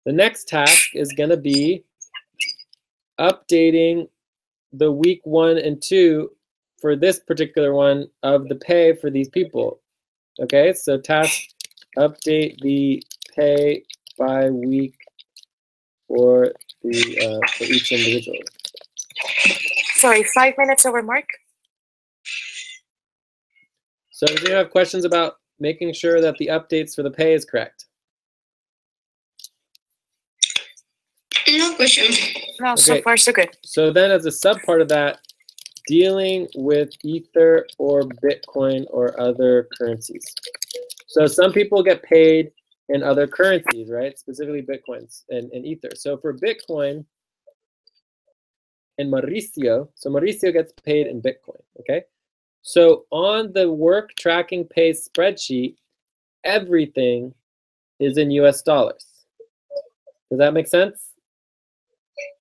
The next task is going to be updating the week 1 and 2 for this particular one of the pay for these people. Okay, so task, update the pay by week for each individual. Sorry, 5 minutes over, Mark. So do you have questions about making sure that the updates for the pay is correct? No question. No, so far so good. So then as a sub part of that, dealing with Ether or Bitcoin or other currencies. So some people get paid in other currencies, right? Specifically Bitcoins and Ether. So for Bitcoin and Mauricio, so Mauricio gets paid in Bitcoin, okay? So on the work tracking pay spreadsheet, everything is in US dollars. Does that make sense?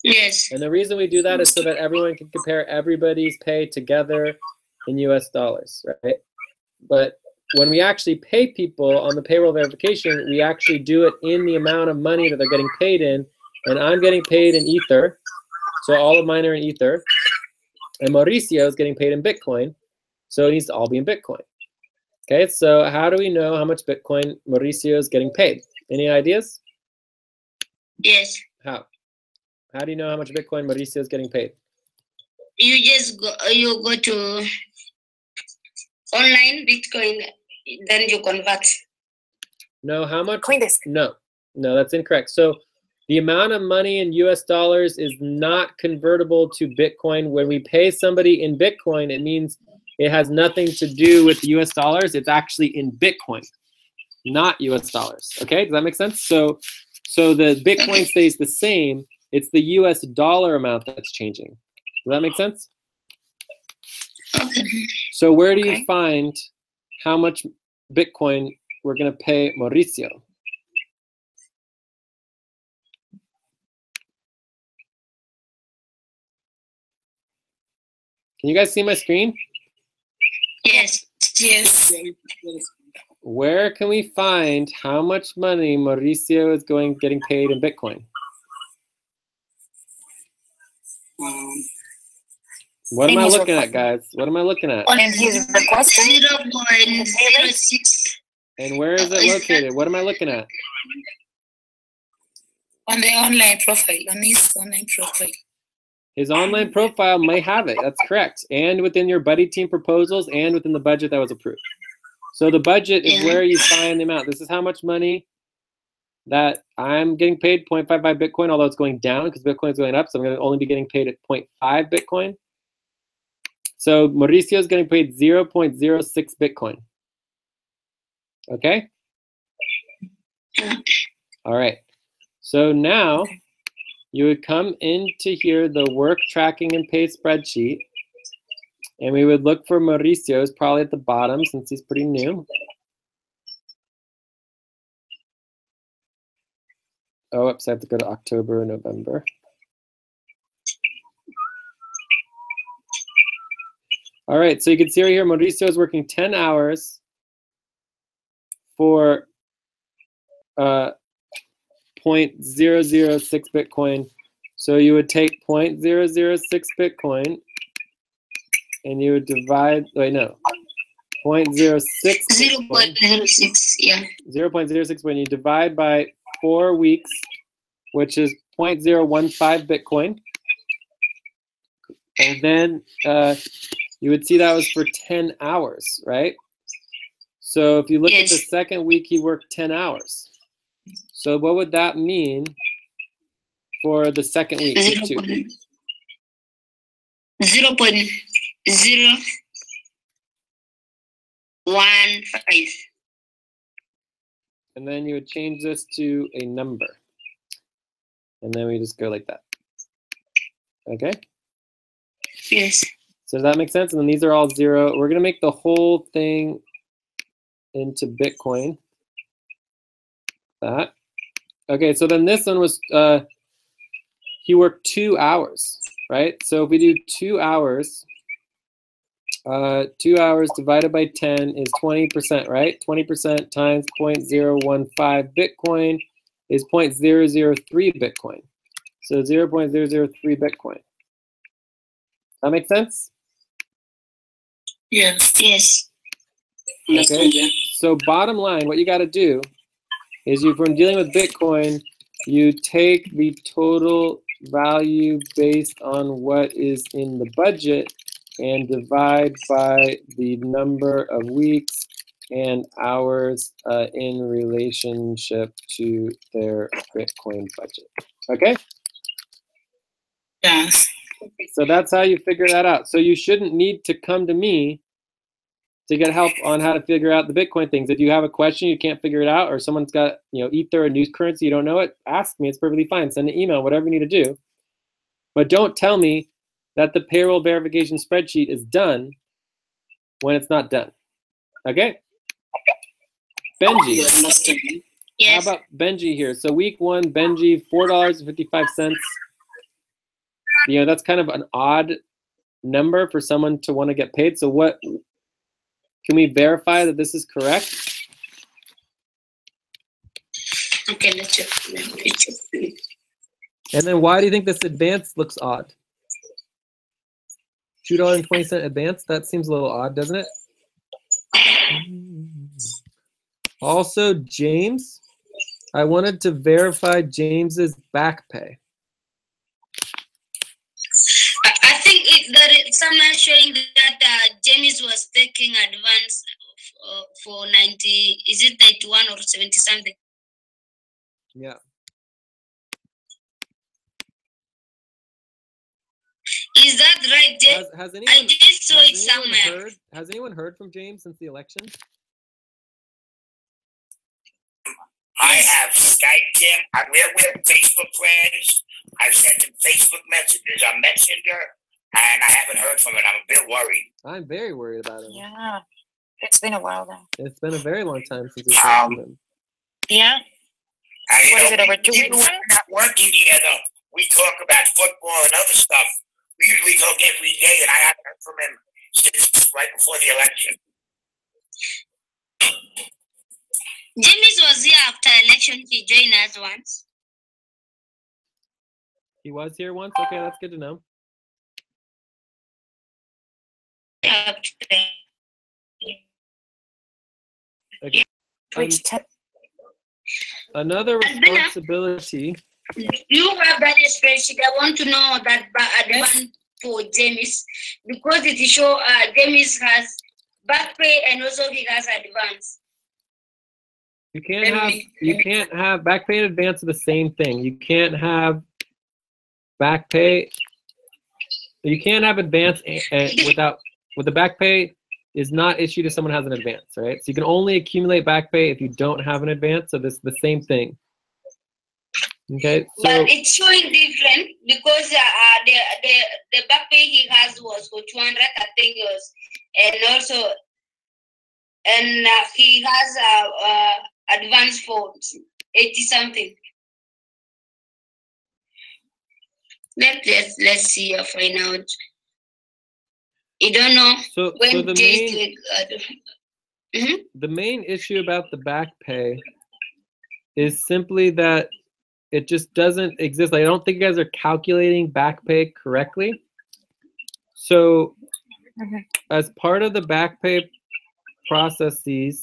Yes. And the reason we do that is so that everyone can compare everybody's pay together in US dollars, right? But when we actually pay people on the payroll verification, we actually do it in the amount of money that they're getting paid in. And I'm getting paid in Ether, so all of mine are in Ether. And Mauricio is getting paid in Bitcoin, so it needs to all be in Bitcoin. Okay, so how do we know how much Bitcoin Mauricio is getting paid? Any ideas? Yes. How? How do you know how much Bitcoin Mauricio is getting paid? You just go. You go to online Bitcoin, then you convert. No, how much? Coindesk. No, that's incorrect. So the amount of money in US dollars is not convertible to Bitcoin. When we pay somebody in Bitcoin, it means it has nothing to do with the US dollars. It's actually in Bitcoin, not US dollars. Okay, does that make sense? So the Bitcoin stays the same. It's the US dollar amount that's changing. Does that make sense? Okay. So where do you find how much Bitcoin we're going to pay Mauricio? Can you guys see my screen? Yes. Yes. Where can we find how much money Mauricio is getting paid in Bitcoin? What am I looking at, guys? What am I looking at? On his request. 0.06. And where is it located? What am I looking at? On the online profile, on his online profile. His online profile may have it. That's correct. And within your buddy team proposals and within the budget that was approved. So the budget is where you find the amount. This is how much money that I'm getting paid, 0.55 Bitcoin, although it's going down because Bitcoin is going up. So I'm going to only be getting paid at 0.5 Bitcoin. So Mauricio is getting paid 0.06 Bitcoin. Okay? All right. So now you would come into here, the work tracking and pay spreadsheet, and we would look for Mauricio's probably at the bottom since he's pretty new. Oh, oops, I have to go to October or November. All right, so you can see right here, Mauricio is working 10 hours for 0.006 Bitcoin. So you would take 0.006 Bitcoin and you would divide, wait, no, 0.06. 0.06, yeah. 0.06 when you divide by 4 weeks, which is 0.015 Bitcoin. And then you would see that was for 10 hours, right? So if you look at the second week, he worked 10 hours. So what would that mean for the second week? 0.015. And then you would change this to a number. And then we just go like that. Okay? Yes. So does that make sense? And then these are all 0. We're going to make the whole thing into Bitcoin. That. Okay, so then this one was, he worked 2 hours, right? So if we do 2 hours, 2 hours divided by 10 is 20%, right? 20% times 0.015 Bitcoin is 0.003 Bitcoin. So 0.003 Bitcoin. That make sense? Yes. Yes. Okay. So bottom line, what you got to do is when dealing with Bitcoin, you take the total value based on what is in the budget and divide by the number of weeks and hours in relationship to their Bitcoin budget. Okay? Yes. So that's how you figure that out. So you shouldn't need to come to me to get help on how to figure out the Bitcoin things. If you have a question, you can't figure it out, or someone's got, Ether or news currency, you don't know it, ask me. It's perfectly fine. Send an email, whatever you need to do. But don't tell me that the payroll verification spreadsheet is done when it's not done. Okay? Benji. Yes. How about Benji here? So week 1, Benji, $4.55. That's kind of an odd number for someone to want to get paid. So what, can we verify that this is correct? Okay, let's check. And then why do you think this advance looks odd? $2.20 advance? That seems a little odd, doesn't it? Also, James, I wanted to verify James's back pay. I think there is someone showing that James was taking advance for 90. Is it 91 or 70 something? Yeah. Is that right, James? Has anyone, I just saw it somewhere. Has anyone heard from James since the election? I have Skyped him. We're Facebook friends. I've sent him Facebook messages on Messenger, and I haven't heard from him. I'm a bit worried. I'm very worried about him. Yeah, it's been a while now. It's been a very long time since we've heard from him. Yeah. What is it, over 2 weeks? We're not working together. We talk about football and other stuff. We usually talk every day, and I haven't heard from him since right before the election. James was here after election. He joined us once. He was here once? Okay, that's good to know. Okay. Another responsibility. You have that spreadsheet. I want to know that advance for James because it shows James has back pay and also he has advance. You can't have back pay and advance are the same thing. You can't have back pay. You can't have advance with the back pay is not issued if someone has an advance, right? So you can only accumulate back pay if you don't have an advance. So this is the same thing. Okay. So, but it's showing different because the back pay he has was for 200, I think it was, and he has advance for 80 something. Let's see or find out. You don't know when the main issue about the back pay is simply that it just doesn't exist. I don't think you guys are calculating back pay correctly. So as part of the back pay processes,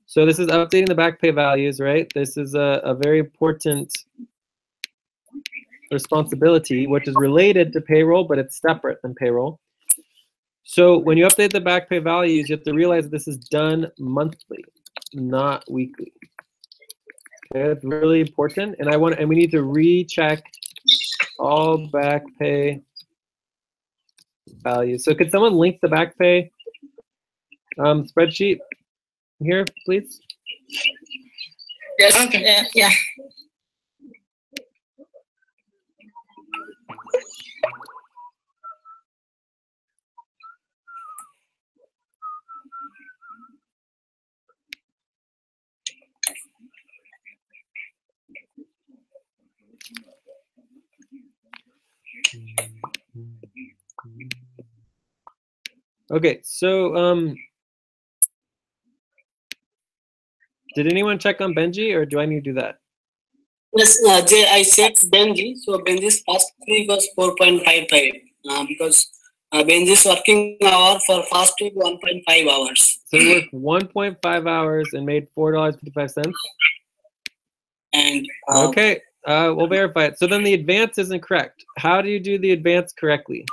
so this is updating the back pay values, right? This is a very important responsibility, which is related to payroll, but it's separate than payroll. So when you update the back pay values, you have to realize that this is done monthly, not weekly. Okay, it's really important, and we need to recheck all back pay values. So could someone link the back pay spreadsheet here, please? Yes. Okay. Yeah. Okay, so did anyone check on Benji, or do I need to do that? Yes, Jay, I checked Benji. So Benji's first week was 4.55 because Benji's working hour for first week 1.5 hours. So you worked 1.5 hours and made $4.55. And okay, we'll verify it. So then the advance isn't correct. How do you do the advance correctly?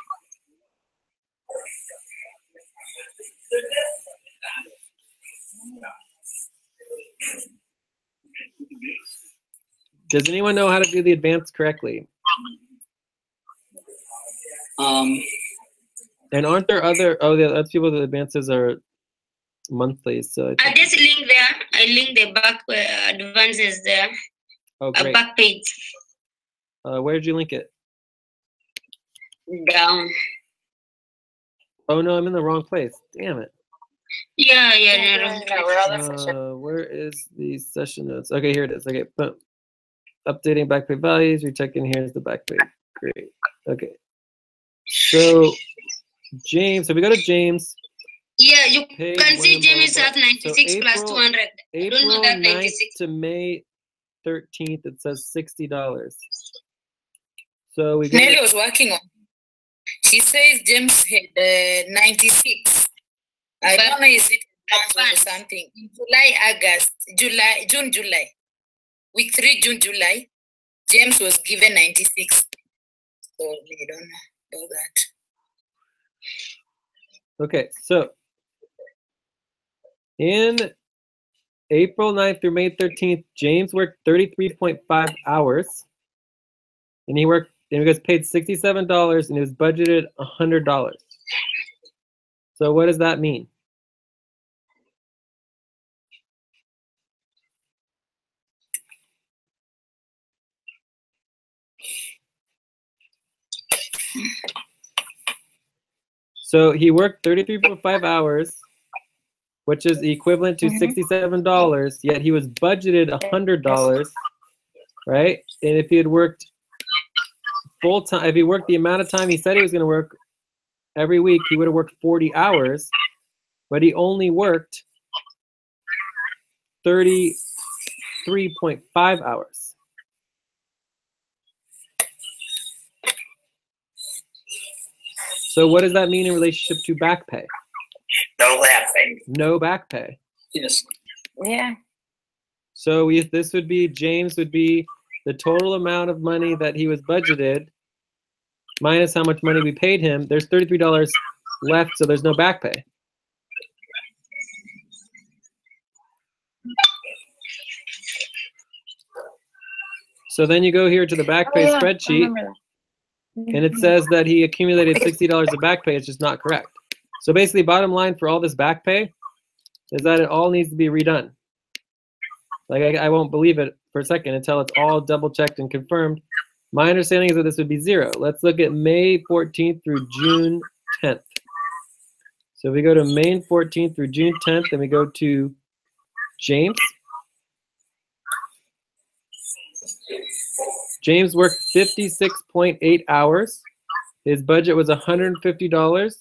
Does anyone know how to do the advance correctly? And aren't there other? Oh, the other people. The advances are monthly. So I just link there. I link the back advances there. Oh, great. A back page. Where did you link it? Down. Oh no, I'm in the wrong place. Damn it. Yeah. Where is the session notes? Okay, here it is. Okay, boom. Updating back pay values. You're checking. Here's the back pay. Great. Okay. So James. So we go to James. Yeah, you can see James at 96 so plus 200. I don't know that 96. To May 13th, it says $60. So we. Nelly was working on. She says James had 96. I don't know, is it or something? July, August, June, July. week 3, June, July, James was given 96. So we don't know about that. Okay, so in April 9th through May 13th, James worked 33.5 hours, and he was paid $67, and he was budgeted $100. So what does that mean? So he worked 33.5 hours, which is equivalent to $67, yet he was budgeted $100, right? And if he had worked full time, if he worked the amount of time he said he was going to work every week, he would have worked 40 hours, but he only worked 33.5 hours. So what does that mean in relationship to back pay? No laughing. No back pay. Yes. Yeah. So this would be, James would be the total amount of money that he was budgeted minus how much money we paid him. There's $33 left, so there's no back pay. So then you go here to the back pay spreadsheet, and it says that he accumulated $60 of back pay. It's just not correct. So basically, bottom line for all this back pay is that it all needs to be redone. Like, I won't believe it for a second until it's all double checked and confirmed. My understanding is that this would be 0. Let's look at May 14th through June 10th. So we go to May 14th through June 10th, and we go to James. James worked 56.8 hours. His budget was $150.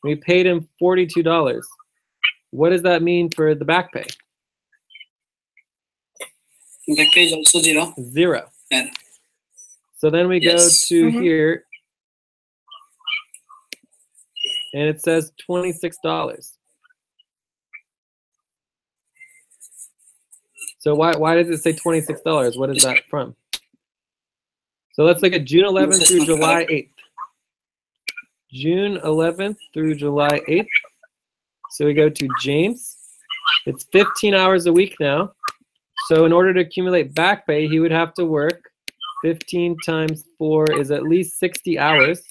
We paid him $42. What does that mean for the back pay? Back pay is also 0. 0. Yeah. So then we go to here, and it says $26. So why does it say $26? What is that from? So let's look at June 11th through July 8th. June 11th through July 8th. So we go to James. It's 15 hours a week now. So in order to accumulate back pay, he would have to work 15 times 4 is at least 60 hours.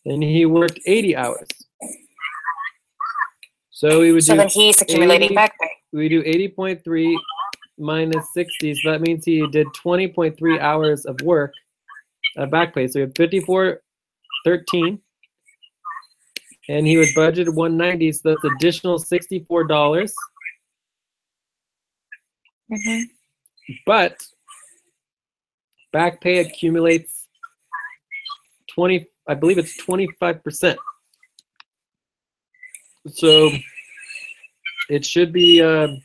And he worked 80 hours. So we would do then he's accumulating 80, back pay. We do 80.3 minus 60. So that means he did 20.3 hours of work at back pay. So we have 54.13. And he was budgeted $190, so that's additional $64. But back pay accumulates 20, I believe it's 25%. So it should be the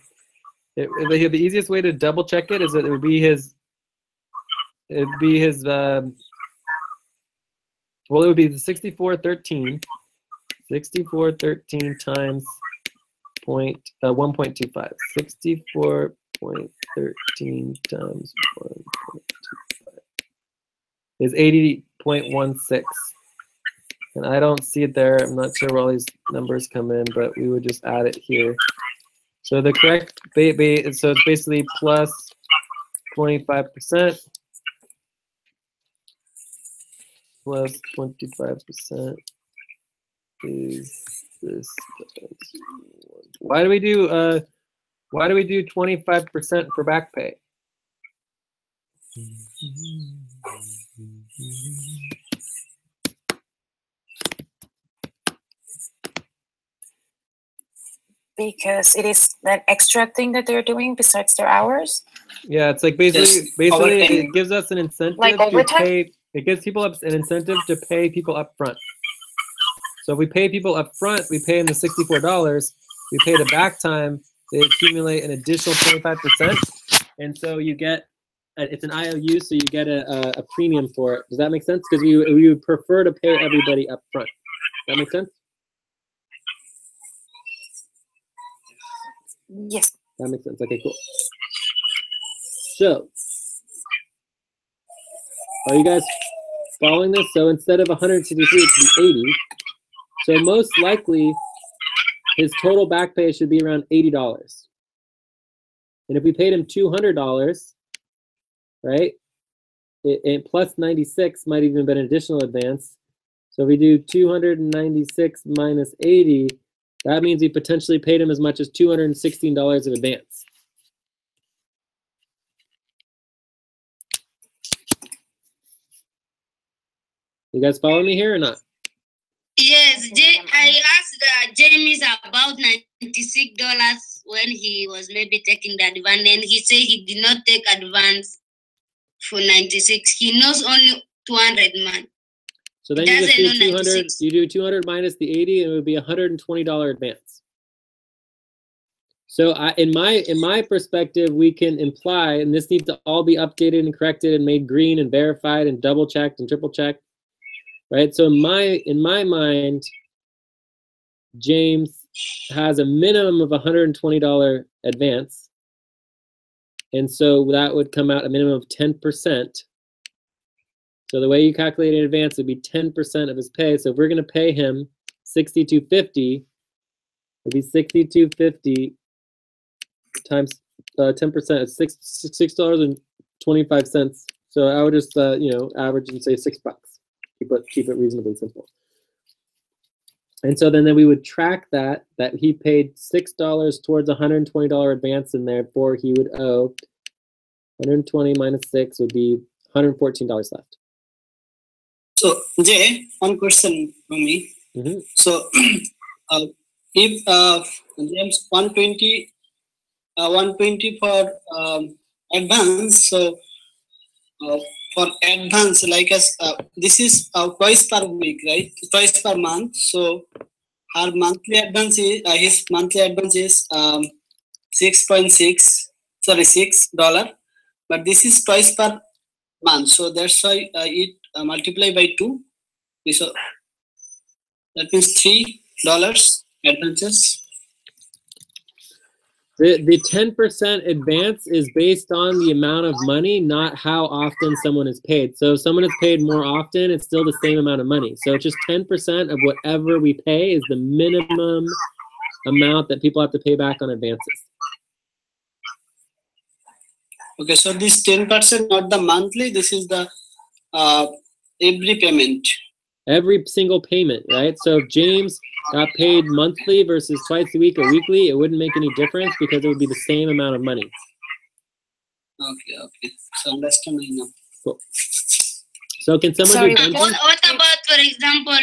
easiest way to double check it is that it would be his well, it would be the 64.13 times 1.25. 64.13 times 1.25 is 80.16. And I don't see it there. I'm not sure where all these numbers come in, but we would just add it here. So the correct so it's basically plus 25% plus 25% is this. Why do we do 25% for back pay? Because it is an extra thing that they're doing besides their hours. Yeah, it's like basically it gives us an incentive to pay. It gives people an incentive to pay people up front. So if we pay people up front, we pay them the $64. We pay the back time, they accumulate an additional 25%. And so you get, it's an IOU, so you get a premium for it. Does that make sense? Because we would prefer to pay everybody up front. That make sense? Yes. That makes sense. Okay, cool. So, are you guys following this? So instead of 163, it should be 80. So most likely, his total back pay should be around $80. And if we paid him $200, right, it plus 96 might even been an additional advance. So if we do 296 minus 80, that means we potentially paid him as much as $216 of advance. You guys follow me here or not? Yes, I asked James about $96 when he was maybe taking the advance, and he said he did not take advance for 96. He knows only 200 man. So then you just do 200. You do 200 minus the 80, and it would be $120 advance. So in my perspective, we can imply, and this needs to all be updated and corrected and made green and verified and double checked and triple checked. Right, so in my mind, James has a minimum of $120 advance, and so that would come out a minimum of 10%. So the way you calculate an advance would be 10% of his pay. So if we're going to pay him $62.50, it'd be $62.50 times 10% is $6.25. So I would just average and say $6. Keep it reasonably simple. And so then we would track that he paid $6 towards a $120 advance, and therefore he would owe 120 minus 6 would be $114 left. So Jay, one question from me. Mm-hmm. So if James 120 for advance, so for advance, like us, this is twice per week, right? Twice per month. So our monthly advance is his monthly advance is $6, but this is twice per month. So that's why it multiply by 2. So that means $3 advances. The 10% advance is based on the amount of money, not how often someone is paid. So if someone is paid more often, it's still the same amount of money. So it's just 10% of whatever we pay is the minimum amount that people have to pay back on advances. Okay, so this 10%, not the monthly, this is the every payment. Every single payment, right? So if James got paid monthly versus twice a week or weekly, it wouldn't make any difference because it would be the same amount of money. Okay. So understand now. Cool. So can someone do Benji? What about, for example,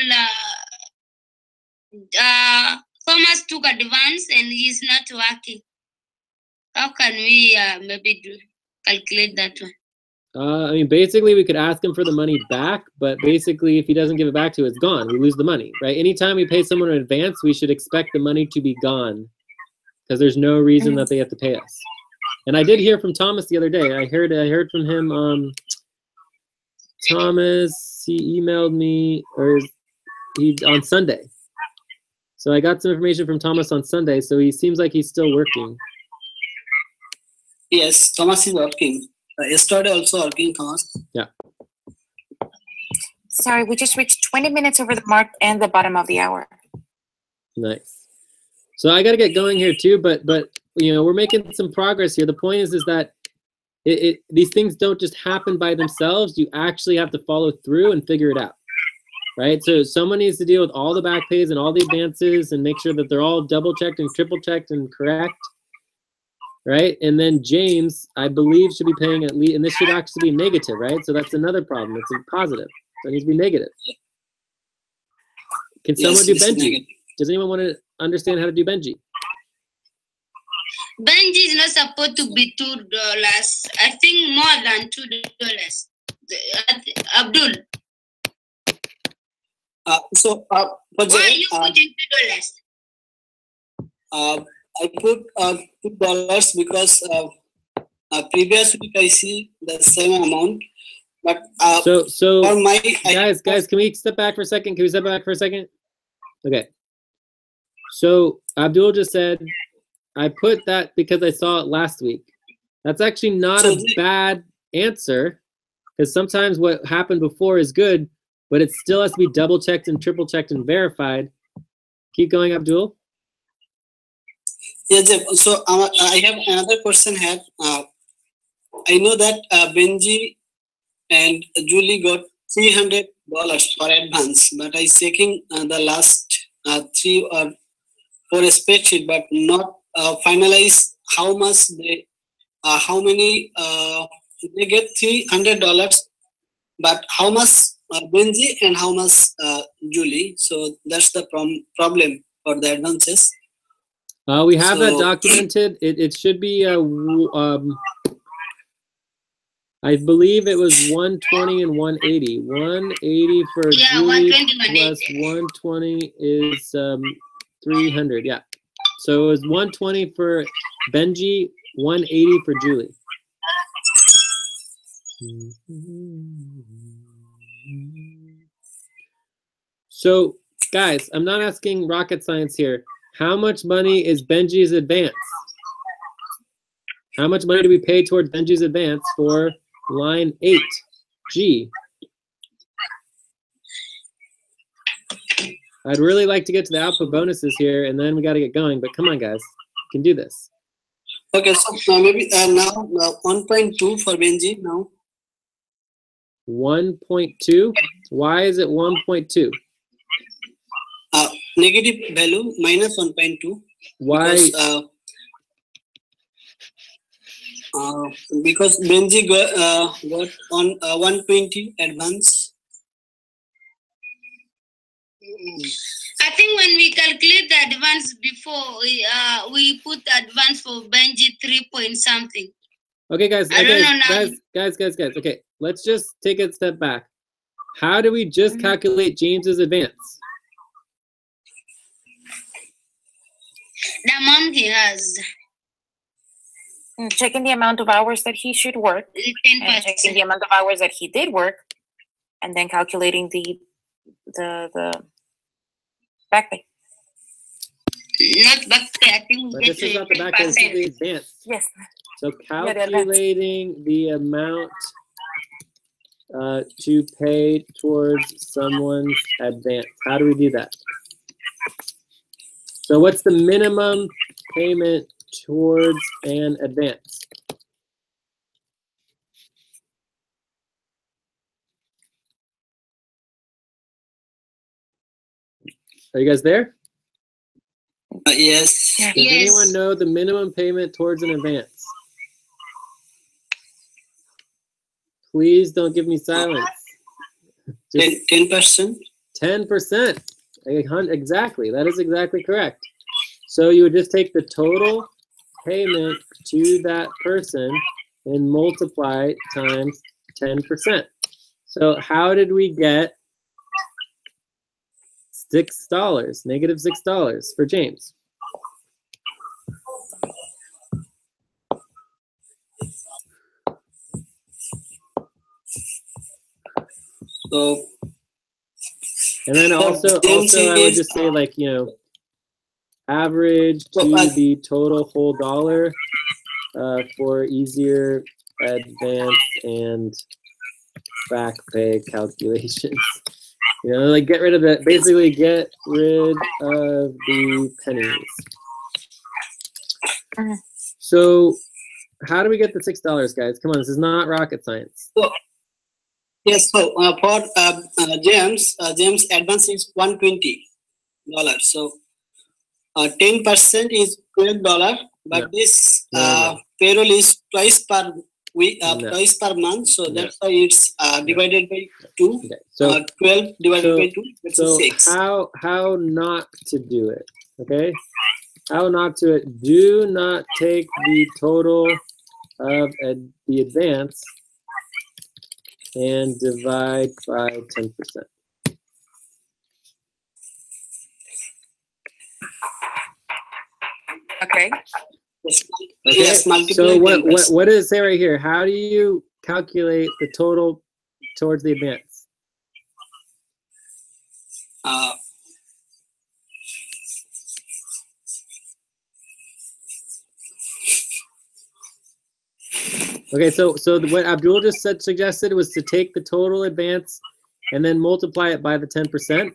Thomas took advance and he's not working? How can we maybe calculate that one? I mean, basically, we could ask him for the money back, but basically, if he doesn't give it back to us, it's gone. We lose the money, right? Anytime we pay someone in advance, we should expect the money to be gone because there's no reason that they have to pay us. And I did hear from Thomas the other day. I heard from him. Thomas, he emailed me on Sunday. So I got some information from Thomas on Sunday. So he seems like he's still working. Yes, Thomas is working. Yesterday also working, Thomas. Yeah. Sorry, we just reached 20 minutes over the mark and the bottom of the hour. Nice. So I got to get going here too, but we're making some progress here. The point is that these things don't just happen by themselves. You actually have to follow through and figure it out, right? So someone needs to deal with all the back pays and all the advances and make sure that they're all double checked and triple checked and correct. Right, and then James, I believe, should be paying at least, and this should actually be negative, right? So that's another problem. It's a positive, so it needs to be negative. Can someone do Benji? Does anyone want to understand how to do Benji? Benji is not supposed to be $2. I think more than $2. Abdul. Why you putting $2? I put $2 because previous week I see the same amount, but so for my guys, can we step back for a second? Can we step back for a second? Okay. So Abdul just said I put that because I saw it last week. That's actually not So a bad answer, because sometimes what happened before is good, but it still has to be double checked and triple checked and verified. Keep going, Abdul. Yeah, Jeff. So I have another question here. I know that Benji and Julie got $300 for advance, but I checking the last 3 or 4 spreadsheet, but not finalize how much they, how many they get $300, but how much Benji and how much Julie. So that's the problem for the advances. We have that So- documented. It should be I believe it was 120 and 180. 180 for Yeah, Julie 120, plus 120 is 300. Yeah. So it was 120 for Benji, 180 for Julie. So, guys, I'm not asking rocket science here. How much money is Benji's advance? How much money do we pay towards Benji's advance for line 8, G? I'd really like to get to the output bonuses here, and then we got to get going. But come on, guys, you can do this. Okay, so maybe now 1.2 for Benji now. 1.2. Why is it 1.2? Negative value minus 1.2. Why? Because Benji got on 120 advance. I think when we calculate the advance before, we put the advance for Benji 3 point something. Okay, guys. I don't know now. Guys. Okay, let's just take a step back. How do we just calculate James's advance? The amount he has, Checking the amount of hours that he should work, is and checking 10%. the amount of hours that he did work, and then calculating the back pay. Not back pay. I think But we this get is to not the back end, this is the advance. Yes. So Yeah, the advance. calculating the amount to pay towards someone's advance. How do we do that? So what's the minimum payment towards an advance? Are you guys there? Yes. Does Yes. anyone know the minimum payment towards an advance? Please don't give me silence. Just 10%. 10%. Exactly. That is exactly correct. So you would just take the total payment to that person and multiply times 10%. So how did we get $6, negative $6 for James? So And then also I would just say, like, average to the total whole dollar for easier advance and back pay calculations. Like get rid of the, basically get rid of the pennies. So how do we get the $6, guys? Come on, this is not rocket science. yes, so for James advance is $120. So 10% is $12, but No. this No. payroll is twice per week, No. twice per month. So No. that's why it's divided by 2. Okay, so 12 divided by 2, that's so 6. how not to do it? Okay, how not to it? Do not take the total of the advance and divide by 10%. Okay. Yes, Okay, yes, multiply so 10%. what does it say right here? How do you calculate the total towards the advance? Okay, so what Abdul just suggested was to take the total advance and then multiply it by the 10%.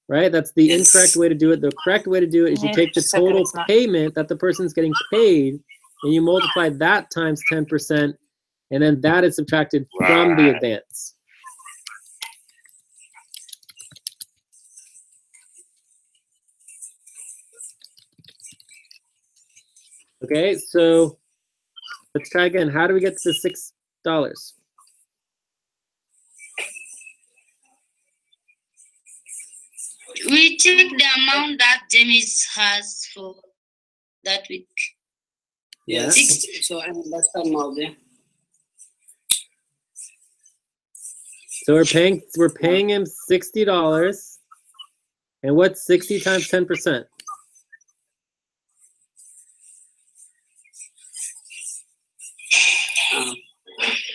Right? That's the Yes. incorrect way to do it. The correct way to do it is you Yeah, take the so that total it's not- payment that the person's getting paid and you multiply that times 10%, and then that is subtracted from the Right. advance. Okay, so let's try again. How do we get to the $6? We check the amount that James has for that week. Yeah. Yes. So I'm less than now there. So we're paying him $60. And what's 60 times 10%?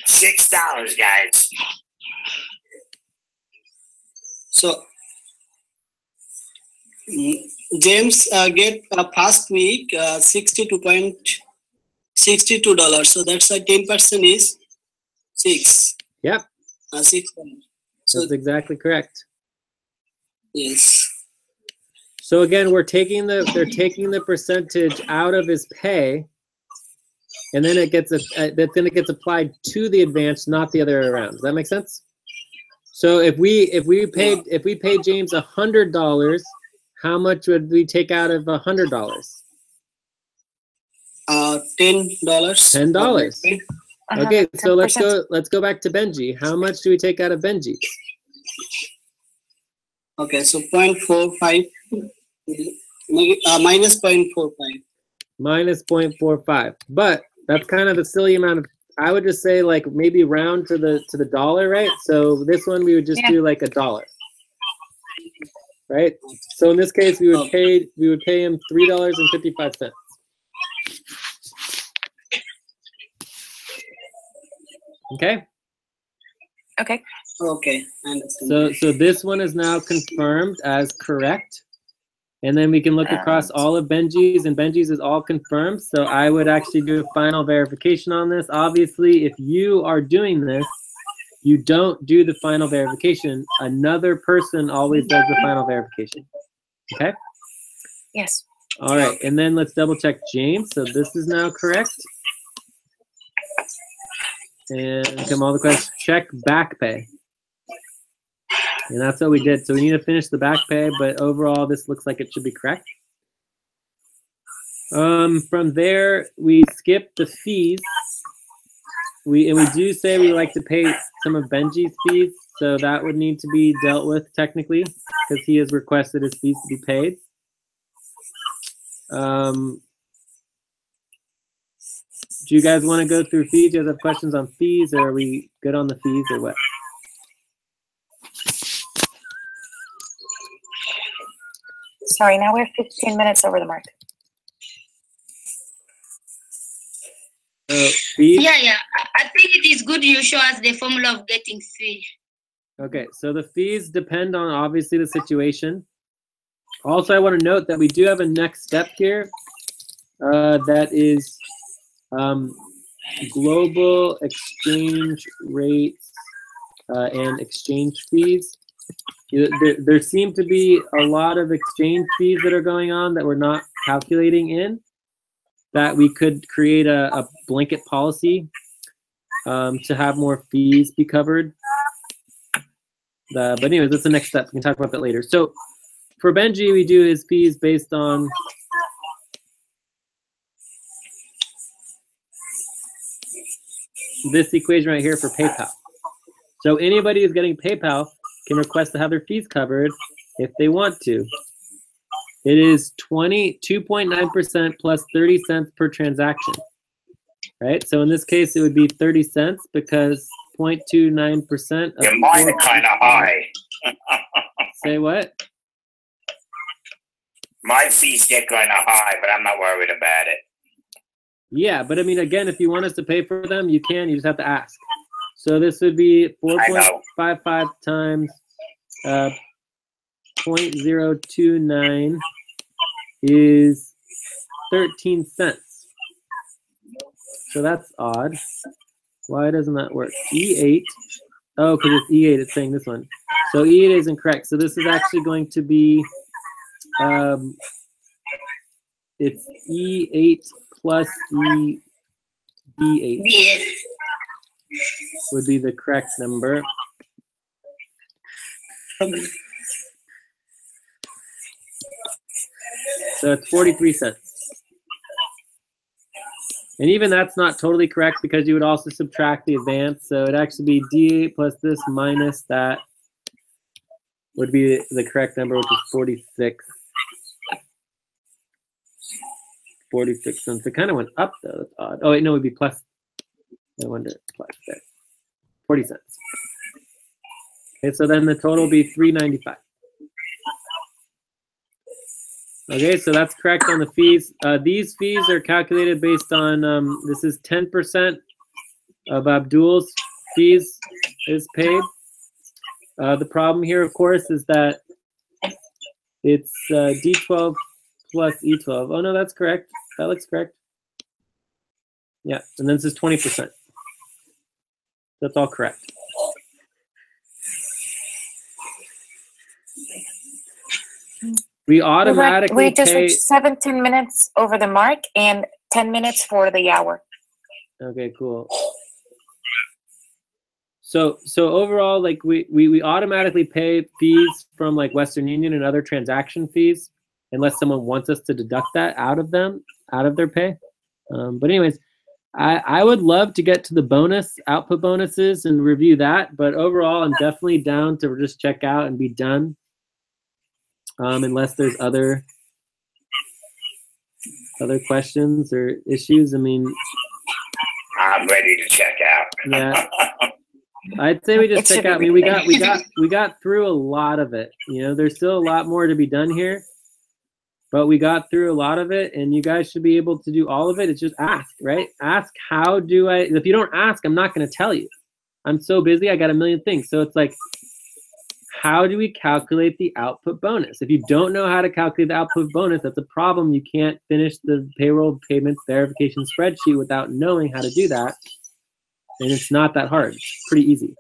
$6, guys. So James get past week $62.62. So that's a 10% is 6. Yep, 6. So that's exactly correct. yes. So again, they're taking the percentage out of his pay, and then it gets applied to the advance, not the other way around. Does that make sense? So if we paid James $100, how much would we take out of $100? $10. $10. Okay, so let's go back to Benji. How much do we take out of Benji? Okay, so 0.45 minus 0.45. Minus 0.45. But that's kind of a silly amount of. I would just say like maybe round to the dollar, right? So this one we would just do like $1. Right? So in this case we would pay him $3.55. Okay? Okay. Okay, I understand. So this one is now confirmed as correct. And then we can look across all of Benji's, and Benji's is all confirmed. So I would actually do a final verification on this. Obviously, if you are doing this, you don't do the final verification. Another person always does the final verification. Okay? Yes. All right, and then let's double check James. So this is now correct. And come all the questions. Check back pay. And that's what we did. So we need to finish the back pay, but overall this looks like it should be correct. From there, we skip the fees. We do say we like to pay some of Benji's fees, so that would need to be dealt with technically because he has requested his fees to be paid. Do you guys want to go through fees? Do you guys have questions on fees, or are we good on the fees, or what? Sorry, now we're 15 minutes over the mark. Fees? Yeah. I think it is good you show us the formula of getting fee. Okay, so the fees depend on obviously the situation. Also, I want to note that we do have a next step here that is global exchange rates and exchange fees. There seem to be a lot of exchange fees that are going on that we're not calculating in, that we could create a blanket policy to have more fees be covered. But anyways, that's the next step. We can talk about that later. So for Benji, we do his fees based on this equation right here for PayPal. So anybody who's getting PayPal can request to have their fees covered if they want to. It is 2.9% plus 30 cents per transaction, right? So in this case, it would be 30 cents because 0.29%. Yeah, mine are kind of high. Say what? My fees get kind of high, but I'm not worried about it. Yeah, but I mean, again, if you want us to pay for them, you can. You just have to ask. So this would be 4.55 times 0.029 is 13 cents. So that's odd. Why doesn't that work? E8. Oh, because it's E8. It's saying this one. So E8 is incorrect. So this is actually going to be, it's E8 plus E8 Yes. would be the correct number. So it's 43 cents. And even that's not totally correct because you would also subtract the advance. So it'd actually be D8 plus this minus that would be the correct number, which is 46. 46 cents. It kind of went up though. That's odd. Oh wait, no, it would be plus. I wonder, plus there. 40 cents. Okay, so then the total will be $3.95. Okay, so that's correct on the fees. These fees are calculated based on, this is 10% of Abdul's fees is paid. The problem here, of course, is that it's D12 plus E12. Oh, no, that's correct. That looks correct. Yeah, and then this is 20%. That's all correct. We automatically we just pay. reached 17 minutes over the mark and 10 minutes for the hour. Okay, cool. So overall, like we automatically pay fees from like Western Union and other transaction fees, unless someone wants us to deduct that out of their pay. But anyways, I would love to get to the bonus output bonuses and review that. But overall, I'm definitely down to just check out and be done. Unless there's other questions or issues. I mean, I'm ready to check out. Yeah, I'd say we just check out. I mean, we got through a lot of it. You know, there's still a lot more to be done here, but we got through a lot of it, and you guys should be able to do all of it. It's just ask, right? Ask, how do I? If you don't ask, I'm not going to tell you. I'm so busy. I got a million things. So it's like, how do we calculate the output bonus? If you don't know how to calculate the output bonus, that's a problem. You can't finish the payroll payments verification spreadsheet without knowing how to do that. And it's not that hard. It's pretty easy.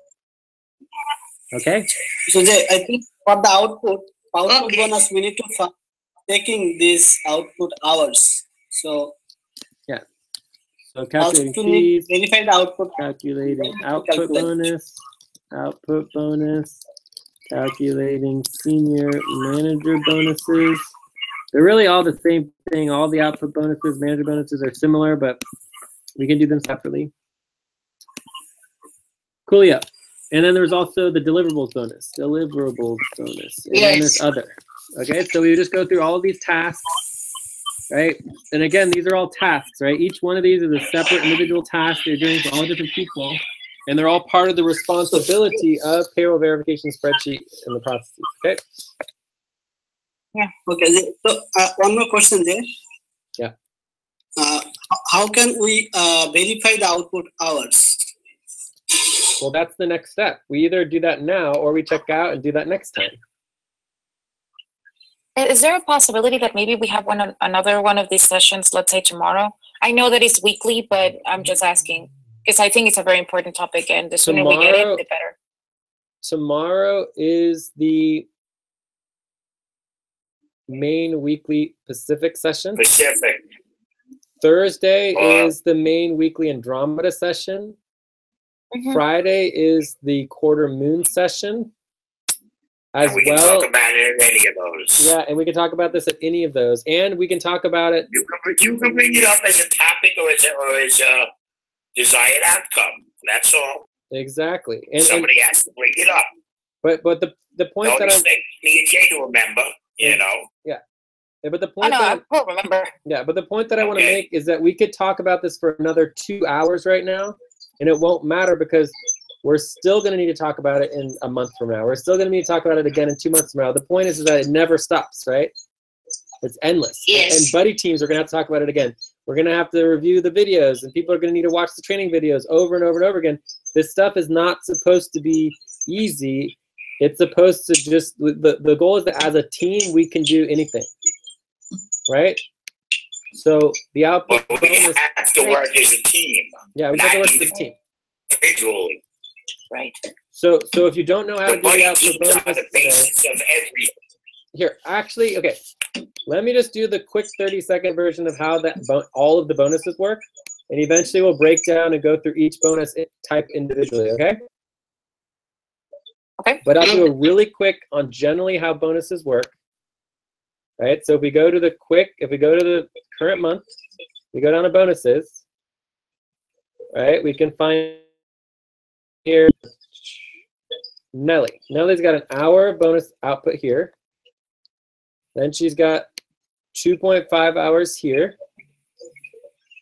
Okay? So Jay, I think for the output bonus, we need to find taking these output hours. So yeah. So also calculating to need fees, verify the output. calculating output Calculate. bonus, calculating senior manager bonuses. They're really all the same thing. All the output bonuses, manager bonuses are similar, but we can do them separately. Coolio. And then there's also the deliverables bonus. And then there's other. Okay, so we just go through all of these tasks, right? And again, these are all tasks, right? Each one of these is a separate individual task they're doing for all different people. And they're all part of the responsibility of payroll verification spreadsheet and the processes, okay? Yeah. Okay, so one more question there. Yeah. How can we verify the output hours? Well, that's the next step. We either do that now or we check out and do that next time. Is there a possibility that maybe we have another one of these sessions, let's say tomorrow? I know that it's weekly, but I'm just asking because I think it's a very important topic, and the sooner we get it, the better. Tomorrow is the main weekly Pacific session. Pacific. Thursday is the main weekly Andromeda session. Mhm. Friday is the quarter moon session as And we can well. talk about it in any of those. Yeah, and we can talk about this at any of those, and we can talk about it. You can bring it up as a topic or as a desired outcome. That's all. Exactly. And Somebody has to bring it up. but the point Don't that I'm expect me and Jay to remember, you know. yeah, but the I point know, that I will remember. yeah, but the point that I want to Okay. make is that we could talk about this for another 2 hours right now, and it won't matter because we're still going to need to talk about it in a month from now. We're still going to need to talk about it again in 2 months from now. The point is that it never stops, right? It's endless. Yes. And buddy teams are going to have to talk about it again. We're going to have to review the videos, and people are going to need to watch the training videos over and over and over again. This stuff is not supposed to be easy. It's supposed to just, the goal is that as a team, we can do anything, right? So the output But we bonus, have to work as a team. Yeah, we have to work as a team. Individually. Right. So if you don't know how to do the output teams are bonus the basis of every. here, actually, okay. Let me just do the quick 30-second version of how that all of the bonuses work, and eventually we'll break down and go through each bonus type individually, okay? Okay. But I'll do a really quick on generally how bonuses work. Right? So if we go to the current month, we go down to bonuses, right? We can find here Nelly. Nelly's got an hour bonus output here. Then she's got 2.5 hours here.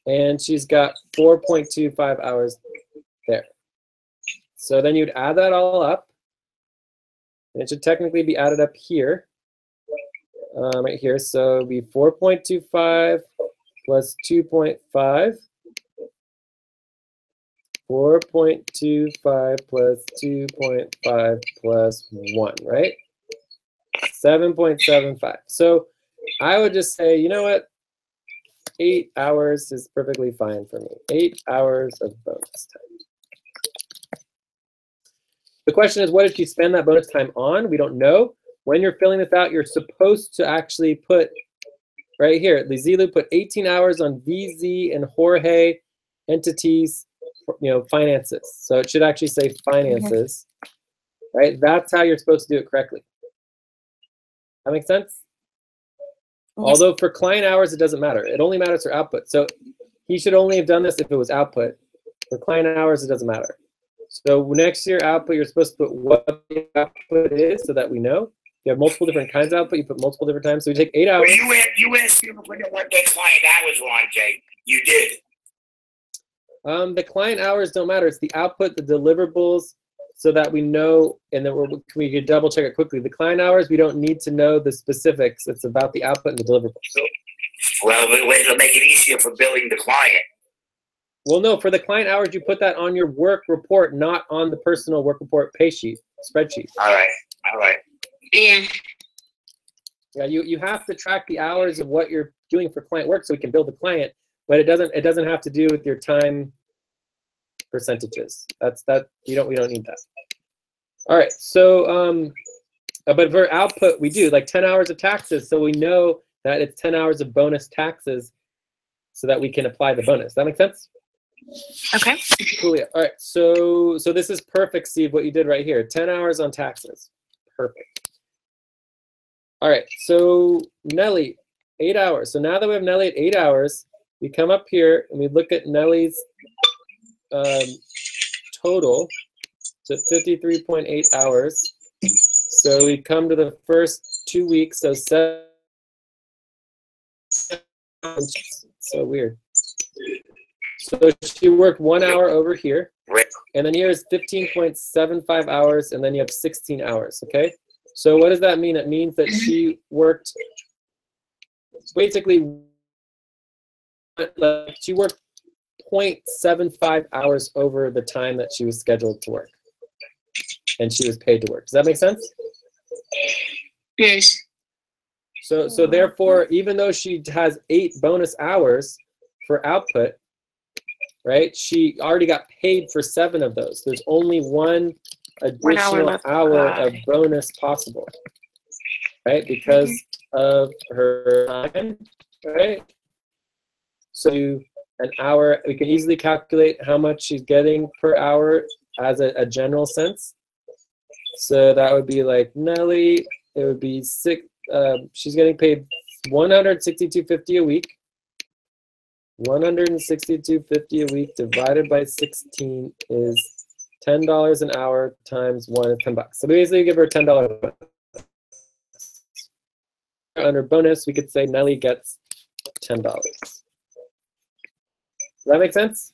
And she's got 4.25 hours there. So then you'd add that all up. And it should technically be added up here. Right here. So it'd be 4.25 plus 2.5. 4.25 plus 2.5 plus 1, right? 7.75. So I would just say, you know what? 8 hours is perfectly fine for me. 8 hours of bonus time. The question is, what did she spend that bonus time on? We don't know. When you're filling this out, you're supposed to actually put, right here, Lizilu put 18 hours on VZ and Jorge entities, finances. So it should actually say finances, right? That's how you're supposed to do it correctly. That makes sense? Yes. Although for client hours, it doesn't matter. It only matters for output. So he should only have done this if it was output. For client hours, it doesn't matter. So next year output, you're supposed to put what the output is so that we know. You have multiple different kinds of output. You put multiple different times. So we take 8 hours. Well, you asked people what their client hours were on, Jay. You did. The client hours don't matter. It's the output, the deliverables, so that we know, and then we can double check it quickly. The client hours, we don't need to know the specifics. It's about the output and the deliverables. Well, it'll make it easier for billing the client. Well, no, for the client hours, you put that on your work report, not on the personal work report pay sheet, spreadsheet. All right. Yeah. Yeah, you have to track the hours of what you're doing for client work so we can bill the client, but it doesn't have to do with your time percentages. We don't need that. All right, so but for output we do like 10 hours of taxes, so we know that it's 10 hours of bonus taxes so that we can apply the bonus. That make sense? Okay. Cool. Yeah. All right, so this is perfect, Steve, what you did right here. 10 hours on taxes. Perfect. All right, so Nelly, 8 hours. So now that we have Nelly at 8 hours, we come up here and we look at Nelly's total, so 53.8 hours. So we come to the first 2 weeks, so 7. So weird. So she worked 1 hour over here, and then here's 15.75 hours, and then you have 16 hours, okay? So what does that mean? It means that she worked basically, she worked 0.75 hours over the time that she was scheduled to work, and she was paid to work. Does that make sense? Yes. So therefore, even though she has 8 bonus hours for output, right, she already got paid for 7 of those. There's only one additional hour of bonus possible, right, because of her time, right? So an hour, we can easily calculate how much she's getting per hour as a general sense. So that would be like Nelly, it would be she's getting paid $162.50 a week. $162.50 a week divided by 16 is $10 an hour times 1 is $10. So basically, give her $10 bonus. Under bonus, we could say Nelly gets $10. Does that make sense?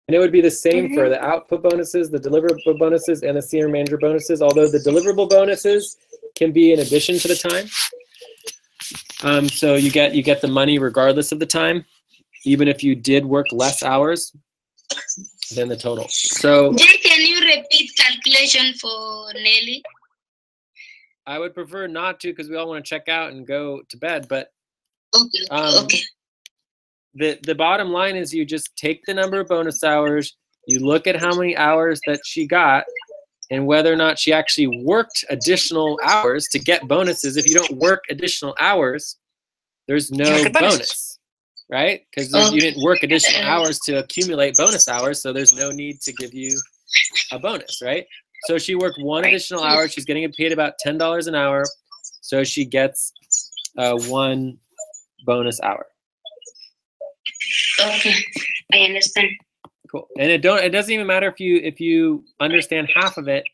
And it would be the same for the output bonuses, the deliverable bonuses, and the senior manager bonuses. Although the deliverable bonuses can be in addition to the time. So you get the money regardless of the time, even if you did work less hours than the total. So Jay, can you repeat calculation for Nelly? I would prefer not to, because we all want to check out and go to bed. But okay. the bottom line is you just take the number of bonus hours, you look at how many hours that she got, and whether or not she actually worked additional hours to get bonuses. If you don't work additional hours, there's no bonus, right? Because you didn't work additional hours to accumulate bonus hours, so there's no need to give you a bonus, right? So she worked one additional hour. She's getting paid about $10 an hour, so she gets one bonus hour. Okay, I understand. Cool. And it doesn't even matter if you understand half of it.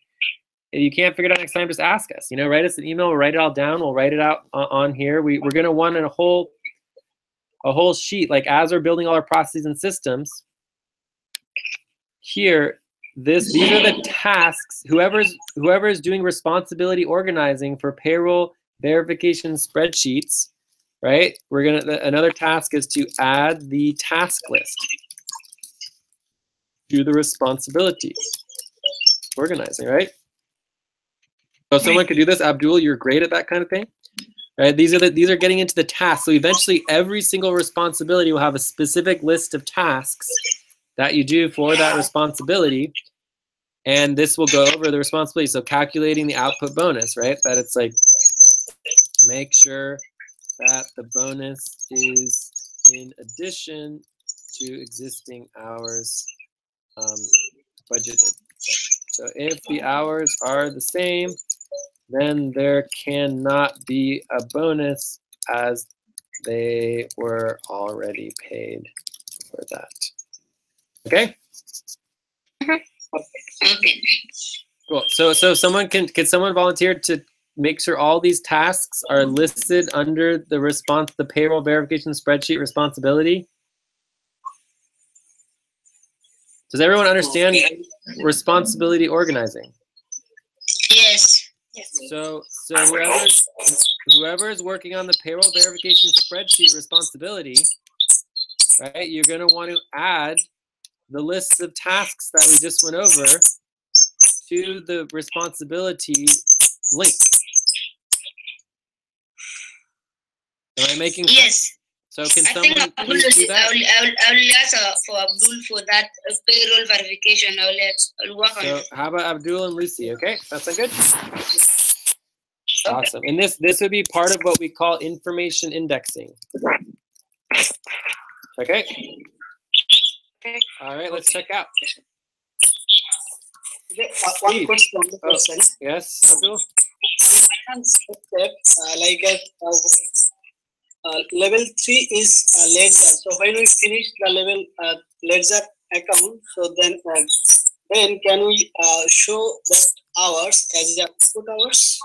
If you can't figure it out next time, just ask us. Write us an email. We'll write it all down. We'll write it out on here. We're gonna want a whole sheet, like as we're building all our processes and systems. Here, these are the tasks. Whoever is doing responsibility organizing for payroll verification spreadsheets, right? Another task is to add the task list to the responsibility organizing, right? So someone could do this. Abdul, you're great at that kind of thing, right? These are getting into the tasks. So eventually, every single responsibility will have a specific list of tasks that you do for that responsibility, and this will go over the responsibility. So calculating the output bonus, right? That it's like make sure that the bonus is in addition to existing hours budgeted. So if the hours are the same, then there cannot be a bonus as they were already paid for that. Okay? Okay. Cool. So someone can someone volunteer to make sure all these tasks are listed under the payroll verification spreadsheet responsibility? Does everyone understand responsibility organizing? Yes. So whoever is working on the payroll verification spreadsheet responsibility, right? You're going to want to add the lists of tasks that we just went over to the responsibility link. Am I making sense? Yes. So can I think someone Abdul, please do that? I will ask for Abdul for that payroll verification. I'll work on So it. how about Abdul and Lucy? Okay, that sound good? Awesome. And this would be part of what we call information indexing. Okay. All right, let's check out. One Steve. question. Yes, Abdul? Level 3 is ledger. So when we finish the level ledger account, so then can we show that hours as the output hours?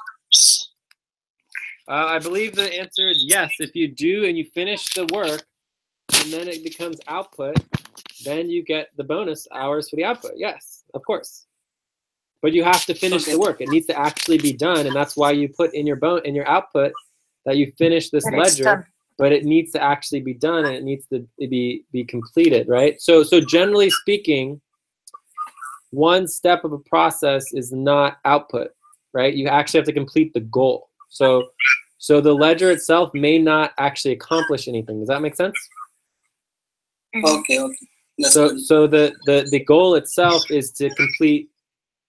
I believe the answer is yes. If you do and you finish the work, and then it becomes output, then you get the bonus hours for the output. Yes, of course. But you have to finish the work. It needs to actually be done, and that's why you put in your output that you finish this ledger. But it needs to actually be done, and it needs to be completed, right? So generally speaking, one step of a process is not output, right? You actually have to complete the goal. So the ledger itself may not actually accomplish anything. Does that make sense? Okay. So the goal itself is to complete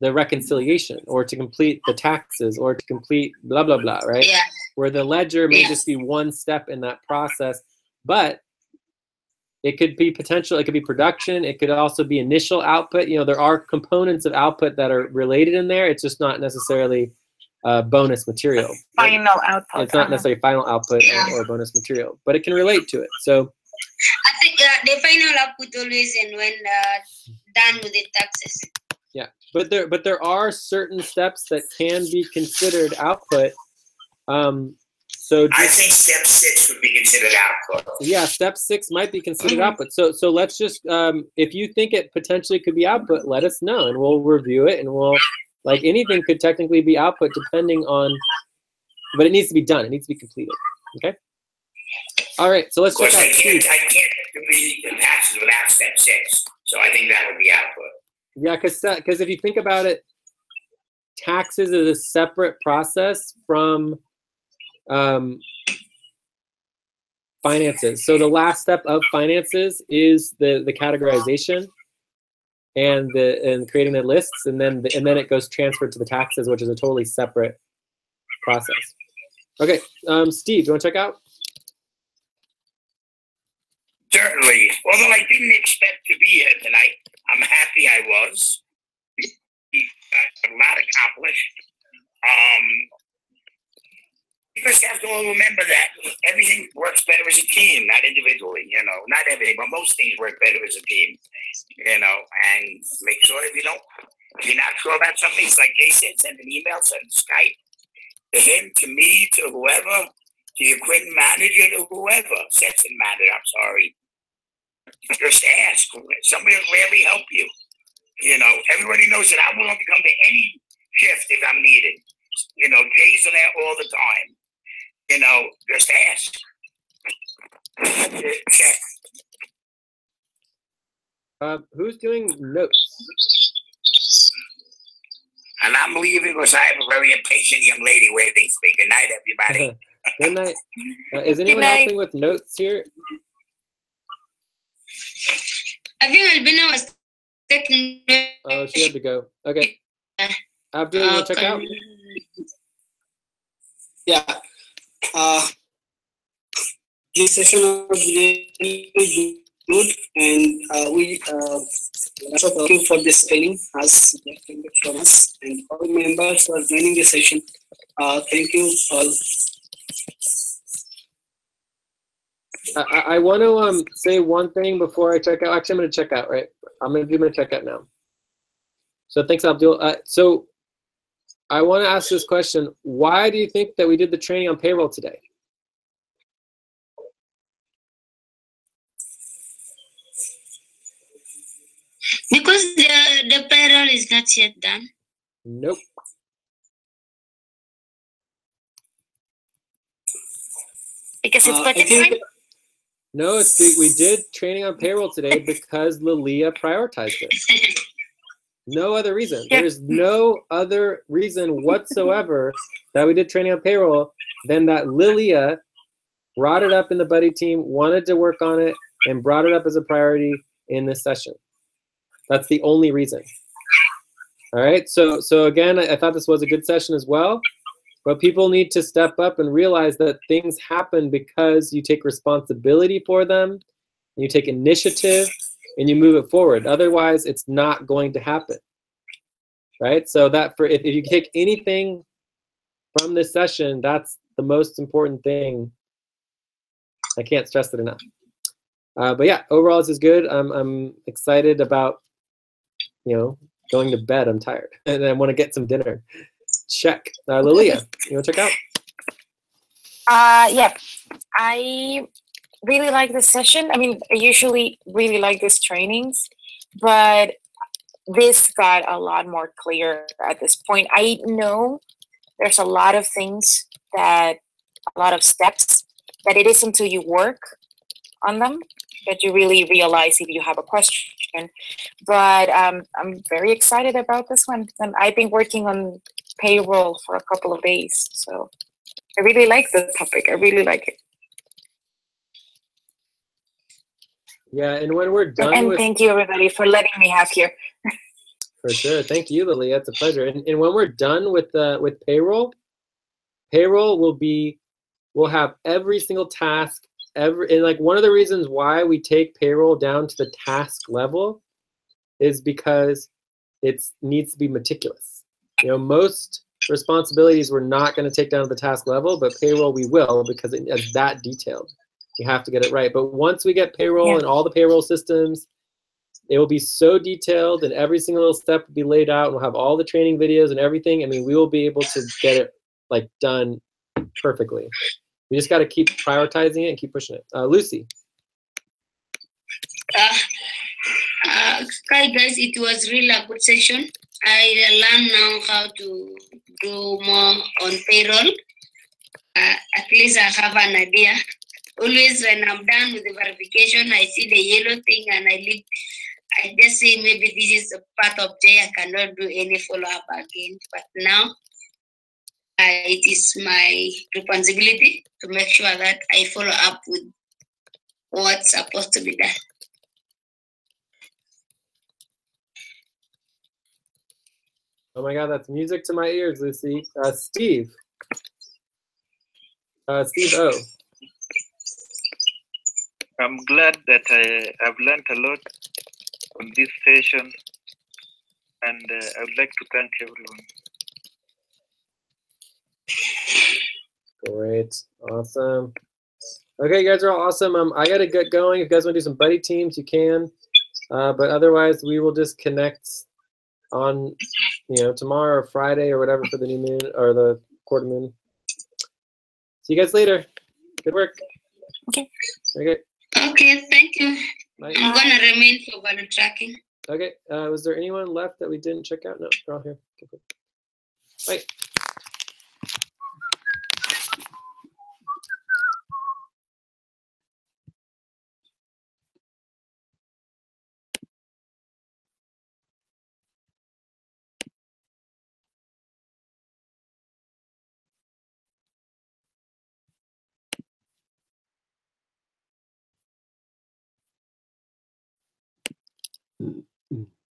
the reconciliation, or to complete the taxes, or to complete blah blah blah, right? Yeah. Where the ledger may just be one step in that process, but it could be potential. It could be production. It could also be initial output. There are components of output that are related in there. It's just not necessarily bonus material. Final output. It's not necessarily final output or bonus material, but it can relate to it. So I think the final output always and when done with the taxes. Yeah, but there are certain steps that can be considered output. So I think step 6 would be considered output. Yeah, step 6 might be considered output. So let's just if you think it potentially could be output, let us know, and we'll review it, and we'll anything could technically be output depending on, but it needs to be done. It needs to be completed. Okay. All right. So let's check out. I can't complete the taxes without step 6. So I think that would be output. Yeah, because if you think about it, taxes is a separate process from finances. So the last step of finances is the categorization and creating the lists, and then it goes transferred to the taxes, which is a totally separate process. Okay, Steve, do you want to check out? Certainly. Although I didn't expect to be here tonight, I'm happy I was. A lot accomplished. You just have to all remember that everything works better as a team, not individually. You know, not everything, but most things work better as a team. You know, and make sure if you're not sure about something, it's like Jay said, send an email, send Skype to him, to me, to whoever, to your equipment manager, to whoever, session manager. I'm sorry. Just ask. Somebody will rarely help you. You know, everybody knows that I'm willing to come to any shift if I'm needed. You know, Jay's are there all the time. You know, just ask. Check. Who's doing notes? And I'm leaving because I have a very impatient young lady waiting for me. Good night, everybody. Good night. Is anyone helping with notes here? I think Albina was taking. Oh, she had to go. Okay. Abdul, you want to check out? Yeah. This session was really good, and we also thank you for this training as from us, and all members who are joining the session. Thank you all. I want to say one thing before I check out. Actually, I'm going to check out, right? I'm going to do my checkout now. So thanks, Abdul. So I want to ask this question. Why do you think that we did the training on payroll today? Because the payroll is not yet done. Nope. Because it's budget time? No, we did training on payroll today because Lilia prioritized it. No other reason. Yeah. There's no other reason whatsoever that we did training on payroll than that Lilia brought it up in the buddy team, wanted to work on it, and brought it up as a priority in this session. That's the only reason. All right, so again, I thought this was a good session as well, but people need to step up and realize that things happen because you take responsibility for them, you take initiative, and you move it forward. Otherwise, it's not going to happen, right? So that if you take anything from this session, that's the most important thing. I can't stress it enough. But yeah, overall, this is good. I'm excited about, going to bed. I'm tired, and I want to get some dinner. Check. Lilia, you want to check out? Yeah, I really like this session. I mean, I usually really like these trainings, but this got a lot more clear at this point. I know there's a lot of things a lot of steps that it is until you work on them that you really realize if you have a question. But I'm very excited about this one. And I've been working on payroll for a couple of days. So I really like the topic. I really like it. Yeah, and when we're done and thank you everybody for letting me have here. For sure. Thank you, Lilia. It's a pleasure. And when we're done with payroll we'll have every single task, and like one of the reasons why we take payroll down to the task level is because it needs to be meticulous. Most responsibilities we're not going to take down to the task level, but payroll we will, because it's that detailed. You have to get it right. But once we get payroll and all the payroll systems, it will be so detailed, and every single little step will be laid out, and we'll have all the training videos and everything. I mean, we will be able to get it done perfectly. We just got to keep prioritizing it and keep pushing it. Lucy. Hi guys, it was really a good session. I learned now how to do more on payroll. At least I have an idea. Always when I'm done with the verification, I see the yellow thing and I just say maybe this is a part of J. I cannot do any follow-up again. But now it is my responsibility to make sure that I follow up with what's supposed to be done. Oh my God, that's music to my ears, Lucy. Steve. Steve O. I'm glad that I've learned a lot on this session, and I would like to thank everyone. Great. Awesome. Okay, you guys are all awesome. I got to get going. If you guys want to do some buddy teams, you can. But otherwise, we will just connect on, tomorrow or Friday or whatever for the new moon or the quarter moon. See you guys later. Good work. Okay. Okay. Okay, thank you. Bye. I'm gonna remain for value tracking. Okay. Was there anyone left that we didn't check out? No, they're all here. Okay, cool. Bye. Mm-hmm.